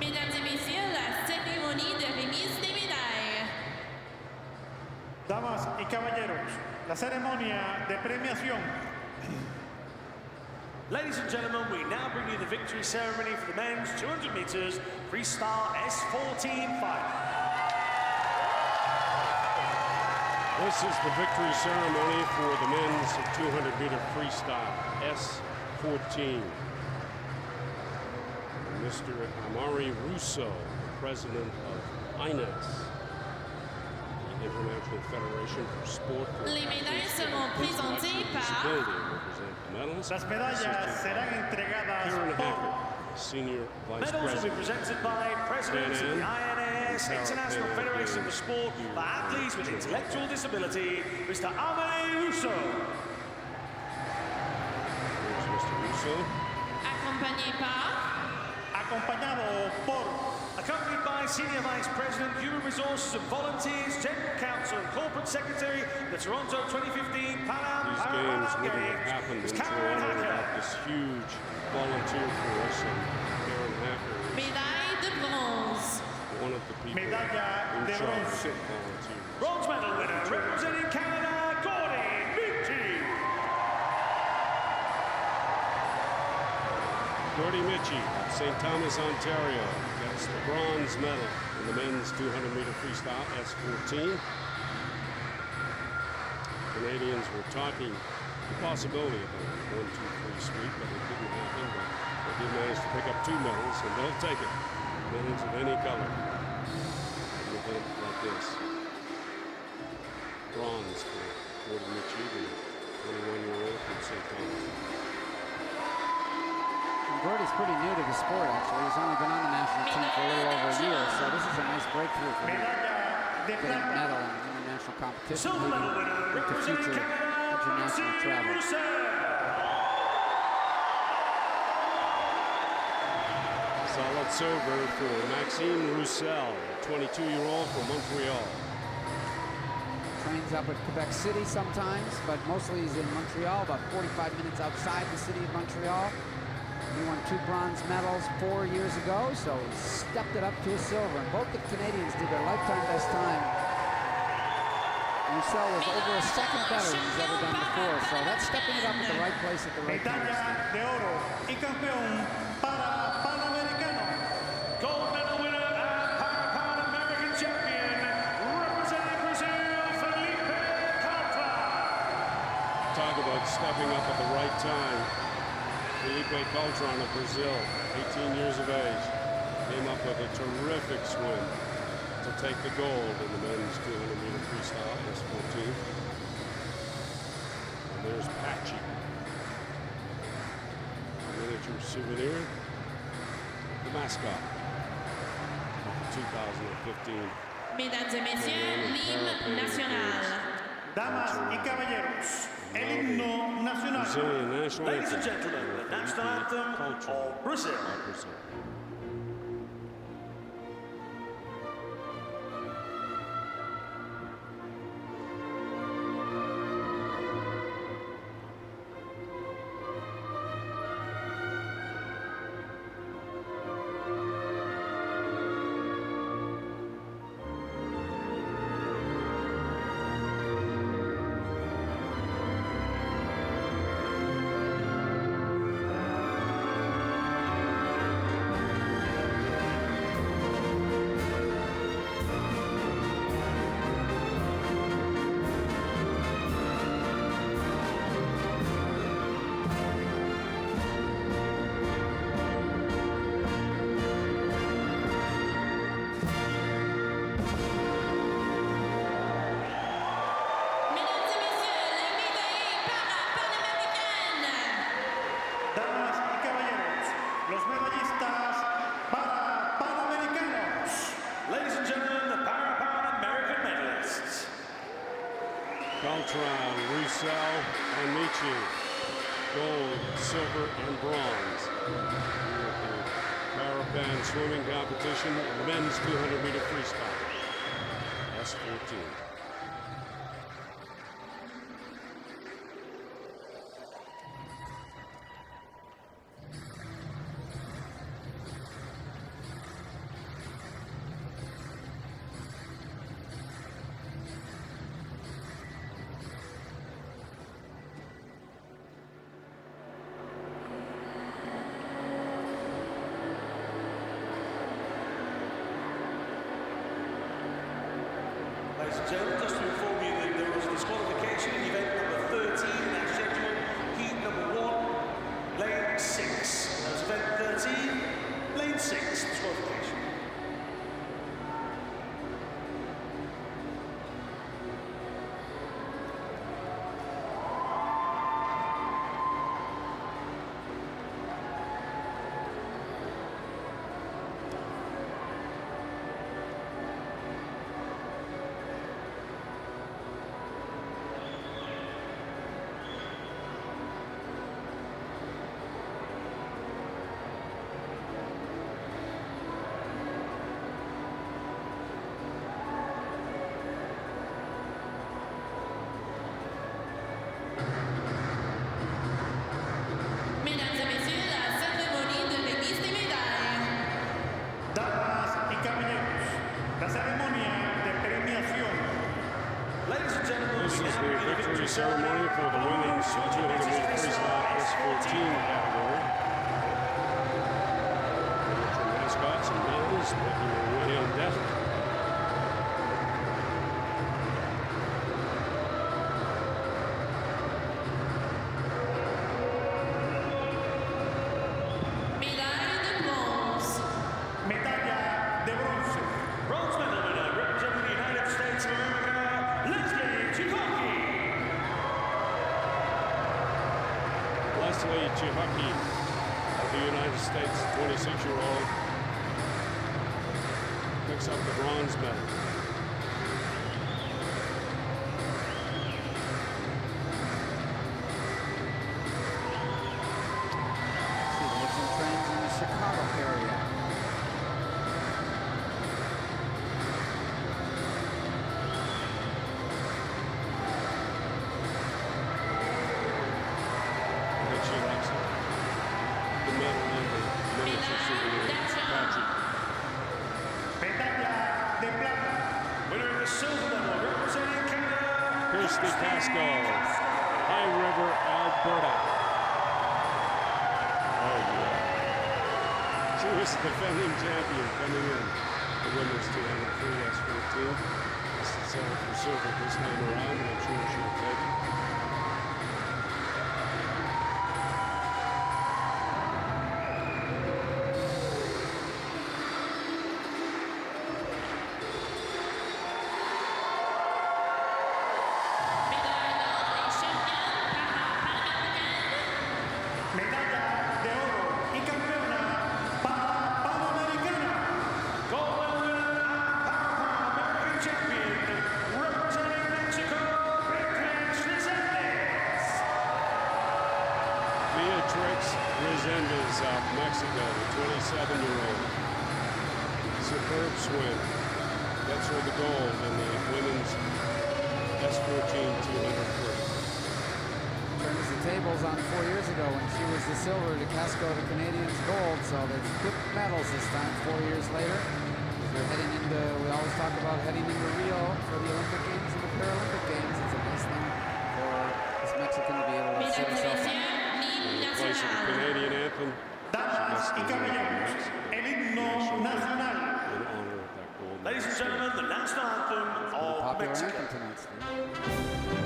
Mesdames et messieurs, la cérémonie de remise des médailles. Damas y caballeros, la ceremonia de premiación. Ladies and gentlemen, we now bring you the victory ceremony for the men's 200 meters freestyle S14 Final. This is the victory ceremony for the men's 200-meter freestyle, S14. Mr. Amari Russo, the president of INES, the International Federation for Sport for Les médailles seront présentées par Las medallas serán entregadas Karen por Hacker, Senior Vice Medals will be President. presented by President of the INS International Federation for Sport for Athletes with Intellectual Disability, Mr. Amari Russo. Here's Mr. Russo. acompañado por Accompanied by Senior Vice President, Human Resources and Volunteers, General Counsel and Corporate Secretary, the Toronto 2015 Parapan These games wouldn't have Games, happened Ms. in Karen Toronto Hacker. without this huge volunteer force, and Karen Hacker is médaille de bronze. one of the people Medalla in de charge bronce. of volunteers. Bronze medal winner, representing Canada, Gordon Mitchie. Gordy Mitchie, St. Thomas, Ontario, gets the bronze medal in the men's 200-meter freestyle, S14. Canadians were talking the possibility of a 1-2-3 sweep, but it didn't happen. But they did manage to pick up 2 medals, and they'll take it. Medals of any color in an event like this. Bronze for Gordy Mitchie, the 21-year-old from St. Thomas. Gordy's pretty new to the sport, actually. He's only been on the national team for a little over a year, so this is a nice breakthrough for him. medalla de Getting a plata. medal in international competition, Silver medal leading winner, into representing future Canada, international Maxime travel. Roussel. Solid silver for Maxime Roussel, 22-year-old from Montreal. Trains up at Quebec City sometimes, but mostly he's in Montreal, about 45 minutes outside the city of Montreal. He won 2 bronze medals 4 years ago, so he stepped it up to a silver. And both the Canadians did their lifetime best time. Roussel was over a second better than he's ever done before, so that's stepping it up at the right place at the right time. Medalla de oro y campeón para Panamericano. Gold medal winner and Parapan American champion, representing Brazil, Felipe Caltra. Talk about stepping up at the right time. Felipe Caltron of Brazil, 18 years of age, came up with a terrific swim to take the gold in the men's 200-meter freestyle, S14. And there's Patchy. Miniature souvenir, the mascot of the 2015. Mesdames et messieurs, l'hymne national. Damas y caballeros, el himno nacional. Brazilian national Ladies and anthem. gentlemen, the national anthem of Brazil. Brazil. Mesdames et messieurs, les médaillés Parapan American. Damas y caballeros, los medallistas para Panamericanos. Ladies and gentlemen, the Parapan American medalists. Caltron, Roussel, and Michi. Gold, silver, and bronze. Here at the Parapan swimming competition, men's 200-meter freestyle. S14. and gentlemen, just to inform you that there was a disqualification in event number 13 in that schedule, heat number 1, lane 6. That was event 13, lane 6, disqualification. Mesdames et messieurs, la cérémonie de remise des médailles. Damas y caballeros, la ceremonia de premiación. Ladies and gentlemen, This is we the now begin victory ceremony for the women's 200 meter freestyle S14 category. Some mascots and medals making their way on deck. Médaille de bronze. Medalla de bronce. bronze medal winner representing the United States of America, Leslie Chikaki. Leslie Chihaki of the United States, 26-year-old, picks up the bronze medal. She lives and trains in the Chicago area. I think she likes it. The medal and the miniature souvenir package. Medalla de plata. Winner of the silver medal representing Canada, Kirsty Casco, High River, Alberta. Oh, yeah. She was the defending champion coming in the women's 200 free S14. Settled for silver this time around, and I'm sure she'll take it. Médaille d'or et championne Parapan American. Medalla de oro y campeona Parapan Americana. gold medal winner and Parapan American champion, representing Mexico, Beatriz Resendez. Beatrix Resendez of Mexico, the 27-year-old. Superb swim. Gets her the gold in the women's S14 200 free. Turns the tables on 4 years ago when she was the silver to Casco, the Canadians gold. So they've flipped medals this time 4 years later. They're heading into, we always talk about heading into Rio for the Olympic Games and the Paralympic Games. It's a nice thing for this Mexican to be able to set Mesdames et herself up. messieurs, In l'hymne place of the national. Canadian anthem, Damas y caballeros, el himno nacional. in honor of that gold medal. Ladies and gentlemen, the national anthem of Popular Mexico. anthem tonight, Steve.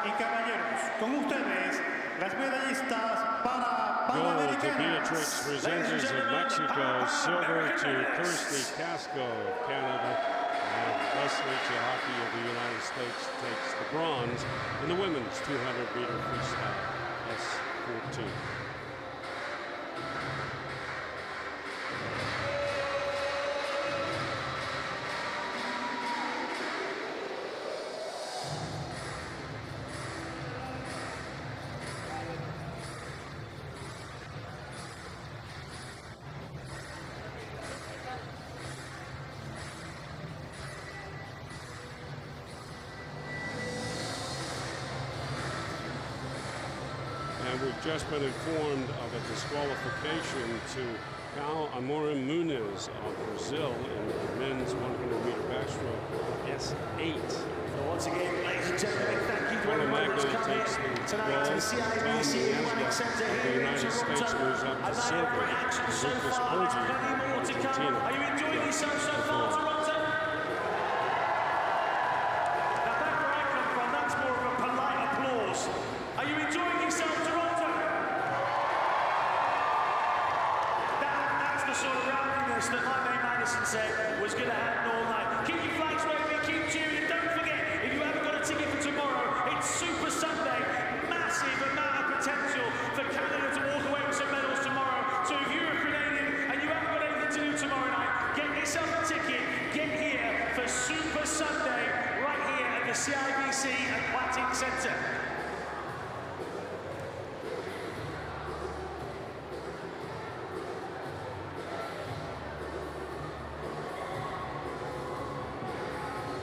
y caballeros, con ustedes, las medallistas para Pan Gold to American Games. Beatrix Resendez of Mexico, silver to Kirsty Casco of Canada, and Leslie Chiaki of the United States takes the bronze in the women's 200-meter freestyle S14. And we've just been informed of a disqualification to Cal Amorim Muniz of Brazil in the men's 100-meter backstroke S8. So once again, ladies and gentlemen, thank you to everyone that's come in tonight to the CIBC Aquatic Centre here in Toronto. A night of great action so far, there's plenty more to come. Are you enjoying yourself so far, Toronto? Now back where I come from, that's more of a polite applause. Are you enjoying yourself, Toronto? That's the sort of rowdiness that my mate Madison said was going to happen all night. Keep your flags waving, keep cheering. Don't forget, if you haven't got a ticket for tomorrow, it's Super Sunday. Massive amount of potential for Canada to walk away with some medals tomorrow. So if you're a Canadian and you haven't got anything to do tomorrow night, get yourself a ticket. Get here for Super Sunday right here at the CIBC Aquatic Centre.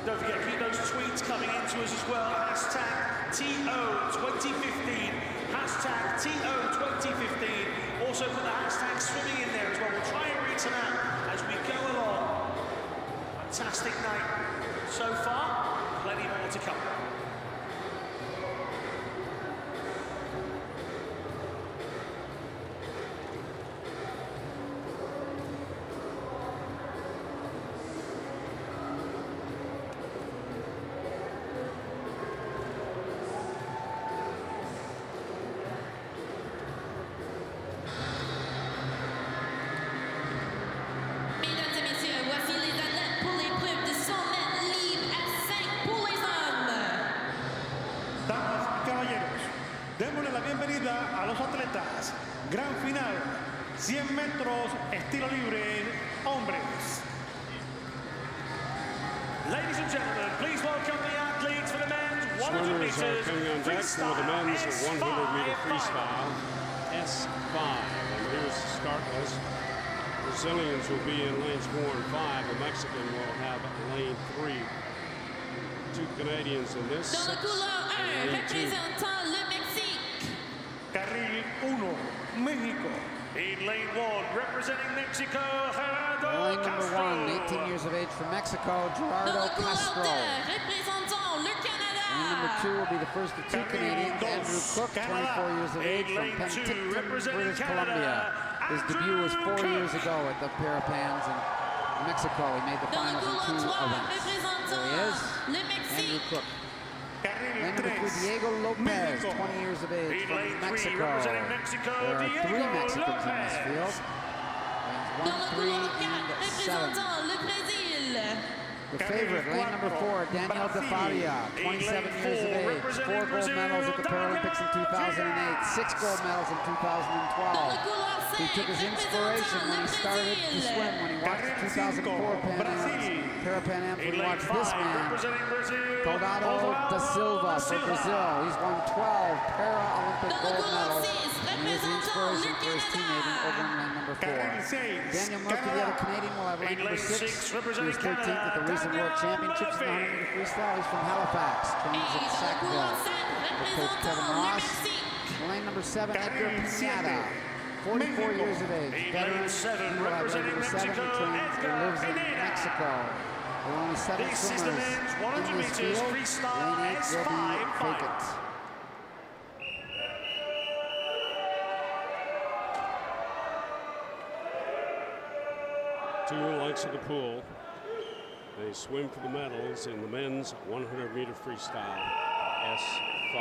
Don't forget, keep those tweets coming into us as well. Hashtag TO2015. Hashtag TO2015. Also put the hashtag swimming in there as well. We'll try and read some out as we go along. Fantastic night so far. Plenty more to come. Mesdames et messieurs, voici les athlètes pour l'épreuve de 100 mètres libre S5 pour les hommes. Damas y caballeros, démosle la bienvenida a los atletas. Gran final, 100 metros, estilo libre, hombres. Ladies and gentlemen, please welcome the athletes for the men's 100 Swimmers are meters coming on deck for the men's 100-meter freestyle S5. And here's the start list. Brazilians will be in lanes 4 and 5. The Mexican will have lane 3. 2 Canadians in this. Dans le 6 couloir 1, and lane 2. représentant le Mexique. Carril 1, México. In lane 1, representing Mexico, Gerardo Lane number Castro. 1, 18 years of age from Mexico, Dans Gerardo le couloir Castro. 2, représentant le Canada. Lane number 2 will be the first of 2 Canadians, Andrew Cook, 24 years of age from lane 2, Penticton, representing British Canada, Columbia. His debut was 4 Andrew years ago at the Parapans in Mexico. He made the Dans le finals in 2 couloir 3, events. représentant There he is, le Andrew Mexique. Cook. Carril Lane number 3, 3, Diego Lopez, México. 20 years of age In lane from 3, Mexico. representing Mexico, There are 3 Diego Mexicans in this Lopez. field. Dans Lanes le 1, 3, couloir 4, and 7. représentant le Brésil. The favorite, lane number 4, Daniel De Faria, 27 years of age, 4 gold medals at the Paralympics in 2008, 6 gold medals in Dans 2012. le couloir 5, He took his inspiration when he started to swim, when he watched the 2004 Parapan Am, when he watched this man, Representing Brazil, Soldado da Silva for Brazil. He's won 12 Paralympic gold medals, and he is the inspiration for his teammate over in lane number 4. Carril 6, Daniel Murphy, the other Canadian, will have lane number 6. He was 13th at the recent World Championships in the 100-meter freestyle. He's from Halifax, trains Et in dans le couloir Sackville. 7, With coach Kevin représentant le Ross. Mexique. Lane number 7, Edgar Carril Pinata, 44 Mexico. years of age, In veteran. lane 7, He will have lane representing number 7. He Mexico, trains, he Edgar lives in Pineda. Mexico. There are only 7 This is the swimmers men's 100 in this meters field. freestyle Lane 8 will S5 be final. vacant. Two legs of the pool. They swim for the medals in the men's 100-meter freestyle S5.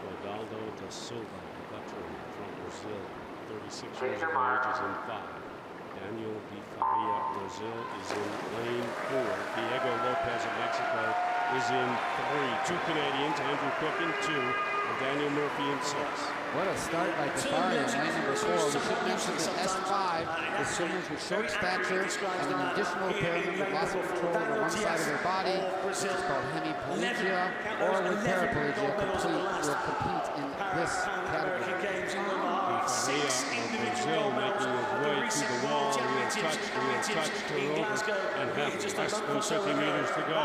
Ronaldo da Silva, veteran from Brazil, 36 years of age, is in 5. Daniel Di Faria, Brazil, is in lane 4. Diego Lopez of Mexico is in 3. 2 Canadians, Andrew Cook in 2, and Daniel Murphy in 6. What a start by Di Faria in lane number 4. We should mention that S5 is swimmers with short stature and an additional impairment with loss of control over one side of their body, which is called hemiplegia, or with paraplegia, will compete in this category. Di Faria of Brazil making his way to the wall. He'll touch, turn over, and have less than 50 meters to go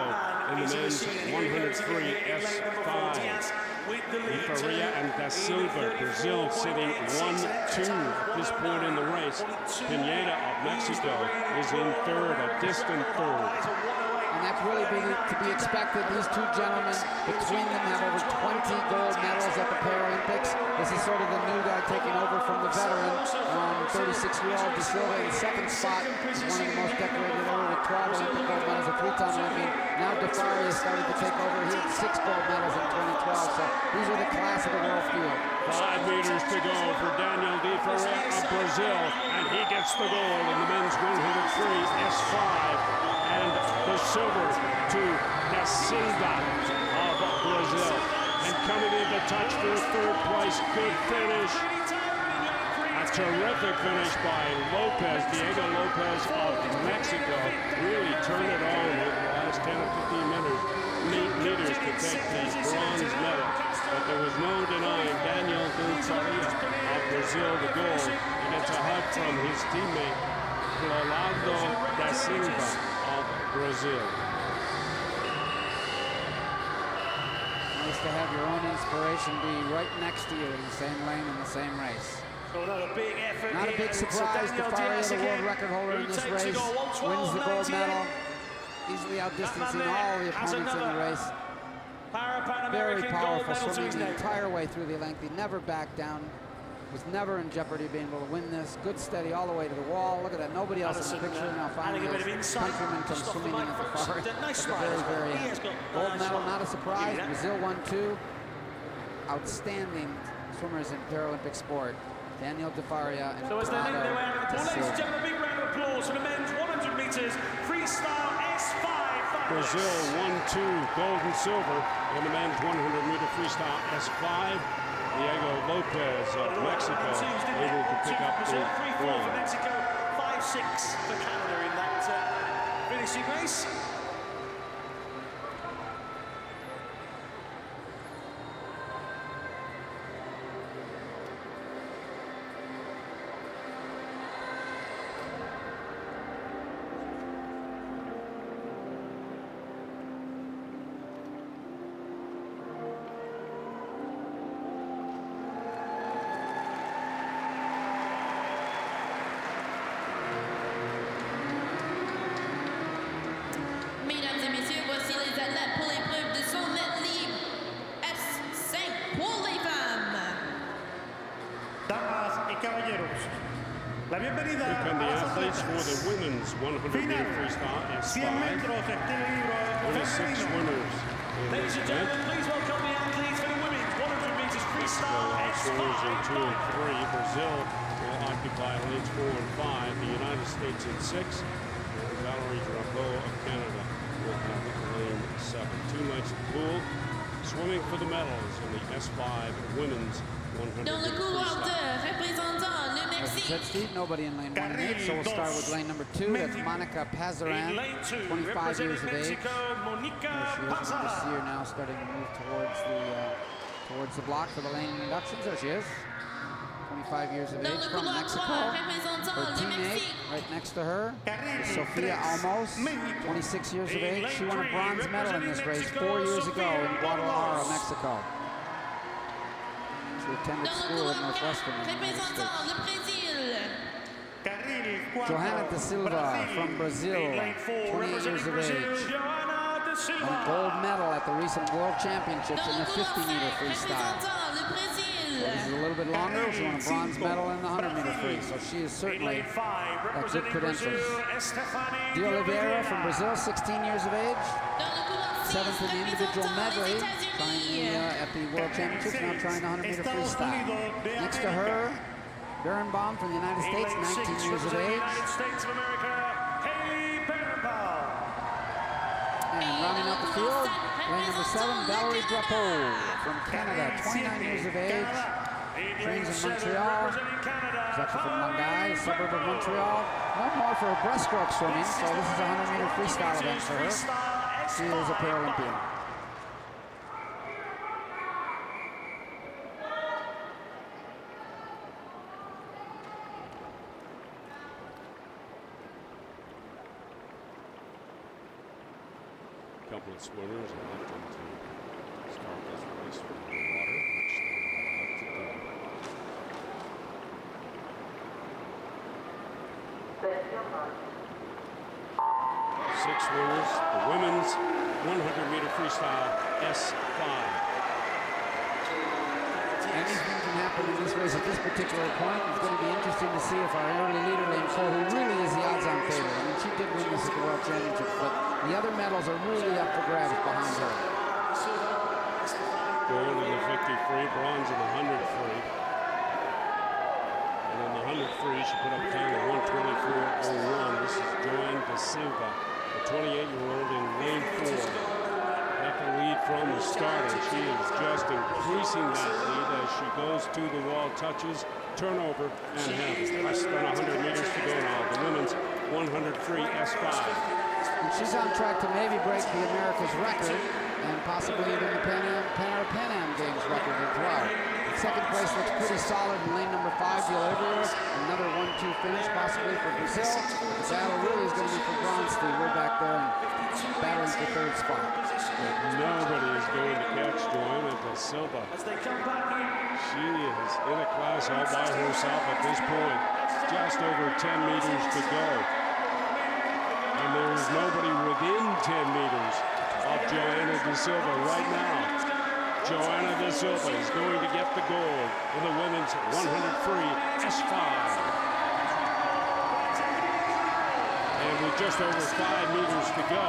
in the men's 103 S5. Di Faria and Da Silva, Brazil, sitting 1-2 at this point in the race. Pineda of Mexico is in 3rd, a distant 3rd. And that's really to be expected. These two gentlemen, between them, have over 20 gold medals at the Paralympics. This is sort of the new guy taking over from the veteran. 36-year-old Da Silva in 2nd spot. He's one of the most decorated ever with 12 Olympic gold medals, a 3-time Olympian. Now Di Faria started to take over. He had 6 gold medals in 2012. So these are the class of the world field. 5 meters to go for Daniel Di Faria of Brazil, and he gets the gold in the men's 103 S5. And the silver to Da Silva of Brazil. And coming into touch for 3rd place, good finish. A terrific finish by Lopez, Diego Lopez of Mexico. Really turned it on over the last 10 or 15 meters to take the bronze medal. But there was no denying Daniel Di Faria of Brazil the gold. He gets a hug from his teammate, Rolando da Silva of Brazil. Nice to have your own inspiration be right next to you in the same lane in the same race. So another big effort. Not a big surprise. Di Faria, the world record holder in this race, wins the gold medal, easily outdistancing all the opponents in the race. Parapan Very American powerful Games swimming the entire way through the length. He never backed down. Was never in jeopardy of being able to win this. Good steady all the way to the wall. Look at that. Nobody else in the picture. Now finally his countryman comes swimming in at the far very end. Gold medal, not a surprise. Brazil won 2. Outstanding swimmers in Paralympic sport. Daniel Di Faria and So as they make their way out of the pool, ladies and Silva. gentlemen, a big round of applause for the men's 100 meters freestyle S5 final. Brazil 1-2, gold and silver in the men's 100-meter freestyle S5. Diego Lopez of Mexico able to pick up the 3-4 for bronze. Mexico, 5-6 for Canada in that finishing race. Mesdames et messieurs, voici les athlètes pour l'épreuve de 100 mètres libres. S5 pour les femmes. Damas y caballeros, la bienvenida Here come the a las athletes for atletas. the women's 100-meter freestyle 100 S5. metros estilo libro 26 femenino. swimmers in Ladies this and event. gentlemen, please welcome the athletes for the women's 100 meters freestyle Swimmers in 2 and S5. 3. Brazil will occupy lanes 4 and 5. The United States in 6. And Valerie Drapeau of Canada will have lane 7. 2 nights of pool. Swimming for the medals in the S5 women's 100 Dans le meter couloir freestyle. 2, représentant le As I Mexique. said, Steve, nobody in lane 1 and 8, so we'll start with lane number 2. That's Monica Pazaran, In lane 2, 25 years of age. Mexico, Monica There she is. You can just see her Pazara. now starting to move towards the block for the lane inductions. There she is. 25 years of Dans age le from couloir 3, Mexico. Her représentant le teammate Mexique. right next to her is Sofia Almos, 26 years of age. She won a bronze medal in this race 4 years ago in Guadalajara, Mexico. She attended Dans le school at couloir 4, Northwestern in the United représentant States. le Brésil. Carril 4, Johanna da Silva Brasil. from Brazil, In lane 4, 28 years representing of Brazil, age. Johanna da Won a Silva. gold medal at the recent World Championships Dans in le the couloir 50-meter 5, freestyle. représentant le Brésil. This is a little bit longer. She won a bronze medal in the 100-meter free, so she is certainly got good credentials. De Oliveira from Brazil, 16 years of age. 7th in the individual medley, trying at the World Championships, now trying the 100-meter freestyle. Next to her, Birnbaum from the United States, 19 years of age. And rounding out the field, lane number 7, Valerie Drapeau from Canada, 29 years of age. Trains in Montreal. She's actually from Langai, a suburb of Montreal. No more for breaststroke swimming, so this is a 100-meter freestyle event for her. She is a Paralympian. A couple of swimmers are looking to start this race from the water, which they like to do. Six swimmers, the women's 100-meter freestyle S5. Anything can happen in this race at this particular point. It's going to be interesting to see if our early leader, Lane Cole, who really is the odds-on favorite. I mean, she did win this at the World Championships, but the other medals are really up for grabs behind her. Gold in the 50 free, bronze in the 100 free. And in the 100 free, she put up a time of 124.01. This is Joanne Da Silva, the 28-year-old in lane 4. Got the lead from the start, and she is just increasing that lead as she goes to the wall, touches, turnover, and has less than 100 meters to go now. The women's 100 free S5. And she's on track to maybe break the America's record and possibly even the Parapan American Games record as well. Second place looks pretty solid in lane number 5, De Oliveira. Another 1-2 finish possibly for Brazil. The battle really is going to be for bronze. We're back there and battling for third spot. But nobody is going to catch Joanna Da Silva. She is in a class all by herself at this point. Just over 10 meters to go. And there is nobody within 10 meters of Joanna Da Silva right now. Joanna Da Silva is going to get the gold in the women's 100 free S5. And with just over 5 meters to go,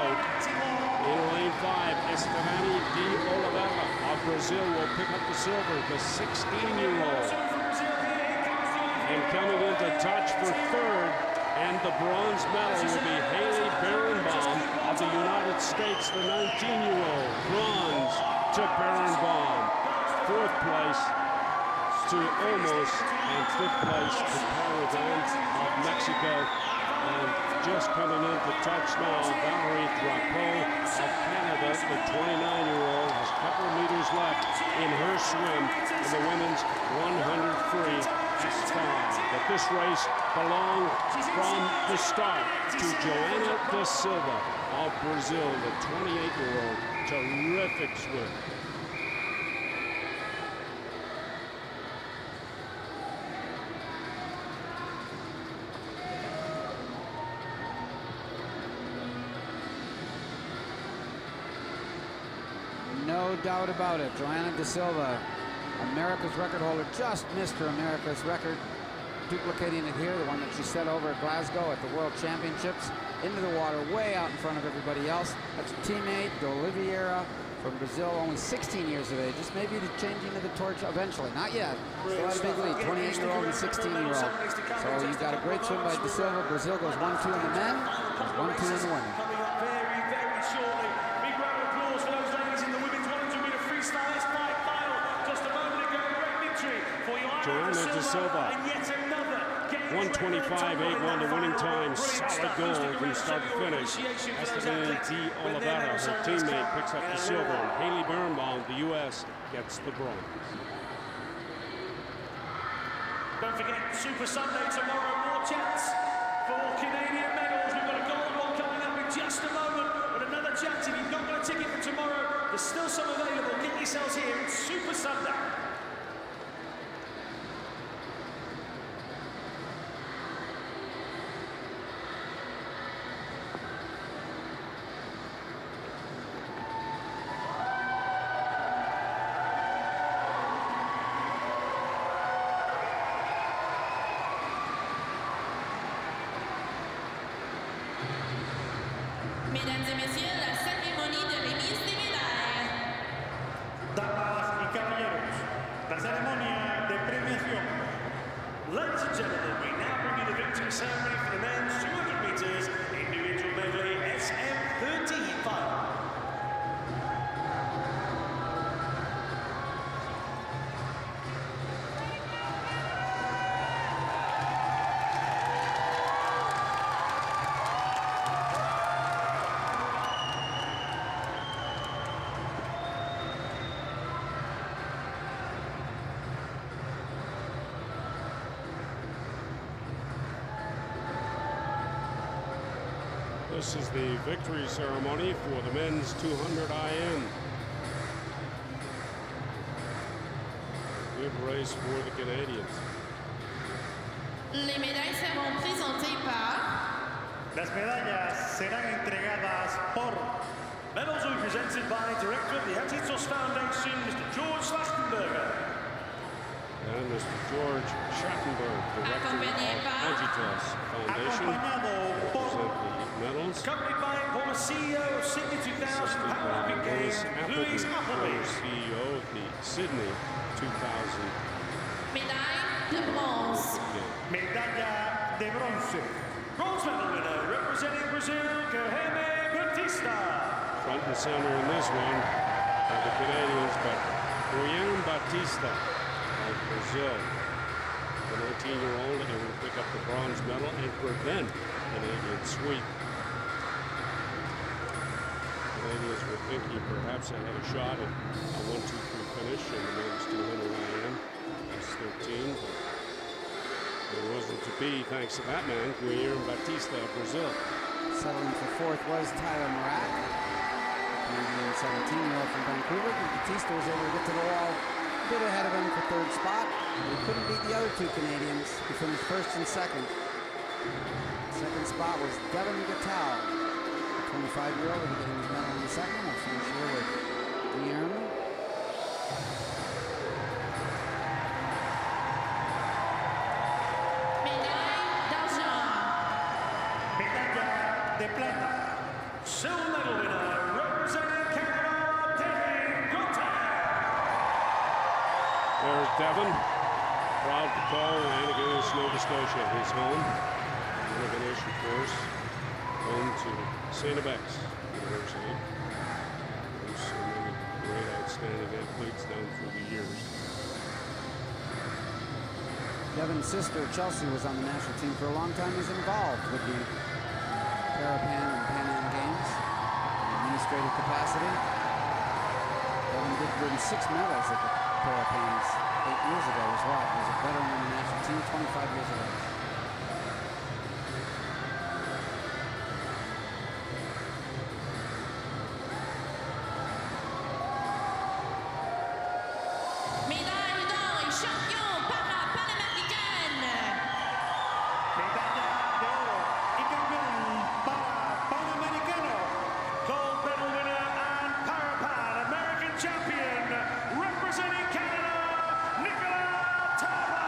in lane 5, Estefani de Oliveira of Brazil will pick up the silver, the 16-year-old. And coming into touch for third, and the bronze medal will be Haley Birnbaum of the United States, the 19-year-old. Bronze to Birnbaum. Fourth place to Olmos, and fifth place to Parapan of Mexico. And just coming into touch now, Valerie Drapeau of Canada, the 29-year-old, has a couple of meters left in her swim in the women's 100 free S5. But this race belonged from the start to Joanna Da Silva of Brazil, the 28-year-old. Terrific swim. No doubt about it. Joanna Da Silva, America's record holder, just missed her America's record, duplicating it here, the one that she set over at Glasgow at the World Championships, into the water, way out in front of everybody else. That's her teammate, De Oliveira from Brazil, only 16 years of age. This may be the changing of the torch eventually. Not yet. Still has a big lead, 28-year-old and 16-year-old. So you've got a great swim by Da Silva. Brazil goes 1-2 in the men, goes 1-2 in the women. Very, very shortly. Big round of applause for those ladies in the women's 100-meter freestyle S5 final. Just a moment ago, great victory for Joanna Da Silva. And yet another 125.81, the winning time. Solid goal from start to finish. Estefani de Oliveira, her teammate, picks up the silver. And Haley Birnbaum, the U.S., gets the bronze. Don't forget, Super Sunday tomorrow. More chance for Canadian medals. We've got a gold one coming up in just a moment. But another chance. If you've not got a ticket for tomorrow, there's still some available. Get yourselves here. It's Super Sunday. Mesdames et messieurs, la cérémonie de remise des médailles. Damas y caballeros, la ceremonia de premiación. Ladies and gentlemen, we now bring you the victory ceremony for the men's 200 meters individual medley SM13 Final. This is the victory ceremony for the men's 200 IM. Good race for the Canadians. Les médailles seront présentées par Las medallas serán entregadas por Medals will be presented by Director of the Atitos Foundation, Mr. George Slachtenberger. And Mr. George Schattenberg, Director Accompagné of par- Agitas Foundation, acompañado por present the medals. Accompanied by former CEO of Sydney 2000 Assisted Paralympic by Games, Louis Louise Appleby, Appleby. former CEO of the Sydney 2000 médaille de bronze. Games. medalla de bronce. Bronze medal winner representing Brazil, Guilherme Batista. Front and center in this one are the Canadians, but Guilherme Batista of Brazil, the 19-year-old, able to pick up the bronze medal and prevent Canadian sweep. Canadians were thinking perhaps they had a shot at a 1-2-3 finish in the men's 200 IM S13, but it wasn't to be thanks to that man, Guilherme Batista of Brazil. Settling for fourth was Tyler Morak, Canadian 17-year-old from Vancouver. But Batista was able to get to the wall a bit ahead of him for third spot. But he couldn't beat the other two Canadians who finished first and second. Second spot was Devin Gattal, the 25-year-old, who getting his medal in the second. We'll finish here with Guillermo. Médaille d'argent. Medalla de plata. Silver medal winner representing Canada, Devin Gattal. There's Devin, proud to call Antigonish, Nova Scotia his home. Antigonish, of course, home to St. Abex University. There's so many great, outstanding athletes down through the years. Devin's sister, Chelsea, was on the national team for a long time. Is involved with the Parapan and Pan Am Games in administrative capacity. Devin did win 6 medals at the Parapans 8 years ago as well. He was a veteran on the national team, 25 years of age. Médaille d'or et champion Parapan American. Medalla de oro y campeón para Panamericano. Gold medal winner and Parapan American champion representing Canada, Nicolas Tarby.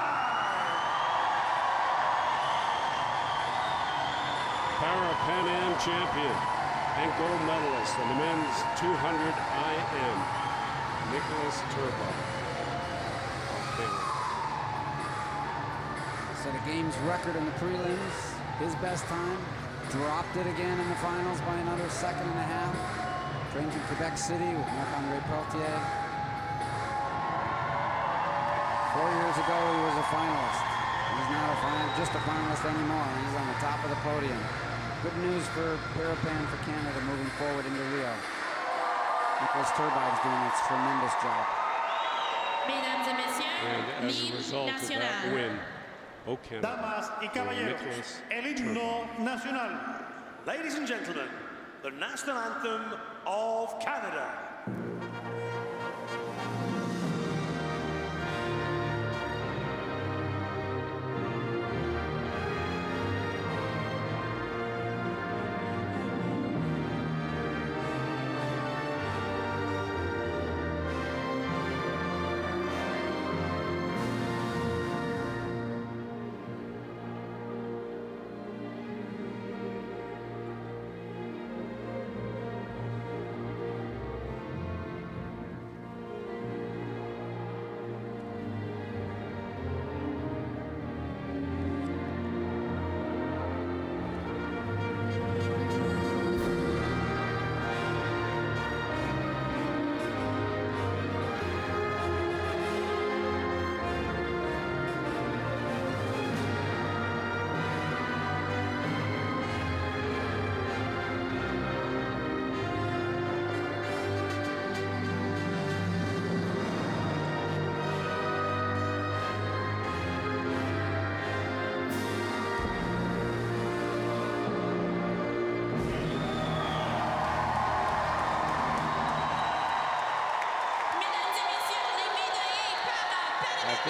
Parapan Am champion and gold medalist in the men's 200 IM, Nicholas Turbo of Canada. Set a games record in the prelims. His best time. Dropped it again in the finals by another second and a half. Trained in Quebec City with Marc-André Peltier. 4 years ago, he was a finalist. He's not just a finalist anymore. He's on the top of the podium. Good news for Parapan for Canada moving forward into Rio. Nicholas Turbide is doing a tremendous job. Mesdames et messieurs, And as a l'hymne result of that national. win, O Canada, Damas y caballeros, Nicholas el himno nacional. Ladies and gentlemen, the national anthem of Canada.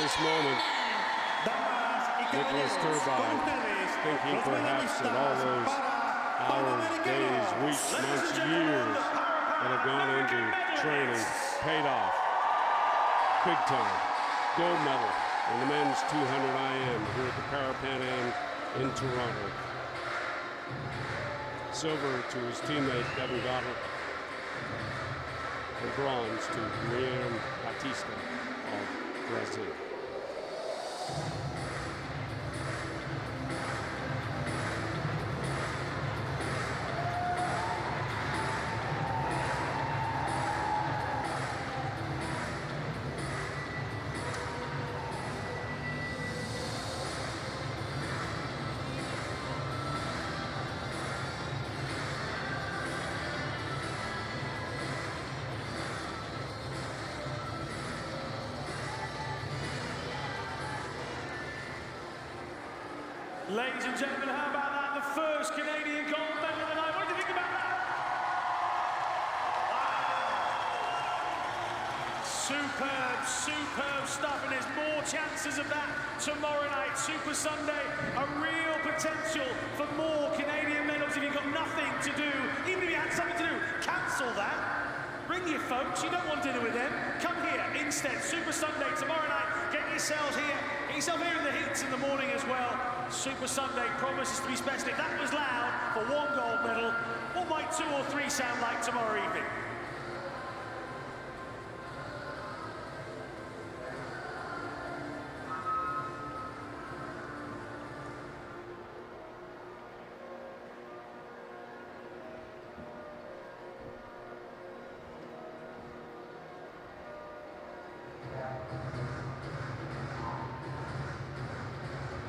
this moment, Damas y Nicholas caballeros, Turbine, con ustedes, thinking los perhaps that all medallistas those para hours, days, Panamericanos. weeks, months, years that have gone into training paid off. Big time. Gold medal in the men's 200 IM here at the Parapan Am in Toronto. Silver to his teammate Devin Goddard. And bronze to Guilherme Batista of Brazil. Ladies and gentlemen, how about that? The first Canadian gold medal of the night. What do you think about that? Wow. Superb stuff, and there's more chances of that tomorrow night. Super Sunday, a real potential for more Canadian medals if you've got nothing to do. Even if you had something to do, cancel that. Bring your folks, you don't want dinner with them. Come here instead. Super Sunday tomorrow night. Get yourselves here. Get yourself here in the heats in the morning as well. Super Sunday promises to be special. If that was loud for one gold medal, what might 2 or 3 sound like tomorrow evening?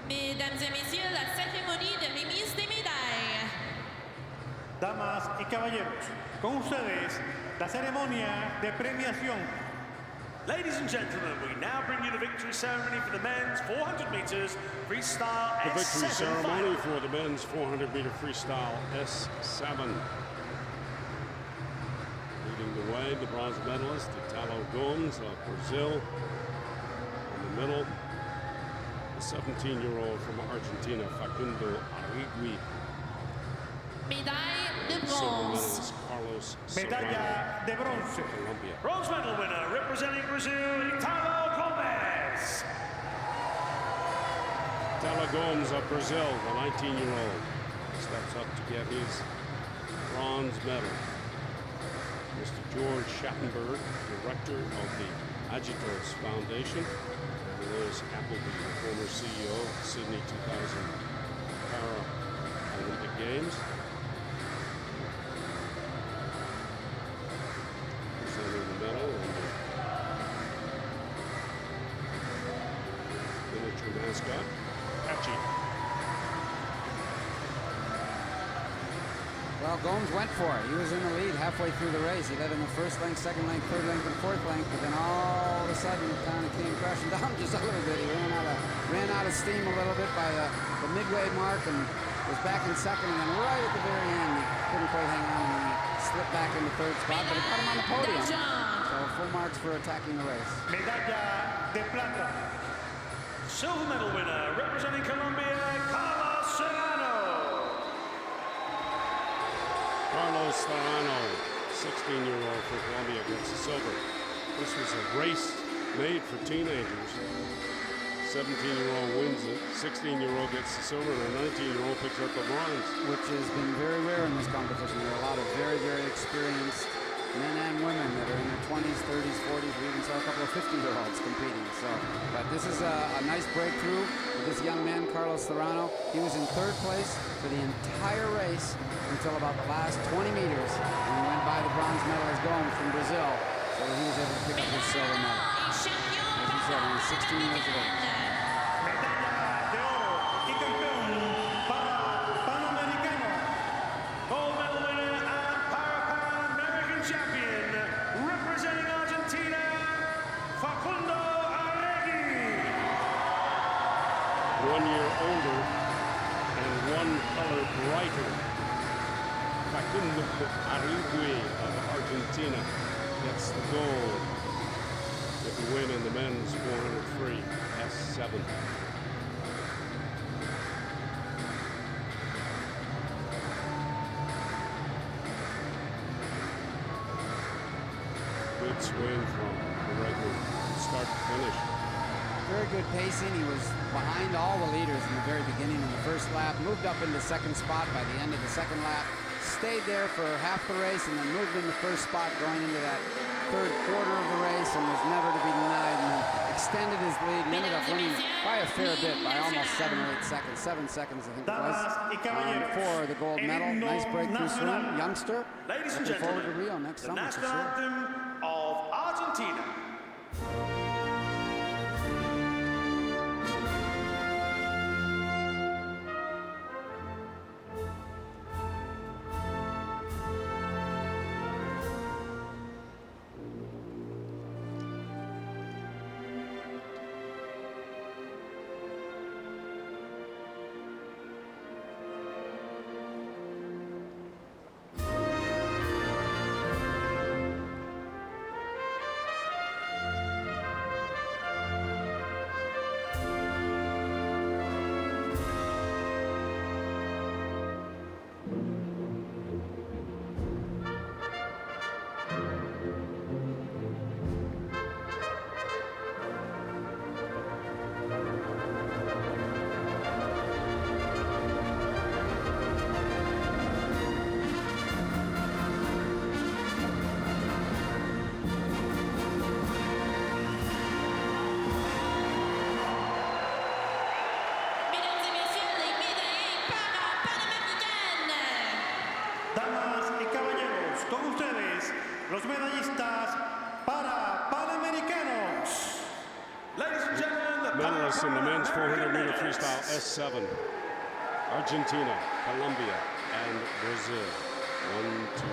Mesdames et messieurs, la cérémonie de remise des médailles. Damas y caballeros, con ustedes la ceremonia de premiación. Ladies and gentlemen, we now bring you the victory ceremony for the men's 400 meters freestyle The victory S7 ceremony final. for the men's 400-meter freestyle S7. Leading the way, the bronze medalist, Italo Gomes of Brazil. In the middle, the 17-year-old from Argentina, Facundo Arrigui. Médaille de Silver bronze. medalist, Carlos Serrano Medalla de bronce. of Colombia. Bronze medal winner representing Brazil, Italo Gomes. Italo Gomes of Brazil, the 19-year-old, steps up to get his bronze medal. Mr. George Schattenberg, director of the Agitos Foundation. And there's Appleby, the former CEO of the Sydney 2000 Paralympic Games. Presenting the medal and the miniature mascot, Apache. Well, Gomes went for it. He was in the lead halfway through the race. He led in the first length, second length, third length, and fourth length. But then all of a sudden, it kind of came crashing down just a little bit. He ran out of steam a little bit by the midway mark and was back in second. And then right at the very end, he couldn't quite hang on and he slipped back into third spot. But it got him on the podium. So full marks for attacking the race. Medalla de plata. Silver medal winner representing Colombia, Carlos Serrano. Carlos Serrano, 16-year-old from Colombia, gets the silver. This was a race made for teenagers. 17-year-old wins it, 16-year-old gets the silver, and a 19-year-old picks up the bronze. Which has been very rare in this competition. There are a lot of very, very experienced men and women that are in their 20s, 30s, 40s. We even saw a couple of 50-year-olds competing. So, but this is a nice breakthrough for this young man, Carlos Serrano. He was in third place for the entire race until about the last 20 meters, and he went by the bronze medalist Gomes from Brazil. So he was able to pick up his silver medal. As you said, he was 16 years of age. Medalla de oro y campeón para Panamericano. Gold medal winner and Parapan American champion representing Argentina, Facundo Arrigui. 1 year older and 1 color brighter. Facundo Arrigui of Argentina gets the gold. with the win in the men's 400 free, S7. Good swing from the regular start to finish. Very good pacing. He was behind all the leaders in the very beginning in the first lap, moved up into second spot by the end of the second lap, stayed there for half the race, and then moved in the first spot going into that third quarter of the race, and was never to be denied, and then extended his lead and ended up winning by a fair bit, by almost 7 or 8 seconds. 7 seconds, I think it was, for the gold medal. Nice breakthrough swing, youngster. Ladies and Looking forward to gentlemen, Rio next the summer, for national sure. anthem of Argentina. Los medallistas para Panamericanos. Ladies and gentlemen, the Medalists in the men's 400 meter American freestyle Games. S7. Argentina, Colombia, and Brazil. 1, 2, 3.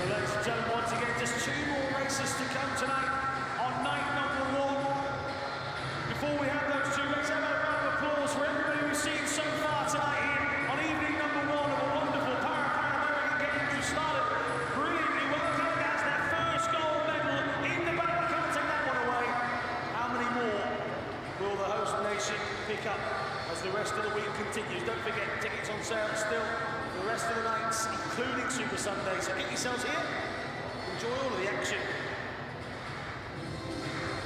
So ladies and gentlemen, once again, just 2 more races to come tonight on night number 1. Before we have those 2 races, have a round of applause for everybody we've seen so far tonight here on evening number 1 of a wonderful Parapan American Games who started brilliantly well. That's their first gold medal in the bag. Can't take that one away. How many more will the host nation pick up as the rest of the week continues? Don't forget, tickets on sale still for the rest of the nights, including Super Sunday. So get yourselves here. Enjoy all of the action.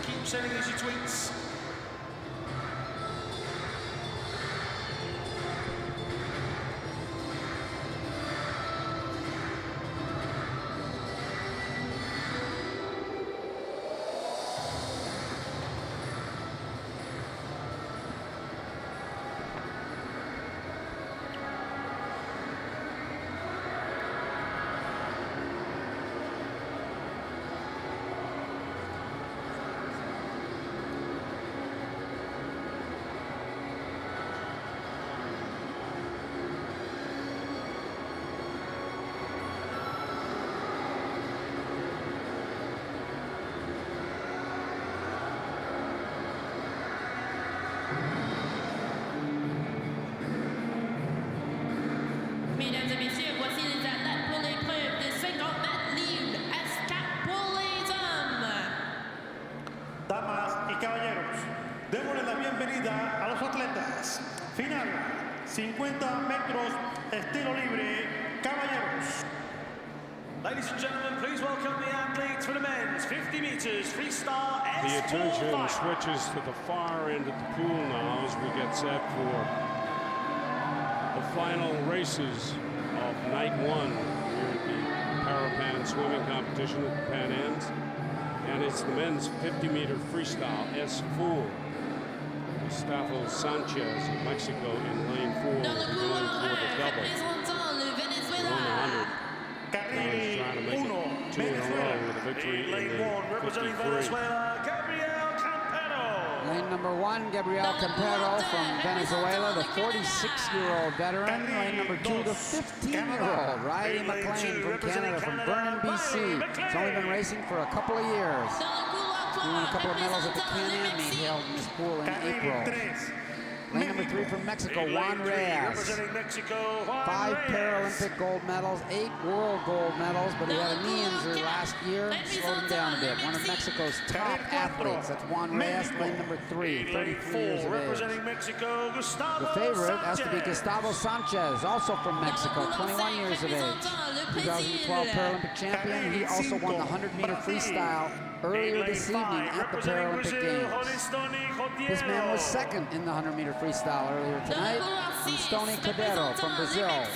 Keep sending us your tweets. Mesdames et messieurs, voici les athlètes pour l'épreuve de 50 mètres libres. S4 pour les hommes. Damas y caballeros, démosle la bienvenida a los atletas. Final, 50 metros, estilo libre, caballeros. Ladies and gentlemen, please welcome the athletes for the men's 50 50 meters freestyle The S4 attention Final. switches to the far end of the pool now as we get set for the final races of night one here at the Parapan swimming competition at the Pan Ams. And it's the men's 50-meter freestyle S4. Gustavo Sanchez of Mexico in lane 4 will be going for the double. He won the 100. Now he's trying to make it 2 in a row with a victory in Lane the 1 representing 53. Venezuela, Gabriel Campero. Lane number 1, Gabriel Campero from Venezuela, the 46-year-old veteran. Lane number 2, the 15-year-old Riley McLean from Canada, from Vernon, BC. He's only been racing for a couple of years. He won a couple of medals at the Can-Am meet held in this pool in April. Lane number 3 from Mexico, Juan Reyes. 5 Paralympic gold medals, 8 world gold medals, but he had a knee injury last year, slowed him down a bit. One of Mexico's top athletes, that's Juan Reyes, lane number 3, 33 years of age. The favorite has to be Gustavo Sanchez, also from Mexico, 21 years of age. 2012 Paralympic champion, he also won the 100-meter freestyle earlier this evening at the Paralympic Games. This man was second in the 100-meter freestyle earlier tonight. And Stony Cordero from Brazil,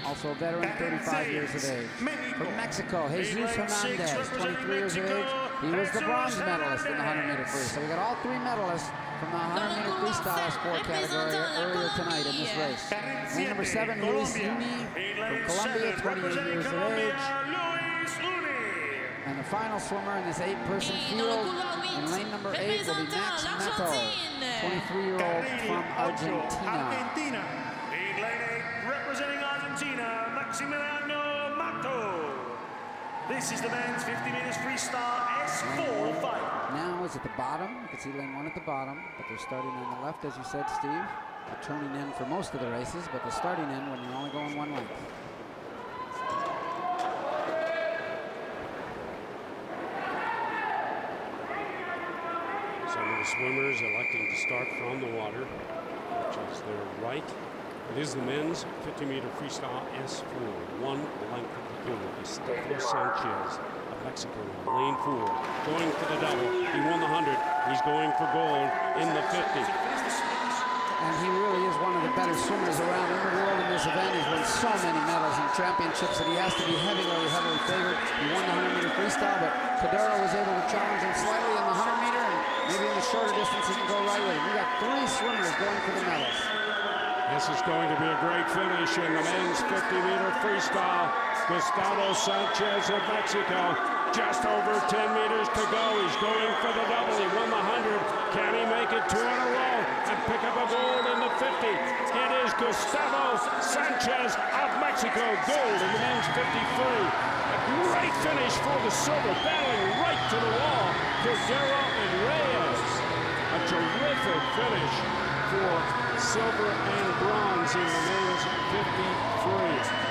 also a veteran, 35 years of age. From Mexico, Jesus Hernandez, 23 years of age. He was the bronze medalist in the 100-meter free. So we got all 3 medalists from the 100-meter freestyle S4 category earlier tonight in this race. Lane number 7, Luis Uni from Colombia, 28 years of age. And the final swimmer in this 8-person field in lane number 8 will be Max Neto, 23-year-old from Argentina. In lane 8, representing Argentina, Maximiliano Mato. This is the men's 50 meters freestyle S4 Final. Now is at the bottom. You can see lane 1 at the bottom, but they're starting on the left, as you said, Steve. They're turning in for most of the races, but they're starting in when you're only going one length. Some of the swimmers electing to start from the water, which is their right. It is the men's 50-meter freestyle S4, 1 length of the pool. Gustavo Sanchez of Mexico, lane 4, going for the double. He won the 100. He's going for gold in the 50. And he really is one of the better swimmers around in the world in this event. He's won so many medals and championships that he has to be heavily favored. He won the 100-meter freestyle, but Cordero was able to challenge him slightly in the 100-meter, and maybe in the shorter distance he can go right with him. We got 3 swimmers going for the medals. This is going to be a great finish in the men's 50-meter freestyle. Gustavo Sanchez of Mexico, just over 10 meters to go. He's going for the double. He won the 100. Can he make it 2 in a row and pick up a gold in the 50? It is Gustavo Sanchez of Mexico, gold in the men's 53. A great finish for the silver, battling right to the wall. Cordero and Reyes. A terrific finish for silver and bronze in the men's 53.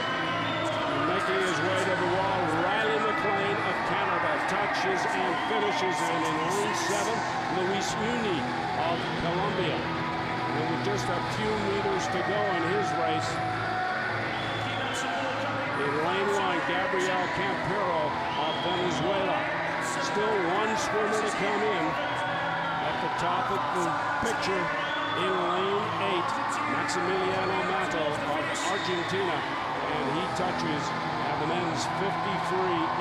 Making his way to the wall, Riley McLean of Canada touches and finishes, and in lane 7, Luis Uni of Colombia. And with just a few meters to go in his race, in lane 1, Gabriel Campero of Venezuela. Still 1 swimmer to come in. At the top of the picture, in lane 8, Maximiliano Mato of Argentina. And he touches, and the men's 53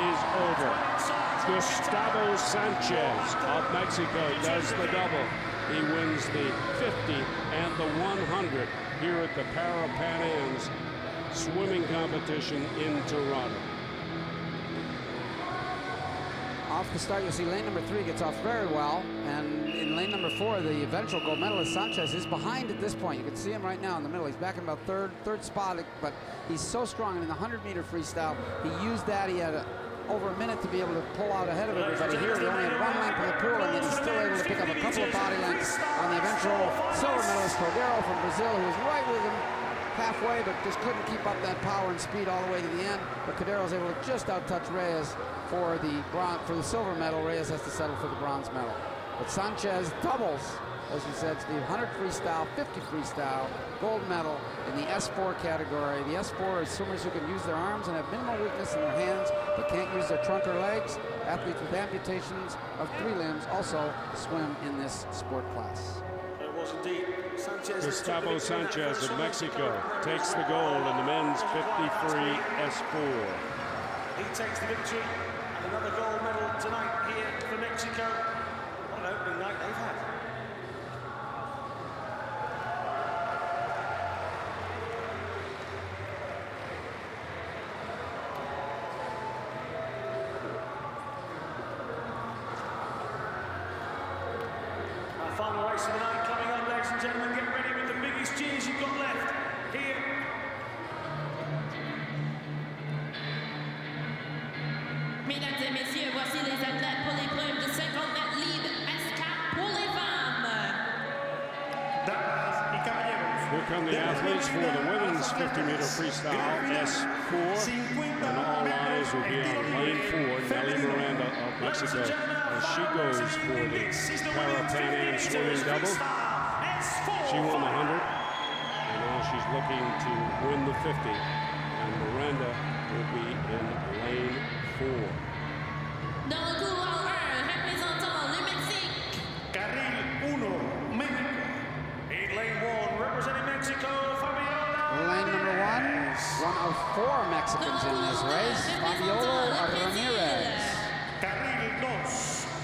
is over. Gustavo Sanchez of Mexico does the double. He wins the 50 and the 100 here at the Parapan American swimming competition in Toronto. Off the start, you'll see lane number 3 gets off very well, and in lane number 4, the eventual gold medalist Sanchez is behind at this point. You can see him right now in the middle. He's back in about third spot, but he's so strong. And in the 100-meter freestyle, he used that. He had over a minute to be able to pull out ahead of everybody here. He only had 1 length of the pool, and then he's still able to pick up a couple of body lengths on the eventual silver medalist Cordero from Brazil, who was right with him halfway, but just couldn't keep up that power and speed all the way to the end. But Cordero was able to just out-touch Reyes for the silver medal. Reyes has to settle for the bronze medal. But Sanchez doubles as you said, Steve, 100 freestyle, 50 freestyle, gold medal in the S4 category. The S4 is swimmers who can use their arms and have minimal weakness in their hands, but can't use their trunk or legs. Athletes with amputations of 3 limbs also swim in this sport class. It was indeed. Gustavo Sanchez of Mexico takes the gold in the men's 50 S4. He takes the victory and another gold medal tonight here for Mexico. What an opening night they've had. Our final race of the night coming up, ladies and gentlemen. Get ready with the biggest cheers you've got left here. Mesdames et messieurs, voici les athlètes pour les preuves de 50 mètres libre S4 pour les femmes. Damas y caballeros, Here come the athletes for the women's 50-meter freestyle S4. And all eyes will be on lane 4, Nelly Miranda of Mexico, as she goes for the Parapan Am swimming double. She won the 100, and now she's looking to win the 50. And Miranda will be in lane 4. Dans le couloir 1, représentant le Mexique. Carril 1, México. In lane 1, representing Mexico, Fabiola. Lane number 1, one of 4 Mexicans in this race, Fabiola Ramirez, Carril 2,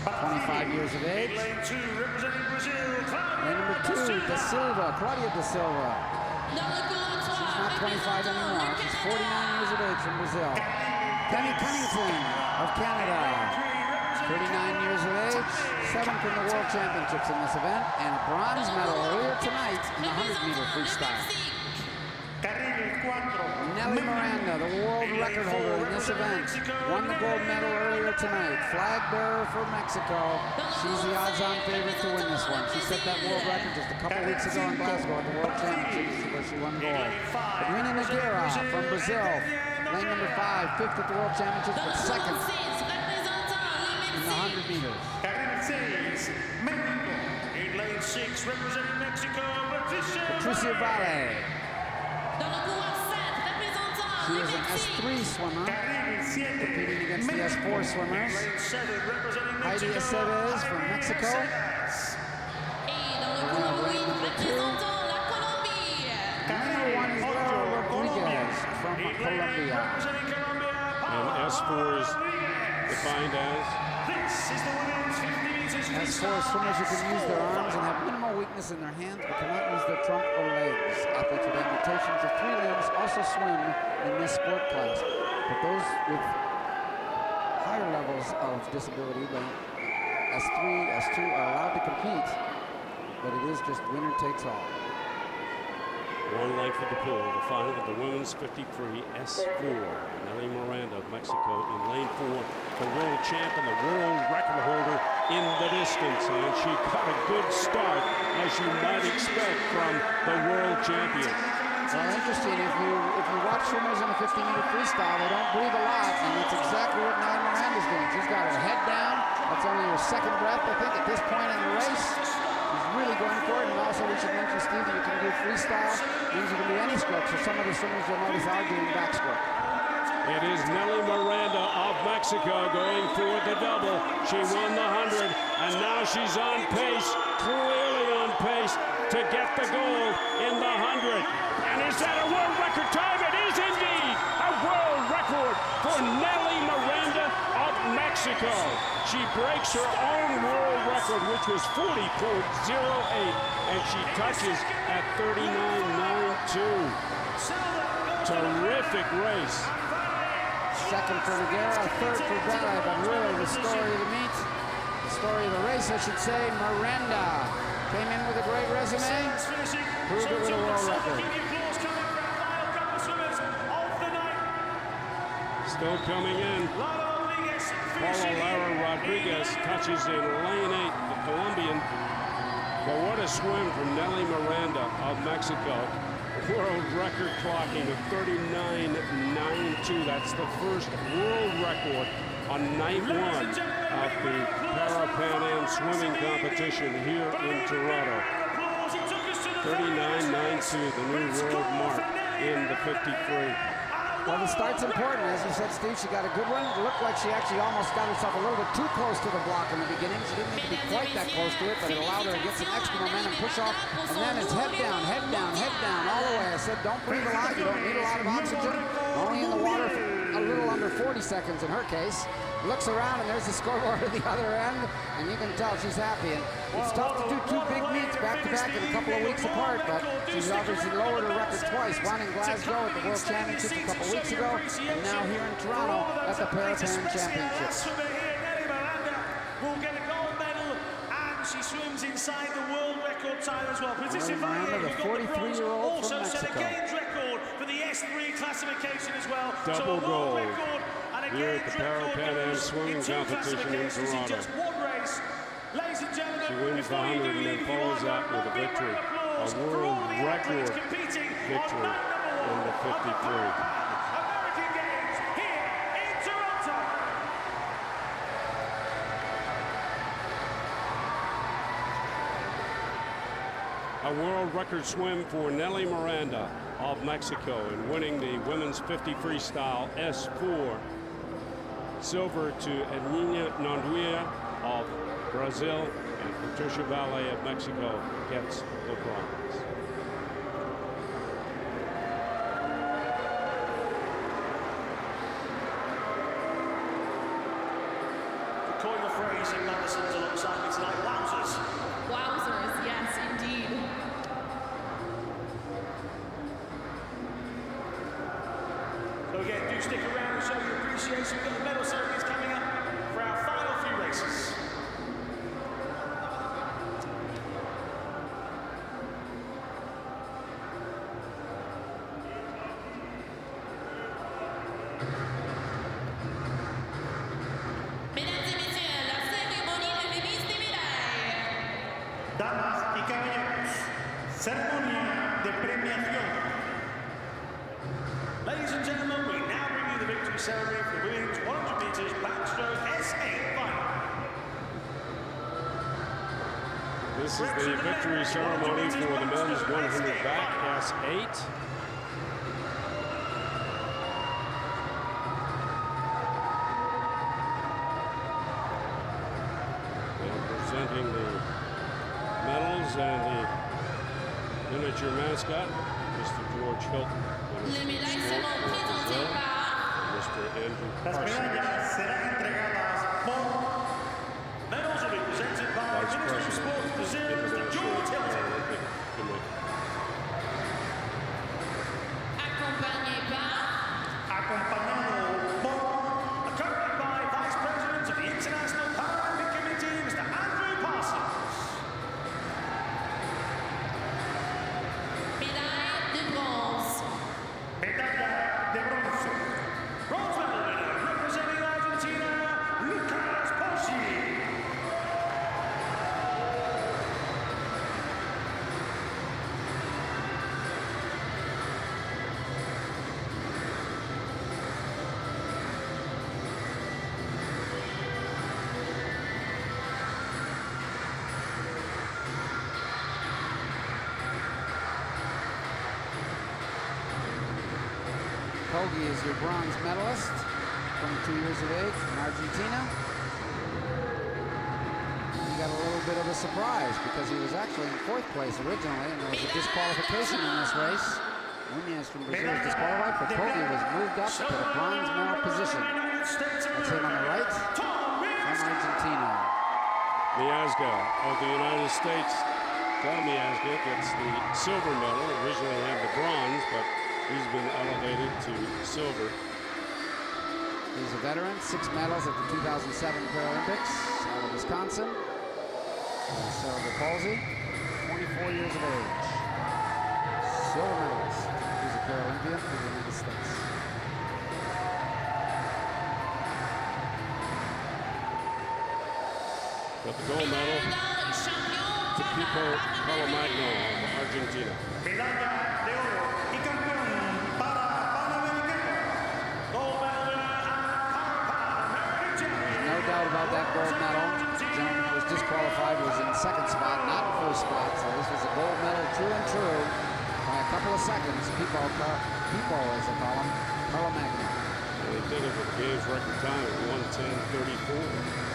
25 years of age. In lane 2, representing Brazil, Lane number 2, Da Silva, Claudia Da Silva. Dans le couloir 3, She's not 25 anymore, she's 49 years of age from Brazil. Penny Cunnington of Canada, 39 years of age, 7th in the World Championships in this event, and a bronze medal earlier tonight in the 100-meter freestyle. Carril 4, Nelly Miranda, the world record holder in this event, won the gold medal earlier tonight. Flag bearer for Mexico. She's the odds-on favorite to win this one. She set that world record just a couple weeks ago in Glasgow at the World Championships where she won gold. Adriana Nogueira from Brazil, lane number 5, 5th at the World Championships, but 2nd in the 100 meters. Carril 6, México. In lane 6, representing Mexico, Patricia Valle. Dans le couloir 7, représentant She le is an Mexique. S3 swimmer, Carril 7, competing against the S4 swimmers. lane 7, representing Heidi Mexico, Aceves from Mexico. Et dans le couloir 8, représentant la Colombie. Number 1 is Laura Rodriguez from Colombia. representing Colombia, And S4 is defined as This is the women's 50 meters S4 swimmers who can use their arms and have minimal weakness in their hands but cannot use their trunk or legs. Athletes with amputations of 3 limbs also swim in this sport class. But those with higher levels of disability, like S3, S2, are allowed to compete, but it is just winner takes all. one length of the pool. The final of the women's 50 free S4. Nelly Miranda of Mexico in lane 4. The world champ and the world record holder in the distance. And she got a good start, as you might expect from the world champion. Well, interesting, if you watch swimmers in the 50-meter freestyle, they don't breathe a lot, and that's exactly what Nelly Miranda's doing. She's got her head down. That's only her 2nd breath, I think, at this point in the race. She's really going for it, and also we should mention, Steve, that you can do freestyle, means you can do any stroke, so some of the swimmers you'll notice are doing backstroke. It is Nelly Miranda of Mexico going for the double. She won the 100, and now she's on pace, clearly on pace, to get the gold in the 100. And is that a world record time? It is indeed a world record for Nelly Miranda of Mexico. She breaks her own world record, which was 40.08, and she touches at 39.92. Terrific race. 2nd for Nogueira, 3rd for Valle, but really the story of the meet, the story of the race, I should say, Miranda came in with a great resume, proved it with a world record. Still coming in. Paula Rodriguez touches in lane 8, the Colombian. But what a swim from Nelly Miranda of Mexico. World record clocking of 39.92. That's the first world record on night 1 of the Parapan Am swimming competition here in Toronto. 39.92, the new world mark in the 50 free. Well, the start's important. As you said, Steve, she got a good one. It looked like she actually almost got herself a little bit too close to the block in the beginning. She didn't need to be quite that close to it, but it allowed her to get some extra momentum, push off, and then it's head down, head down, head down, all the way. I said, don't breathe a lot. You don't need a lot of oxygen. Only in the water for a little under 40 seconds in her case. Looks around, and there's the scoreboard at the other end, and you can tell she's happy. And it's tough to do two big meets back-to-back in a couple of weeks apart, but she's obviously lowered her record twice. One in Glasgow at the World Championships a couple weeks ago, and now here in Toronto at the Parapan Championships. Will get a gold medal, and she swims inside the world record time as well. Remember the 43-year-old from also set a Mexico. games record for the S3 classification as well. Double gold and here at the Parapan Am swimming competition in Toronto. Just one race. Ladies and gentlemen, She wins the 100 and then follows up with a victory, a world record victory in the 50 free. American Games here in Toronto. A world record swim for Nelly Miranda of Mexico in winning the women's 50 freestyle S4. Silver to Ednina Nonduia of Brazil, and Patricia Valle of Mexico gets the bronze. To coin the phrase in Madison's alongside me tonight, wowzers. Wowzers, yes, indeed. So again, do stick around and show your appreciation. We've got the medal ceremonies coming up for our final few races. Mesdames et messieurs, la cérémonie de remise des médailles. Damas y caballeros, ceremonia de premiación. Ladies and gentlemen, we now bring you the victory ceremony for the women's 100 meters backstroke S8 final. This is the victory ceremony for the men's 100 back S8. And presenting the medals and the miniature mascot, Mr. George Hilton. Les médailles seront présentées par Mr. Andrew Las Parsons, medallas serán entregadas por Medals will be presented by Vice Minister of President Sports of Brazil, the Mr. International George Hilton. Paralympic Committee. accompagné par acompañado por Accompanied by Vice President of the International Paralympic Committee, Mr. Andrew Parsons. médaille de bronze. medalla de bronce. Bronze medal winner, representing Argentina, Lucas Poschi. Kogi is your bronze medalist, 22 years of age from Argentina. He got a little bit of a surprise because he was actually in 4th place originally, and there was a disqualification in this race. Nunez from Brazil was disqualified, but Kogi was moved up to the bronze medal position. That's him on the right, from Argentina. Miazga of the United States. Tom Miazga gets the silver medal. Originally had the bronze, but he's been elevated to silver. He's a veteran, 6 medals at the 2007 Paralympics out of Wisconsin. Cerebral palsy, 24 years of age. Silver medalist. He's a Paralympian for the United States. Got the gold medal to Pipo Palomagno of Argentina. Medalla de oro y campeón para Panamericano. Gold medal winner and Parapan American Games. No doubt about that gold medal. The gentleman who was disqualified was in second spot, not in first spot. So this was a gold medal, true and true, by a couple of seconds. People, as they call him, Parapan. They did it with the game's record time at 1:10:34.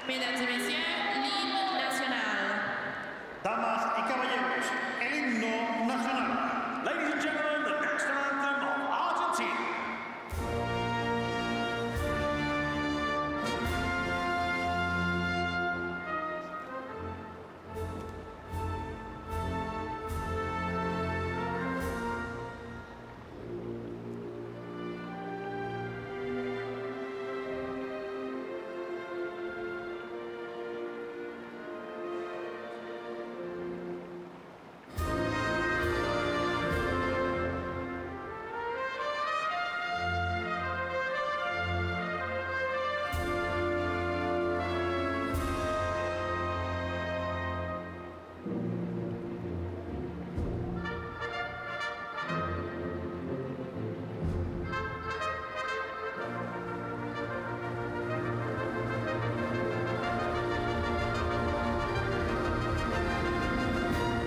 Mesdames et messieurs,